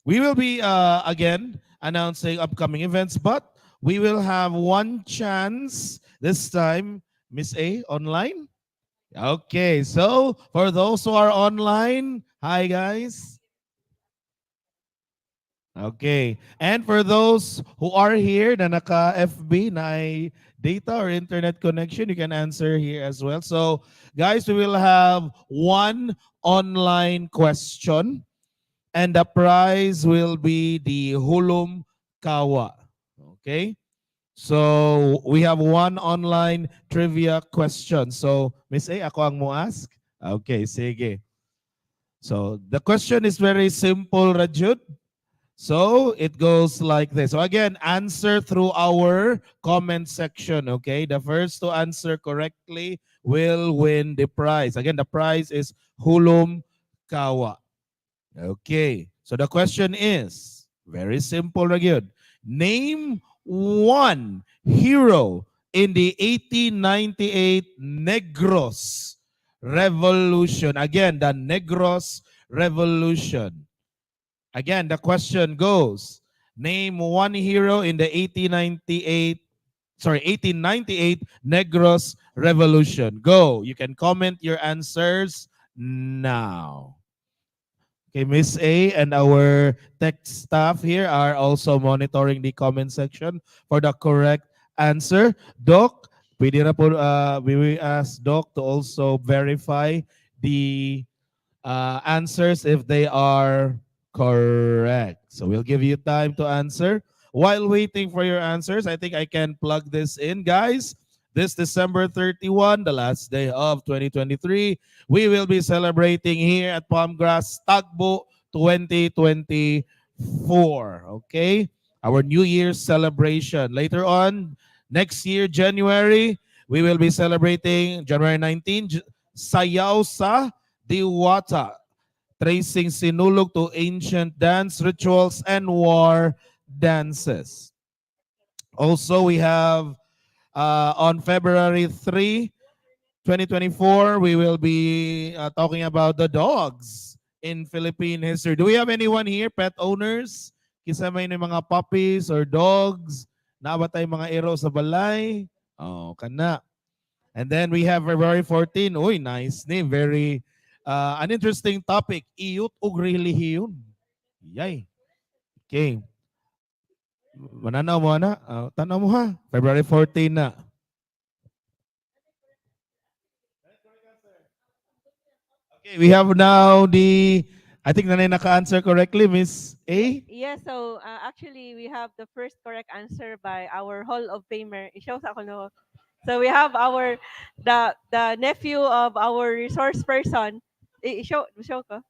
we will be again announcing upcoming events, but we will have one chance this time. Miss A, online? Okay, so for those who are online, hi guys. Okay, and for those who are here na naka-FB na ay data or internet connection, you can answer here as well. So guys, we will have one online question and the prize will be the 𝗲𝗏𝗀𝗃. Okay? So we have one online trivia question. So Miss A, ako ang mo ask? Okay, sige. So the question is very simple, Rajud. So it goes like this. So again, answer through our comment section, okay? The first to answer correctly will win the prize. Again, the prize is 𝗲𝗏𝗃𝗃. Okay, so the question is, very simple, Ragyud. Name one hero in the 1898 Negros Revolution. Again, the Negros Revolution. Again, the question goes, name one hero in the 1898 Negros Revolution. Go. You can comment your answers now. Okay, Miss A and our tech staff here are also monitoring the comment section for the correct answer. Doc, we will ask Doc to also verify the answers if they are correct. So we'll give you time to answer. While waiting for your answers, I think I can plug this in, guys. This December 31, the last day of 2023, we will be celebrating here at Palmgrass Tagbo 2024. Okay? Our New Year's celebration. Later on, next year, January, we will be celebrating January 19, Sayaw sa Diwata, tracing sinulog to ancient dance rituals and war dances. Also, we have on February 3, 2024, we will be talking about the dogs in Philippine history. Do we have anyone here, pet owners? Kisa may mga puppies or dogs? Nabatay mga ero sa balay? Oh, kana. And then we have February 14. Uy, nice name. Very an interesting topic. Iyut ug relihiyon. Yay. Okay. Mananaw mo na? Tanaw mo ha. February 14 na. Okay, we have now I think nanay naka-answer correctly, Miss A. Yes, so actually we have the first correct answer by our Hall of Famer. I-show sa ako no. So we have the nephew of our resource person. I-show ko.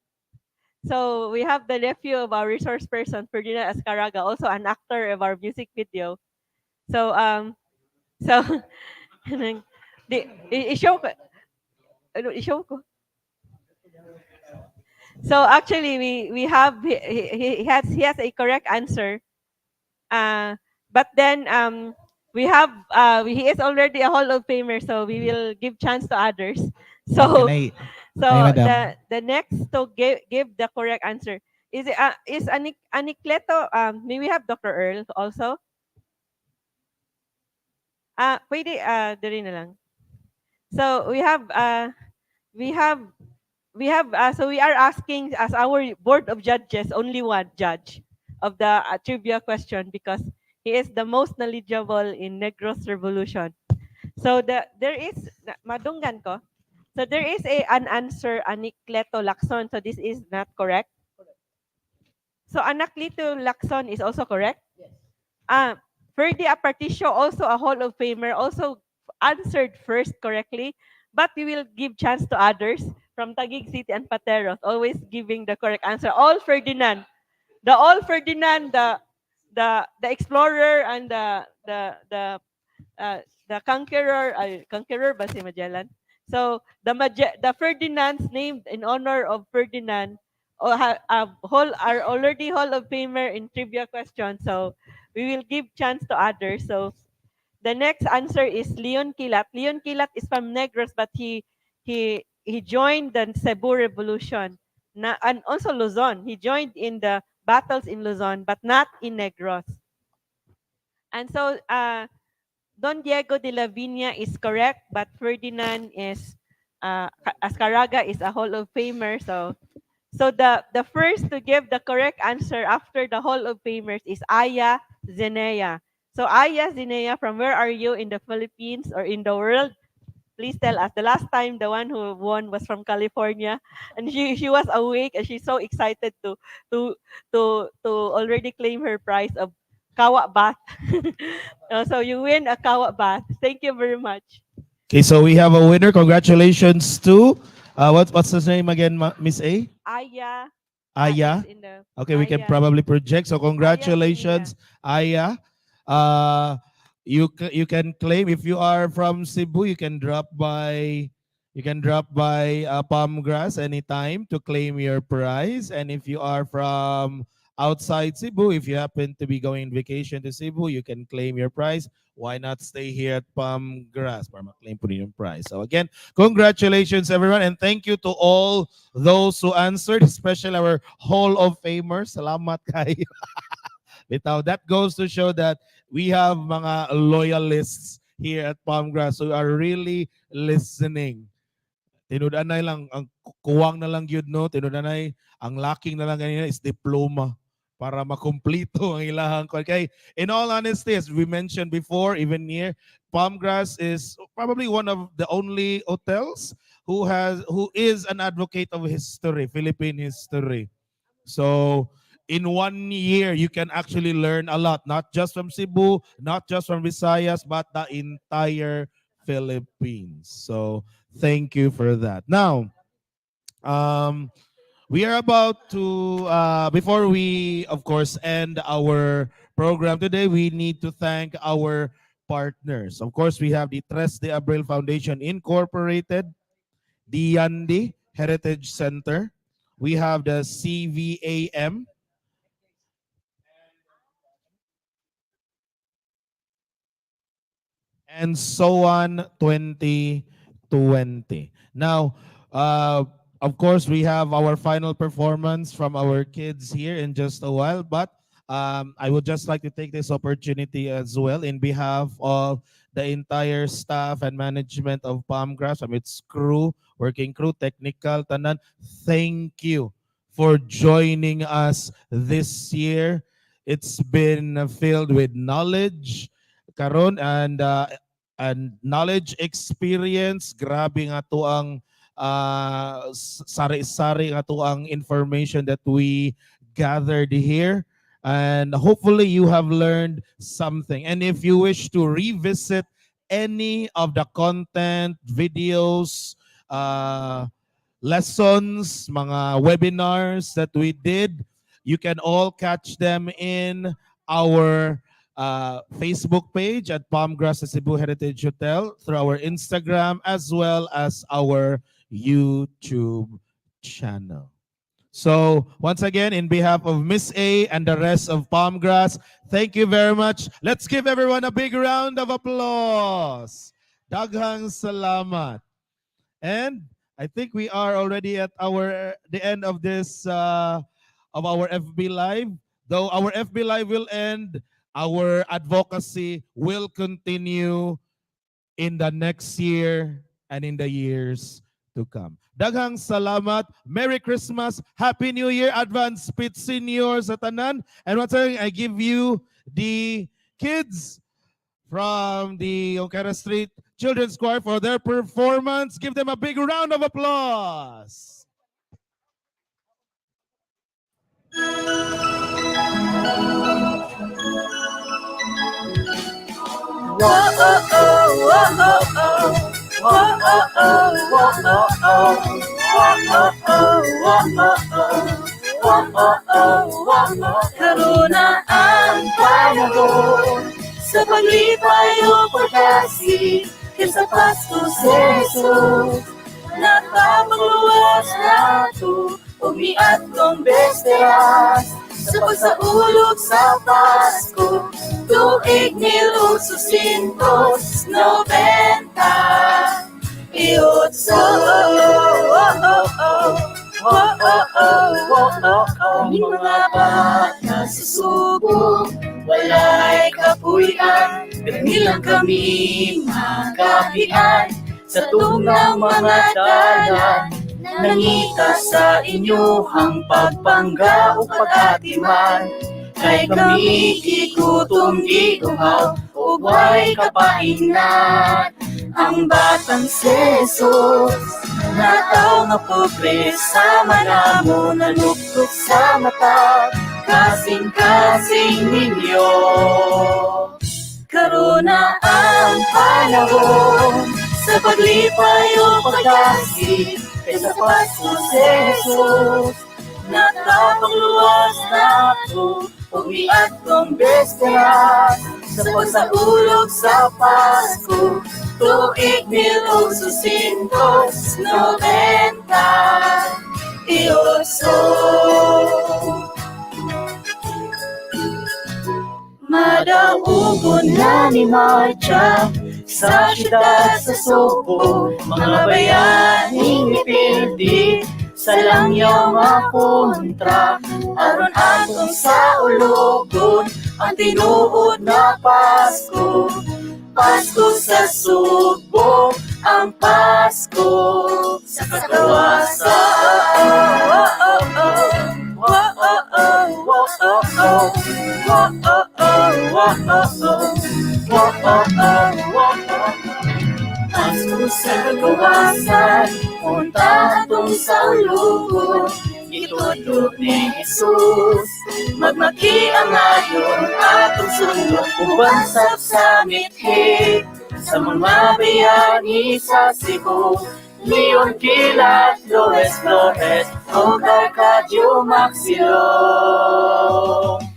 So we have the nephew of our resource person, Ferdinand Ascaraga, also an actor of our music video. So so i-show ko. ano, i-show ko. So actually, we have he has a correct answer. But then we have he is already a Hall of Famer, so we will give chance to others. So the next to give the correct answer is Anikleto. May we have Dr. Earl also? Pwede dali na lang. So so we are asking as our board of judges only one judge of the trivia question because he is the most knowledgeable in Negros Revolution. So there is madunggan ko. So there is an answer Anikleto Lacson. So this is not correct. So Anaklito Lacson is also correct. Yes. Ferdy Aparticio, also a Hall of Famer, also answered first correctly, but we will give chance to others from Taguig City and Pateros, always giving the correct answer. All Ferdinand, the explorer and the conqueror ba si Magellan? So the Ferdinands named in honor of Ferdinand are already Hall of Famer in trivia questions. So we will give chance to others. So the next answer is Leon Quilat. Leon Quilat is from Negros, but he joined the Cebu Revolution. And also Luzon. He joined in the battles in Luzon, but not in Negros. And so Don Diego de la Viña is correct, but Ferdinand is Azcárraga is a Hall of Famer. So the first to give the correct answer after the Hall of Famers is Aya Zenea. So Aya Zenea, from where are you in the Philippines or in the world? Please tell us. The last time the one who won was from California, and she was awake and she's so excited to already claim her prize of Kawa Bath. So you win a Kawa Bath. Thank you very much. Okay, so we have a winner. Congratulations to what's his name again, Miss A? Aya. Aya. Okay, we can Aya. probably project. So congratulations, Aya. You can claim if you are from Cebu, you can drop by Palmgrass anytime to claim your prize. And if you are from outside Cebu, if you happen to be going vacation to Cebu, you can claim your prize. Why not stay here at Palmgrass para ma-claim po yung prize? So again, congratulations everyone, and thank you to all those who answered, especially our Hall of Famers. Salamat kayo. Bitaw, that goes to show that we have mga loyalists here at Palmgrass who are really listening. Tinudanay lang, ang kuwang na lang yun, no? Tinudanay, ang lacking na lang ganyan is diploma para makumplito ang ilahang. Okay, in all honesty, as we mentioned before, even here, Palmgrass is probably one of the only hotels who is an advocate of history, Philippine history. So in 1 year, you can actually learn a lot, not just from Cebu, not just from Visayas, but the entire Philippines. So thank you for that. Now, we are about to, before we, of course, end our program today, we need to thank our partners. Of course, we have the 𝗏𝗏 Foundation Incorporated, Diyandi Heritage Center. We have the CVAM, and SOAN2020. Now, of course, we have our final performance from our kids here in just a while, but I would just like to take this opportunity as well in behalf of the entire staff and management of Palmgrass, from its crew, working crew, technical, tanan. Thank you for joining us this year. It's been filled with knowledge, karon, and knowledge, experience. Grabe nga to ang sari-sari nga to ang information that we gathered here. And hopefully you have learned something. And if you wish to revisit any of the content, videos, lessons, mga webinars that we did, you can all catch them in our Facebook page at Palmgrass Cebu Heritage Hotel, through our Instagram, as well as our YouTube channel. So once again, in behalf of Miss A and the rest of Palmgrass, thank you very much. Let's give everyone a big round of applause. Daghang salamat. And I think we are already at the end of this of our FB Live. Though our FB Live will end, our advocacy will continue in the next year and in the years to come. Daghang salamat. Merry Christmas. Happy New Year. Advance Pit Senior sa tanan. And once again, I give you the kids from the Ongkara Street Children's Choir for their performance. Give them a big round of applause. Karuna ang panahon sa paglipay o pagkasi kaysa Pasko si Jesus. Nakapagluwas na ito, umiat kong besteras sa pagsaulog sa Pasko. Tuig 1890 Aming mga bata sa Sugbo, walay kapuyan, kanilang kami magapian sa tunang mga dalan. Nangita sa inyohang pagpangga o pag-atiman, kay kami ikutom iguhaw o way kapahingan. Ang batang si Jesus, nataw nga pobre sa manamo, naluktok sa mata, kasing-kasing ninyo. Karuna ang panahon sa paglipay o pagkasi kaysa Pasko si Jesus. Nakapagluwas na ito, umiat kong besteras sa pagsaulog sa Pasko. Tuig 1890 Madaugon na ni Marcha sa siyudad sa Sugbo, mga bayaning ipildi sa langyaw nga kontra. Aron atong sa ulogon ang tinuod na Pasko. Pasko sa Sugbo, ang Pasko sa katawasan. Pasko sa kagawasan, punta atong sa ulugon, itutulog ni Jesus. Magmaki ang ayon atong sunod, ubansap sa mithi, sa mga bayani sa Cebu. Leon Kilat, 𝗀𝗶𝗀𝗍, 𝗀𝗏𝗃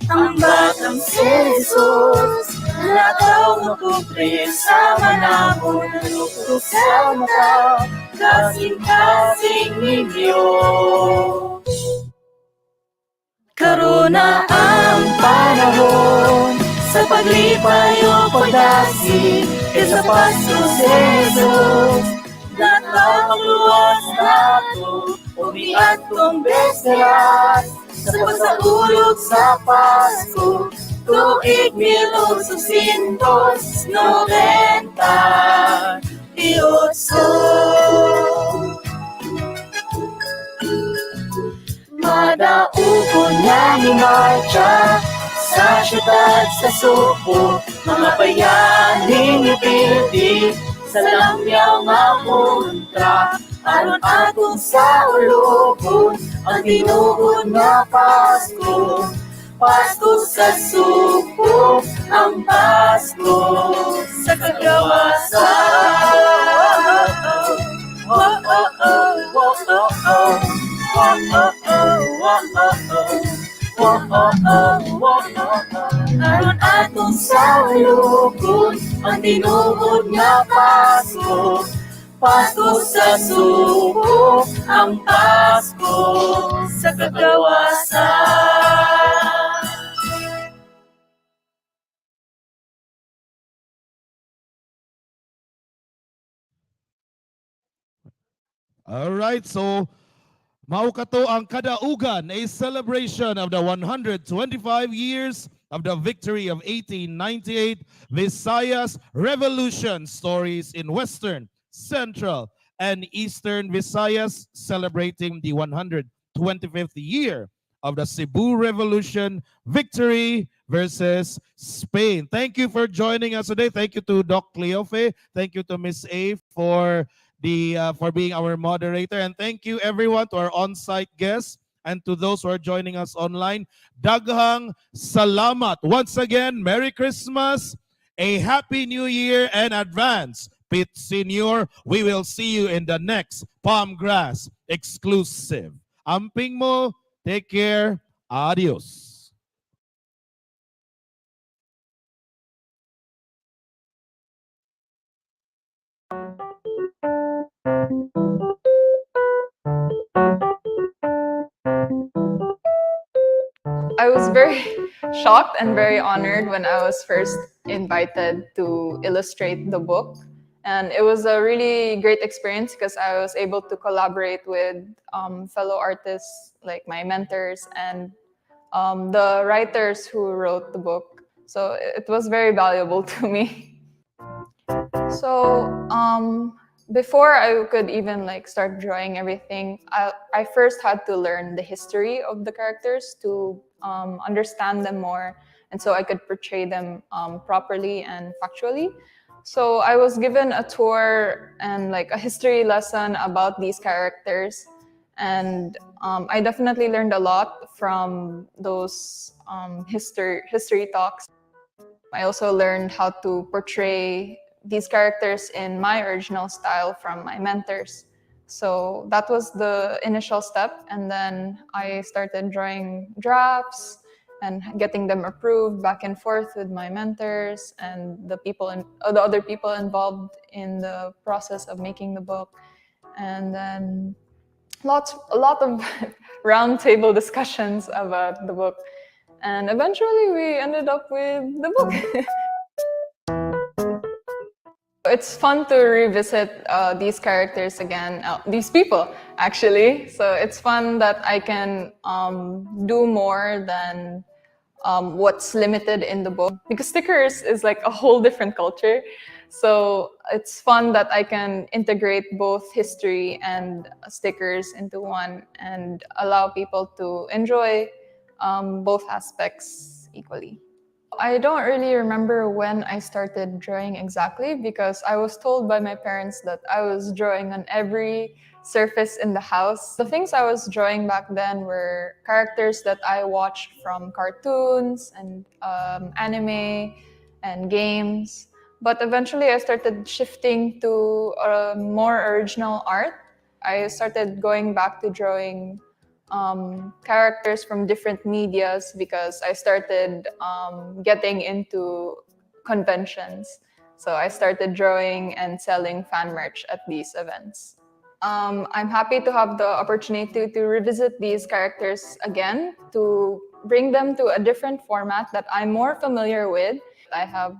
Ang batang si Jesus, nataw nga pobre sa manamo, naluktok sa mata, kasing-kasing ninyo. Karuna ang panahon sa paglipay o pagdasi kaysa Pasko si Jesus. Nakapagluwas na ito, umiat kong besteras sa pagsaulog sa Pasko. Tuig 1890 Madaugon na ni Marcha sa siyudad sa Sugbo, mga bayaning ipildi sa langyaw nga kontra. Aron atong sa ulogon ang tinuod na Pasko. Pasko sa Sugbo, ang Pasko sa kagawasan. Aron atong sa ulogon ang tinuod nga Pasko. Pasko sa Sugbo, ang Pasko sa kagawasan. All right, so mao kato ang kadaugan, a celebration of the 125 years of the victory of 1898, Visayas Revolution stories in Western, Central, and Eastern Visayas, celebrating the 125th year of the Cebu Revolution victory versus Spain. Thank you for joining us today. Thank you to Doc Cleope. Thank you to Ms. A for being our moderator, and thank you everyone to our on-site guests and to those who are joining us online. Daghang salamat. Once again, Merry Christmas, a Happy New Year, and advance. Pit Senior, we will see you in the next Palm Grass exclusive. Amping mo, take care, adios. I was very shocked and very honored when I was first invited to illustrate the book. And it was a really great experience because I was able to collaborate with fellow artists like my mentors and the writers who wrote the book. So it was very valuable to me. So before I could even start drawing everything, I first had to learn the history of the characters to understand them more, and so I could portray them properly and factually. So I was given a tour and a history lesson about these characters, and I definitely learned a lot from those history talks. I also learned how to portray these characters in my original style from my mentors. So that was the initial step, and then I started drawing drafts and getting them approved back and forth with my mentors and the other people involved in the process of making the book. And then a lot of roundtable discussions about the book. And eventually we ended up with the book. It's fun to revisit these characters again, these people actually. So it's fun that I can do more than what's limited in the book, because stickers is a whole different culture. So it's fun that I can integrate both history and stickers into one and allow people to enjoy both aspects equally. I don't really remember when I started drawing exactly, because I was told by my parents that I was drawing on every surface in the house. The things I was drawing back then were characters that I watched from cartoons and anime and games. But eventually I started shifting to more original art. I started going back to drawing characters from different medias because I started getting into conventions. So I started drawing and selling fan merch at these events. I'm happy to have the opportunity to revisit these characters again, to bring them to a different format that I'm more familiar with. I have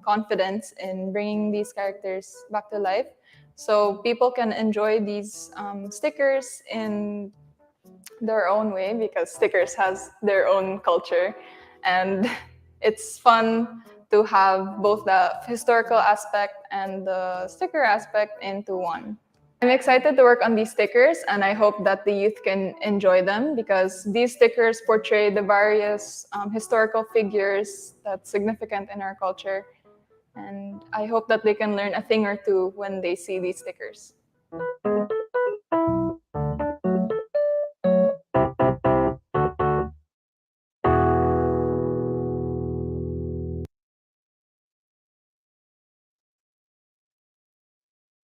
confidence in bringing these characters back to life so people can enjoy these stickers in their own way, because stickers has their own culture, and it's fun to have both the historical aspect and the sticker aspect into one. I'm excited to work on these stickers, and I hope that the youth can enjoy them, because these stickers portray the various historical figures that's significant in our culture, and I hope that they can learn a thing or two when they see these stickers.